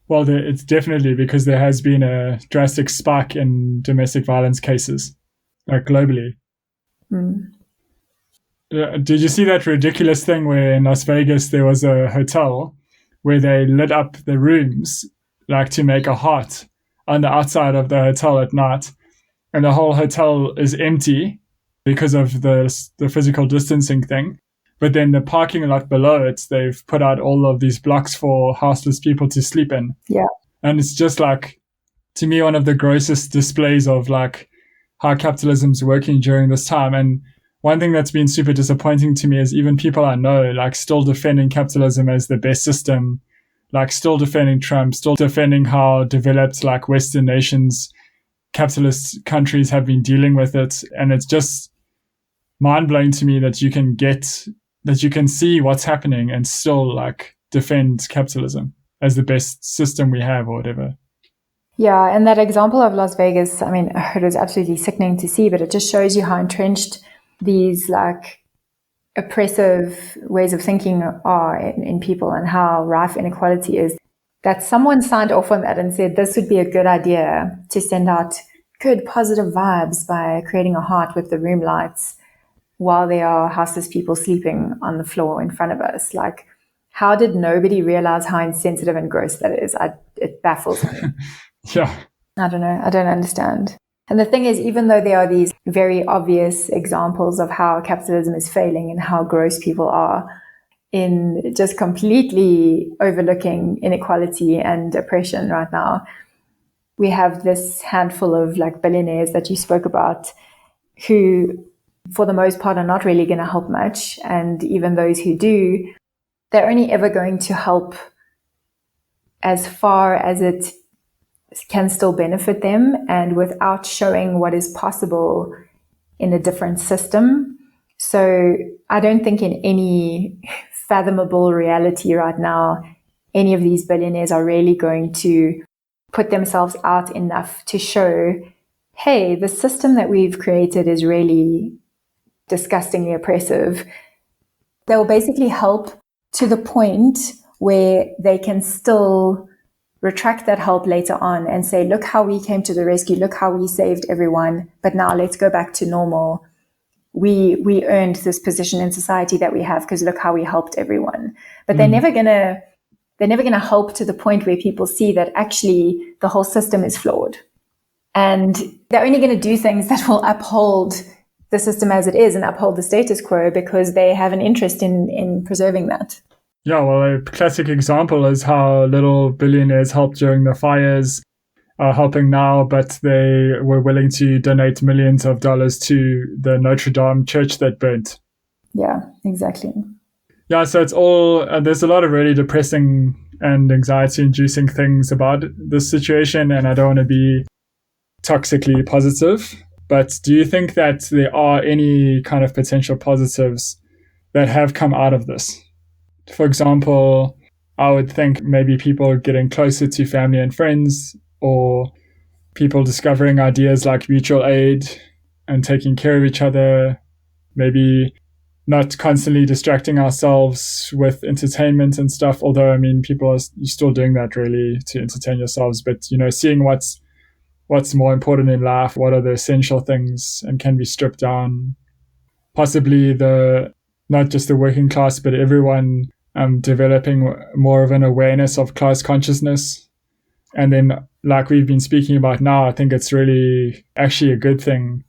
Well, it's definitely, because there has been a drastic spike in domestic violence cases, like globally. Did you see that ridiculous thing where in Las Vegas there was a hotel where they lit up the rooms like to make a heart on the outside of the hotel at night, and the whole hotel is empty because of the physical distancing thing? But then the parking lot below it, they've put out all of these blocks for houseless people to sleep in. Yeah. And it's just like, to me, one of the grossest displays of like how capitalism's working during this time. And one thing that's been super disappointing to me is even people I know, like, still defending capitalism as the best system, like still defending Trump, still defending how developed like Western nations, capitalist countries have been dealing with it. And it's just mind-blowing to me that you can see what's happening and still like defend capitalism as the best system we have or whatever. Yeah, and that example of Las Vegas, I mean, it was absolutely sickening to see, but it just shows you how entrenched these like oppressive ways of thinking are in people, and how rife inequality is. That someone signed off on that and said this would be a good idea to send out good positive vibes by creating a heart with the room lights while there are houseless people sleeping on the floor in front of us. Like, how did nobody realize how insensitive and gross that is? It baffles me. Yeah. I don't know. I don't understand. And the thing is, even though there are these very obvious examples of how capitalism is failing and how gross people are, in just completely overlooking inequality and oppression right now, we have this handful of like billionaires that you spoke about who for the most part, are not really going to help much. And even those who do, they're only ever going to help as far as it can still benefit them and without showing what is possible in a different system. So I don't think in any fathomable reality right now, any of these billionaires are really going to put themselves out enough to show, hey, the system that we've created is really disgustingly oppressive. They'll basically help to the point where they can still retract that help later on and say, look how we came to the rescue, look how we saved everyone, but now let's go back to normal. We earned this position in society that we have because look how we helped everyone. But they're never gonna help to the point where people see that actually the whole system is flawed. And they're only going to do things that will uphold the system as it is and uphold the status quo because they have an interest in preserving that. Yeah, well, a classic example is how little billionaires helped during the fires are helping now, but they were willing to donate millions of dollars to the Notre Dame church that burnt. Yeah, exactly. Yeah, so it's all, there's a lot of really depressing and anxiety-inducing things about this situation, and I don't want to be toxically positive, but do you think that there are any kind of potential positives that have come out of this? For example, I would think maybe people getting closer to family and friends, or people discovering ideas like mutual aid and taking care of each other, maybe not constantly distracting ourselves with entertainment and stuff. Although, I mean, people are still doing that really to entertain yourselves, but, you know, seeing what's more important in life, what are the essential things and can be stripped down. Possibly not just the working class, but everyone developing more of an awareness of class consciousness. And then, like we've been speaking about now, I think it's really actually a good thing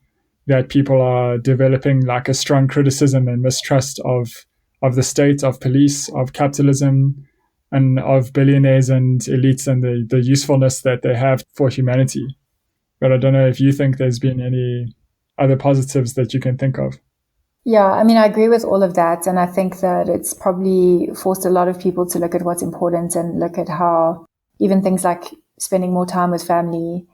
that people are developing like a strong criticism and mistrust of the state, of police, of capitalism, and of billionaires and elites and the usefulness that they have for humanity. But I don't know if you think there's been any other positives that you can think of. Yeah, I mean, I agree with all of that. And I think that it's probably forced a lot of people to look at what's important and look at how even things like spending more time with family,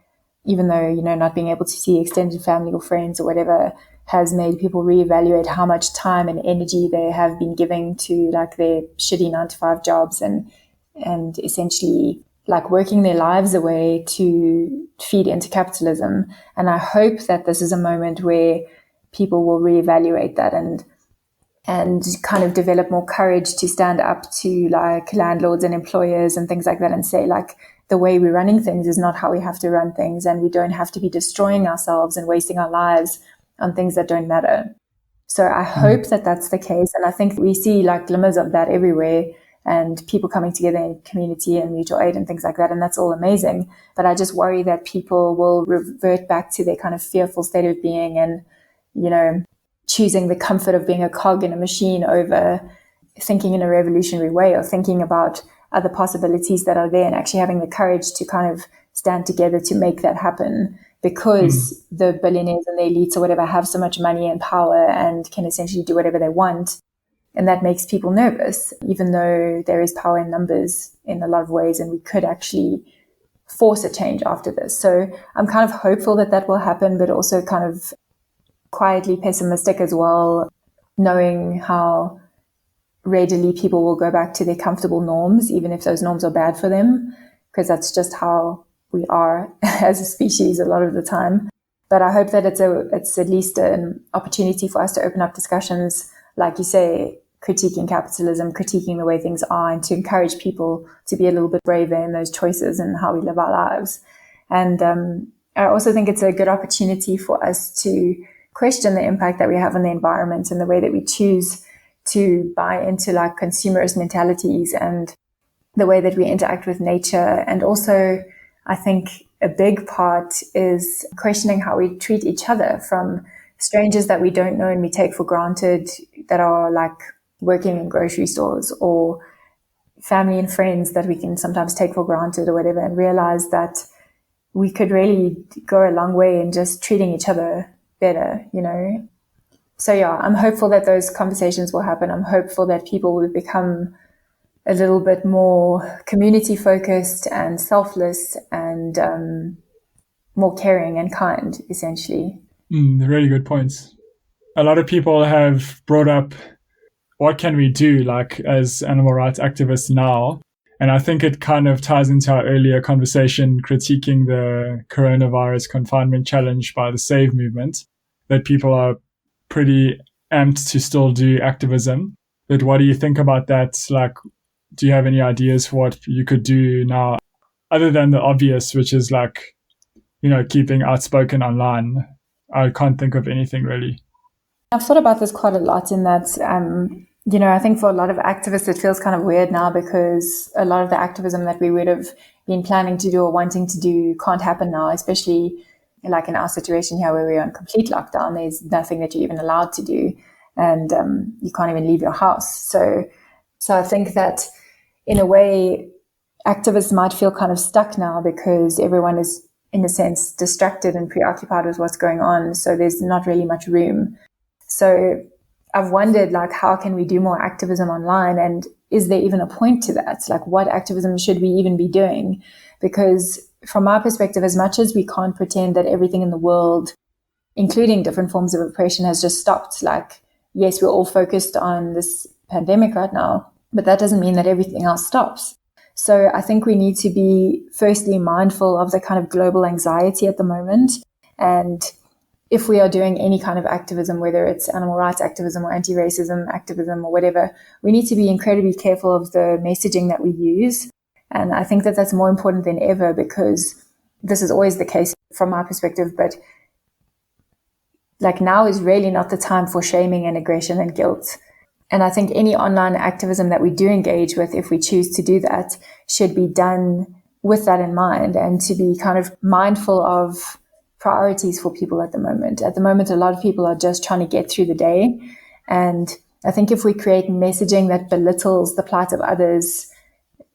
even though, you know, not being able to see extended family or friends or whatever, has made people reevaluate how much time and energy they have been giving to like their shitty 9-to-5 jobs and essentially like working their lives away to feed into capitalism. And I hope that this is a moment where people will reevaluate that and kind of develop more courage to stand up to like landlords and employers and things like that and say like, the way we're running things is not how we have to run things, and we don't have to be destroying ourselves and wasting our lives on things that don't matter. So I hope that that's the case. And I think we see like glimmers of that everywhere and people coming together in community and mutual aid and things like that. And that's all amazing. But I just worry that people will revert back to their kind of fearful state of being and, you know, choosing the comfort of being a cog in a machine over thinking in a revolutionary way or thinking about other possibilities that are there and actually having the courage to kind of stand together to make that happen because the billionaires and the elites or whatever have so much money and power and can essentially do whatever they want. And that makes people nervous, even though there is power in numbers in a lot of ways and we could actually force a change after this. So I'm kind of hopeful that that will happen, but also kind of quietly pessimistic as well, knowing how readily people will go back to their comfortable norms, even if those norms are bad for them, because that's just how we are as a species a lot of the time. But I hope that it's at least an opportunity for us to open up discussions, like you say, critiquing capitalism, critiquing the way things are, and to encourage people to be a little bit braver in those choices and how we live our lives. And I also think it's a good opportunity for us to question the impact that we have on the environment and the way that we choose to buy into like consumerist mentalities and the way that we interact with nature. And also, I think a big part is questioning how we treat each other, from strangers that we don't know and we take for granted that are like working in grocery stores, or family and friends that we can sometimes take for granted or whatever, and realize that we could really go a long way in just treating each other better, you know. So yeah, I'm hopeful that those conversations will happen. I'm hopeful that people will become a little bit more community focused and selfless and more caring and kind, essentially. Really good points. A lot of people have brought up what can we do, like as animal rights activists now. And I think it kind of ties into our earlier conversation critiquing the coronavirus confinement challenge by the SAVE movement, that people are pretty amped to still do activism. But what do you think about that? Like, do you have any ideas for what you could do now, other than the obvious, which is like, keeping outspoken online? I can't think of anything really. I've thought about this quite a lot in that, I think for a lot of activists, it feels kind of weird now because a lot of the activism that we would have been planning to do or wanting to do can't happen now, especially like in our situation here where we're on complete lockdown. There's nothing that you're even allowed to do, and you can't even leave your house. So I think that in a way, activists might feel kind of stuck now because everyone is, in a sense, distracted and preoccupied with what's going on. So there's not really much room. So I've wondered, like, how can we do more activism online? And is there even a point to that? Like, what activism should we even be doing? Because from our perspective, as much as we can't pretend that everything in the world, including different forms of oppression, has just stopped, like, yes, we're all focused on this pandemic right now, but that doesn't mean that everything else stops. So I think we need to be firstly mindful of the kind of global anxiety at the moment. And if we are doing any kind of activism, whether it's animal rights activism or anti-racism activism or whatever, we need to be incredibly careful of the messaging that we use. And I think that that's more important than ever because this is always the case from my perspective, but like now is really not the time for shaming and aggression and guilt. And I think any online activism that we do engage with, if we choose to do that, should be done with that in mind and to be kind of mindful of priorities for people at the moment. At the moment, a lot of people are just trying to get through the day. And I think if we create messaging that belittles the plight of others,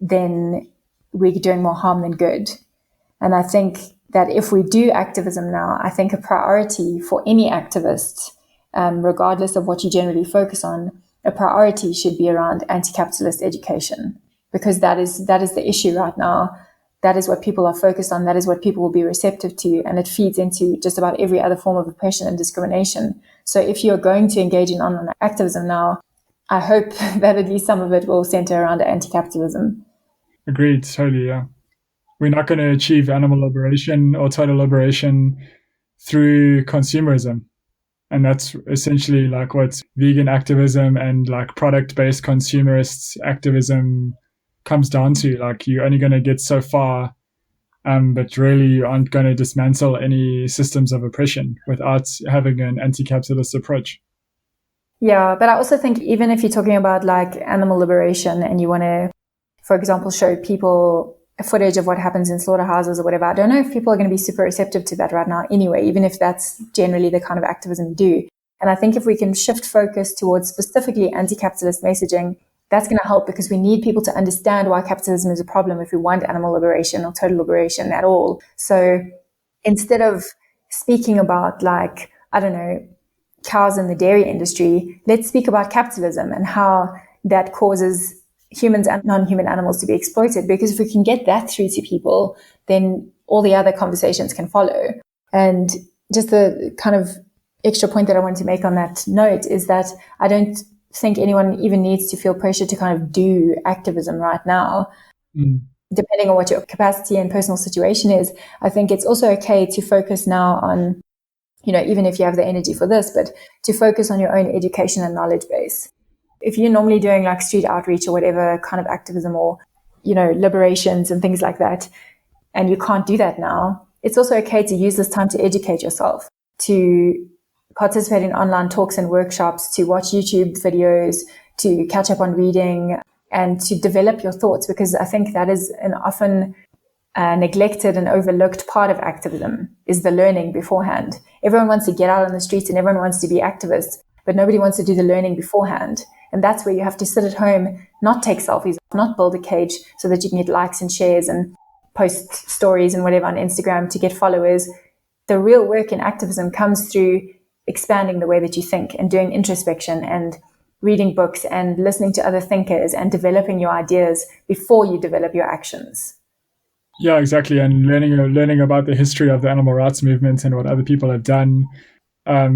then we're doing more harm than good. And I think that if we do activism now, I think a priority for any activist, regardless of what you generally focus on, a priority should be around anti-capitalist education, because that is the issue right now. That is what people are focused on. That is what people will be receptive to. And it feeds into just about every other form of oppression and discrimination. So if you're going to engage in online activism now, I hope that at least some of it will center around anti-capitalism. Agreed, totally, yeah. We're not going to achieve animal liberation or total liberation through consumerism. And that's essentially like what vegan activism and like product-based consumerist activism comes down to. Like you're only going to get so far, but really you aren't going to dismantle any systems of oppression without having an anti-capitalist approach. Yeah, but I also think even if you're talking about like animal liberation and you want to, for example, show people footage of what happens in slaughterhouses or whatever, I don't know if people are going to be super receptive to that right now anyway, even if that's generally the kind of activism you do. And I think if we can shift focus towards specifically anti-capitalist messaging, that's going to help because we need people to understand why capitalism is a problem if we want animal liberation or total liberation at all. So instead of speaking about like, I don't know, cows in the dairy industry, let's speak about capitalism and how that causes humans and non-human animals to be exploited. Because if we can get that through to people, then all the other conversations can follow. And just the kind of extra point that I want to make on that note is that I don't think anyone even needs to feel pressure to kind of do activism right now. Depending on what your capacity and personal situation is, I think it's also okay to focus now on, even if you have the energy for this, but to focus on your own education and knowledge base. If you're normally doing like street outreach or whatever kind of activism or, liberations and things like that, and you can't do that now, it's also okay to use this time to educate yourself, to participate in online talks and workshops, to watch YouTube videos, to catch up on reading, and to develop your thoughts, because I think that is an often neglected and overlooked part of activism, is the learning beforehand. Everyone wants to get out on the streets and everyone wants to be activists, but nobody wants to do the learning beforehand. And that's where you have to sit at home, not take selfies, not build a cage so that you can get likes and shares and post stories and whatever on Instagram to get followers. The real work in activism comes through expanding the way that you think and doing introspection and reading books and listening to other thinkers and developing your ideas before you develop your actions. Yeah, exactly. And learning about the history of the animal rights movement and what other people have done.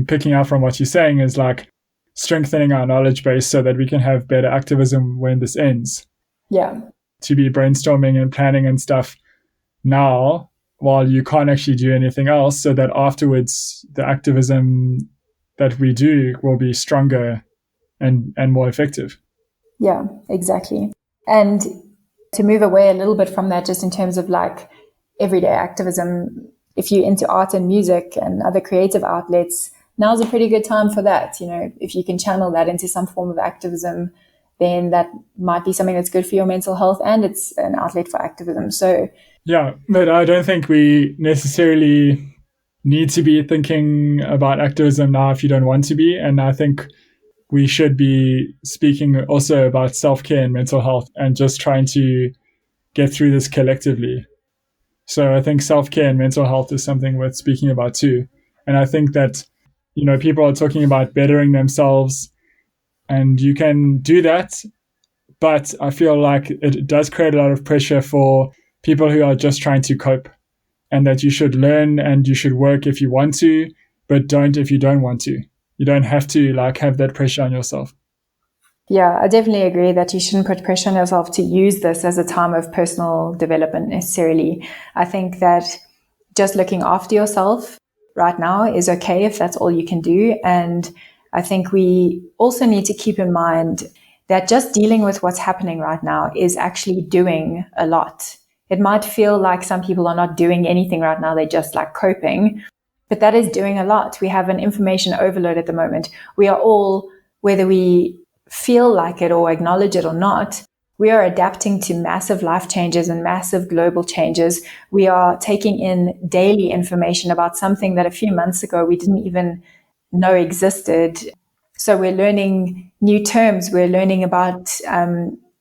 Picking up from what you're saying is like strengthening our knowledge base so that we can have better activism when this ends. Yeah. To be brainstorming and planning and stuff now while you can't actually do anything else, so that afterwards the activism that we do will be stronger and more effective. Yeah, exactly. And to move away a little bit from that, just in terms of like everyday activism, if you're into art and music and other creative outlets, now's a pretty good time for that. You know, if you can channel that into some form of activism, then that might be something that's good for your mental health, and it's an outlet for activism. So yeah, but I don't think we necessarily need to be thinking about activism now if you don't want to be. And I think we should be speaking also about self-care and mental health and just trying to get through this collectively. So I think self-care and mental health is something worth speaking about too. And I think that, you know, people are talking about bettering themselves, and you can do that. But I feel like it does create a lot of pressure for people who are just trying to cope, and that you should learn and you should work if you want to, but don't if you don't want to. You don't have to like have that pressure on yourself. Yeah, I definitely agree that you shouldn't put pressure on yourself to use this as a time of personal development necessarily. I think that just looking after yourself right now is okay if that's all you can do. And I think we also need to keep in mind that just dealing with what's happening right now is actually doing a lot. It might feel like some people are not doing anything right now, they're just like coping, but that is doing a lot. We have an information overload at the moment. We are all, whether we feel like it or acknowledge it or not, we are adapting to massive life changes and massive global changes. We are taking in daily information about something that a few months ago we didn't even know existed. So we're learning new terms. We're learning about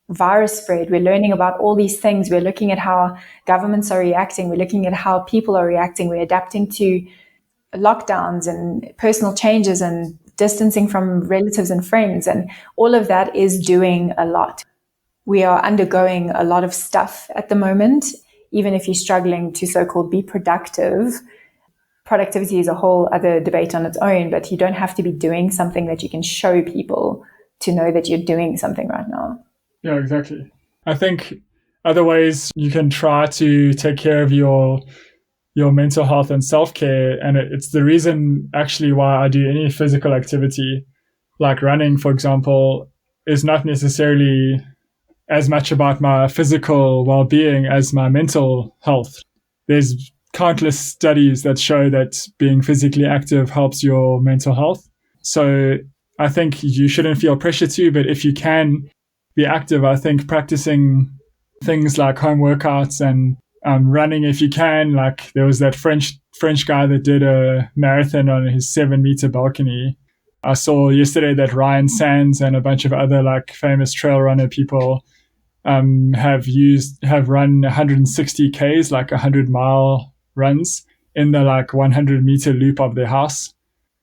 virus spread. We're learning about all these things. We're looking at how governments are reacting. We're looking at how people are reacting. We're adapting to lockdowns and personal changes and distancing from relatives and friends. And all of that is doing a lot. We are undergoing a lot of stuff at the moment. Even if you're struggling to so-called be productive, productivity is a whole other debate on its own, but you don't have to be doing something that you can show people to know that you're doing something right now. Yeah, exactly. I think other ways you can try to take care of your mental health and self-care, and it's the reason actually why I do any physical activity, like running, for example, is not necessarily as much about my physical well-being as my mental health. There's countless studies that show that being physically active helps your mental health. So I think you shouldn't feel pressure to, but if you can be active, I think practicing things like home workouts and running if you can. Like there was that French guy that did a marathon on his 7-meter balcony. I saw yesterday that Ryan Sands and a bunch of other like famous trail runner people have run 160 Ks, like 100-mile runs in the like 100-meter loop of their house.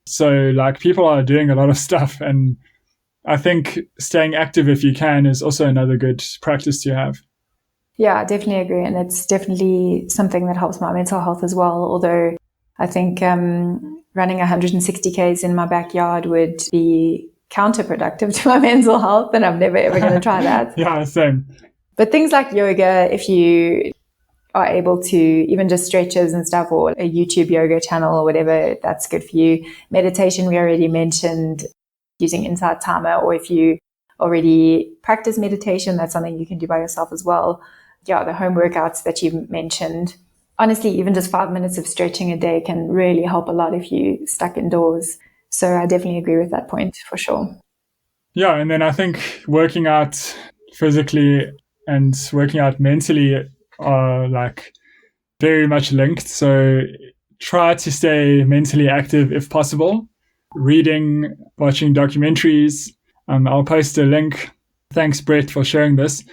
So like people are doing a lot of stuff, and I think staying active if you can is also another good practice to have. Yeah, I definitely agree. And it's definitely something that helps my mental health as well. Although I think running 160 Ks in my backyard would be counterproductive to my mental health, and I'm never ever going to try that. Yeah, same. But things like yoga, if you are able to, even just stretches and stuff, or a YouTube yoga channel or whatever, that's good for you. Meditation, we already mentioned, using Insight Timer, or if you already practice meditation, that's something you can do by yourself as well. Yeah, the home workouts that you mentioned. Honestly, even just 5 minutes of stretching a day can really help a lot if you're stuck indoors. So I definitely agree with that point for sure. Yeah, and then I think working out physically and working out mentally are like very much linked. So try to stay mentally active if possible. Reading, watching documentaries. I'll post a link. Thanks, Brett, for sharing this.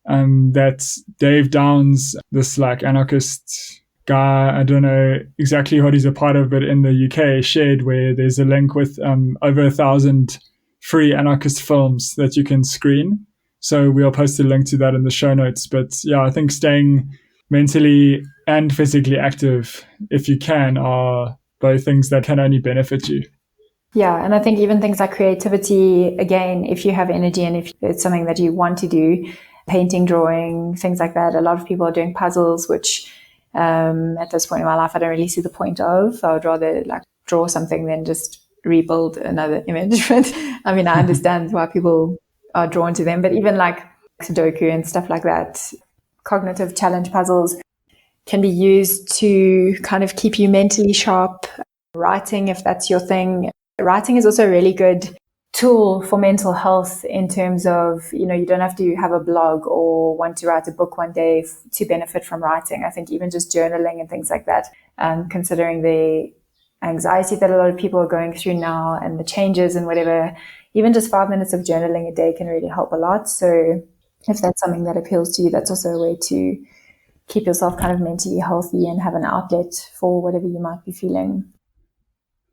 That Dave Downs, this like anarchist guy, I don't know exactly what he's a part of, but in the UK, shared, where there's a link with over 1,000 free anarchist films that you can screen. So we'll post a link to that in the show notes. But yeah, I think staying mentally and physically active, if you can, are both things that can only benefit you. Yeah, and I think even things like creativity, again, if you have energy and if it's something that you want to do, painting, drawing, things like that. A lot of people are doing puzzles, which at this point in my life, I don't really see the point of. I would rather like draw something than just rebuild another image. But I mean, I understand why people are drawn to them, but even like Sudoku and stuff like that, cognitive challenge puzzles can be used to kind of keep you mentally sharp. Writing, if that's your thing. Writing is also a really good tool for mental health in terms of, you don't have to have a blog or want to write a book one day to benefit from writing. I think even just journaling and things like that, considering the anxiety that a lot of people are going through now and the changes and whatever, even just 5 minutes of journaling a day can really help a lot. So if that's something that appeals to you, that's also a way to keep yourself kind of mentally healthy and have an outlet for whatever you might be feeling.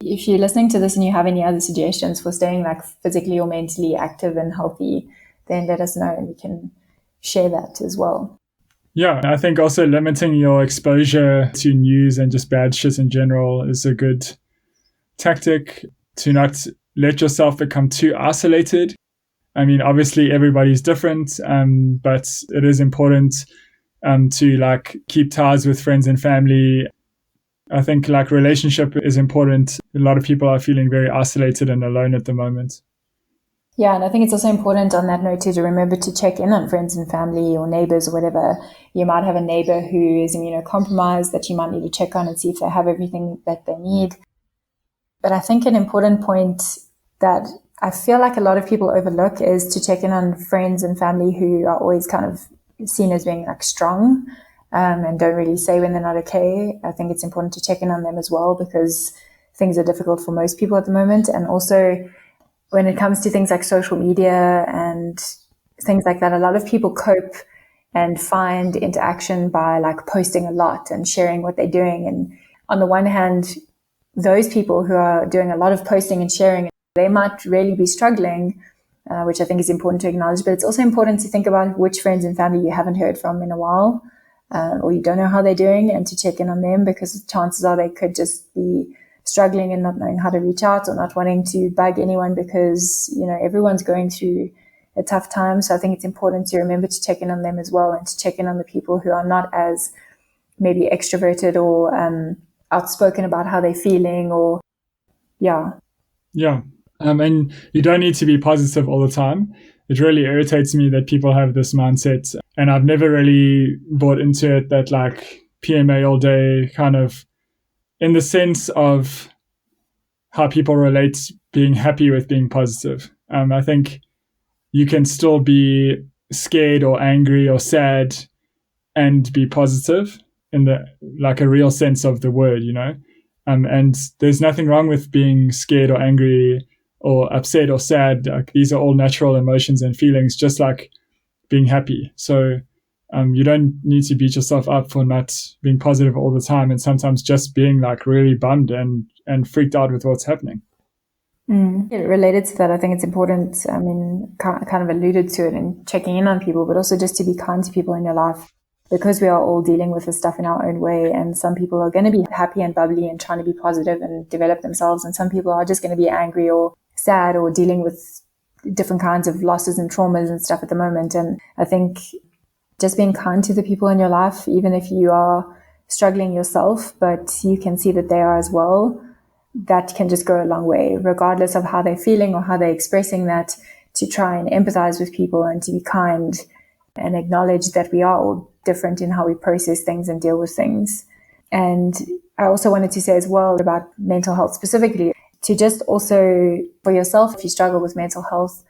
If you're listening to this and you have any other suggestions for staying like physically or mentally active and healthy, then let us know and we can share that as well. Yeah, I think also limiting your exposure to news and just bad shit in general is a good tactic to not let yourself become too isolated. I mean, obviously everybody's different, but it is important to like keep ties with friends and family. I think like relationship is important. A lot of people are feeling very isolated and alone at the moment. Yeah, and I think it's also important on that note too to remember to check in on friends and family or neighbors or whatever. You might have a neighbor who is immunocompromised that you might need to check on and see if they have everything that they need. But I think an important point that I feel like a lot of people overlook is to check in on friends and family who are always kind of seen as being like strong and don't really say when they're not okay. I think it's important to check in on them as well because things are difficult for most people at the moment. And also when it comes to things like social media and things like that, a lot of people cope and find interaction by like posting a lot and sharing what they're doing. And on the one hand, those people who are doing a lot of posting and sharing, they might really be struggling, which I think is important to acknowledge. But it's also important to think about which friends and family you haven't heard from in a while, or you don't know how they're doing, and to check in on them because chances are they could just be struggling and not knowing how to reach out or not wanting to bug anyone because, everyone's going through a tough time. So I think it's important to remember to check in on them as well and to check in on the people who are not as maybe extroverted or outspoken about how they're feeling or, yeah. Yeah. And you don't need to be positive all the time. It really irritates me that people have this mindset. And I've never really bought into it that like PMA all day kind of in the sense of how people relate being happy with being positive. I think you can still be scared or angry or sad and be positive in the like a real sense of the word, and there's nothing wrong with being scared or angry or upset or sad. Like, these are all natural emotions and feelings, just like being happy. So you don't need to beat yourself up for not being positive all the time, and sometimes just being like really bummed and freaked out with what's happening. Related to that, I think it's important, kind of alluded to it in checking in on people, but also just to be kind to people in your life because we are all dealing with this stuff in our own way. And some people are going to be happy and bubbly and trying to be positive and develop themselves. And some people are just going to be angry or sad or dealing with different kinds of losses and traumas and stuff at the moment. And I think just being kind to the people in your life, even if you are struggling yourself, but you can see that they are as well, that can just go a long way, regardless of how they're feeling or how they're expressing that, to try and empathize with people and to be kind and acknowledge that we are all different in how we process things and deal with things. And I also wanted to say as well about mental health specifically, to just also for yourself, if you struggle with mental health,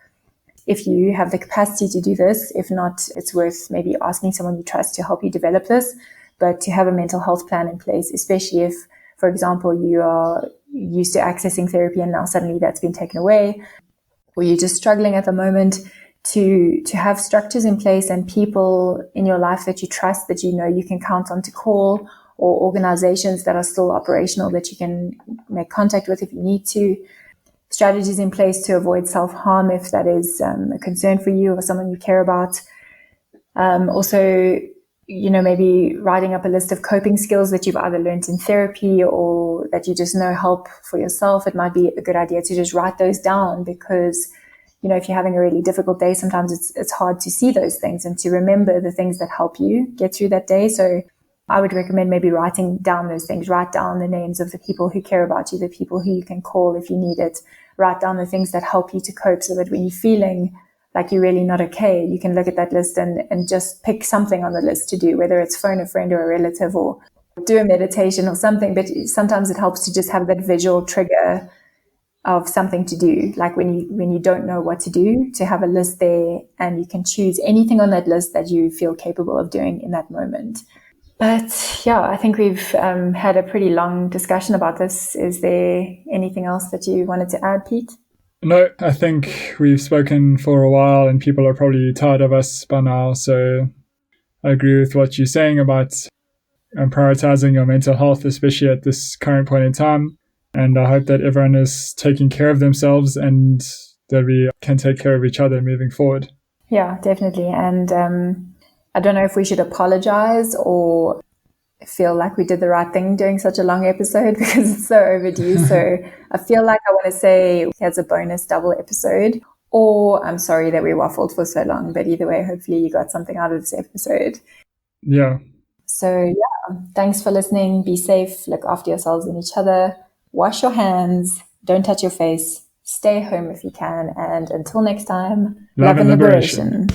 if you have the capacity to do this, if not, it's worth maybe asking someone you trust to help you develop this, but to have a mental health plan in place, especially if, for example, you are used to accessing therapy and now suddenly that's been taken away, or you're just struggling at the moment, to have structures in place and people in your life that you trust, that you can count on to call or organizations that are still operational that you can make contact with if you need to. Strategies in place to avoid self-harm if that is a concern for you or someone you care about. Also, maybe writing up a list of coping skills that you've either learned in therapy or that you just know help for yourself. It might be a good idea to just write those down because, if you're having a really difficult day, sometimes it's hard to see those things and to remember the things that help you get through that day. So I would recommend maybe writing down those things. Write down the names of the people who care about you, the people who you can call if you need it. Write down the things that help you to cope so that when you're feeling like you're really not okay, you can look at that list and just pick something on the list to do, whether it's phone a friend or a relative or do a meditation or something. But sometimes it helps to just have that visual trigger of something to do. Like when you don't know what to do, to have a list there and you can choose anything on that list that you feel capable of doing in that moment. But yeah, I think we've had a pretty long discussion about this. Is there anything else that you wanted to add, Pete? No, I think we've spoken for a while and people are probably tired of us by now. So I agree with what you're saying about prioritizing your mental health, especially at this current point in time. And I hope that everyone is taking care of themselves and that we can take care of each other moving forward. Yeah, definitely. And I don't know if we should apologize or feel like we did the right thing doing such a long episode because it's so overdue. So I feel like I want to say here's a bonus double episode, or I'm sorry that we waffled for so long, but either way, hopefully you got something out of this episode. Yeah. So yeah, thanks for listening. Be safe, look after yourselves and each other, wash your hands, don't touch your face, stay home if you can, and until next time, love and liberation.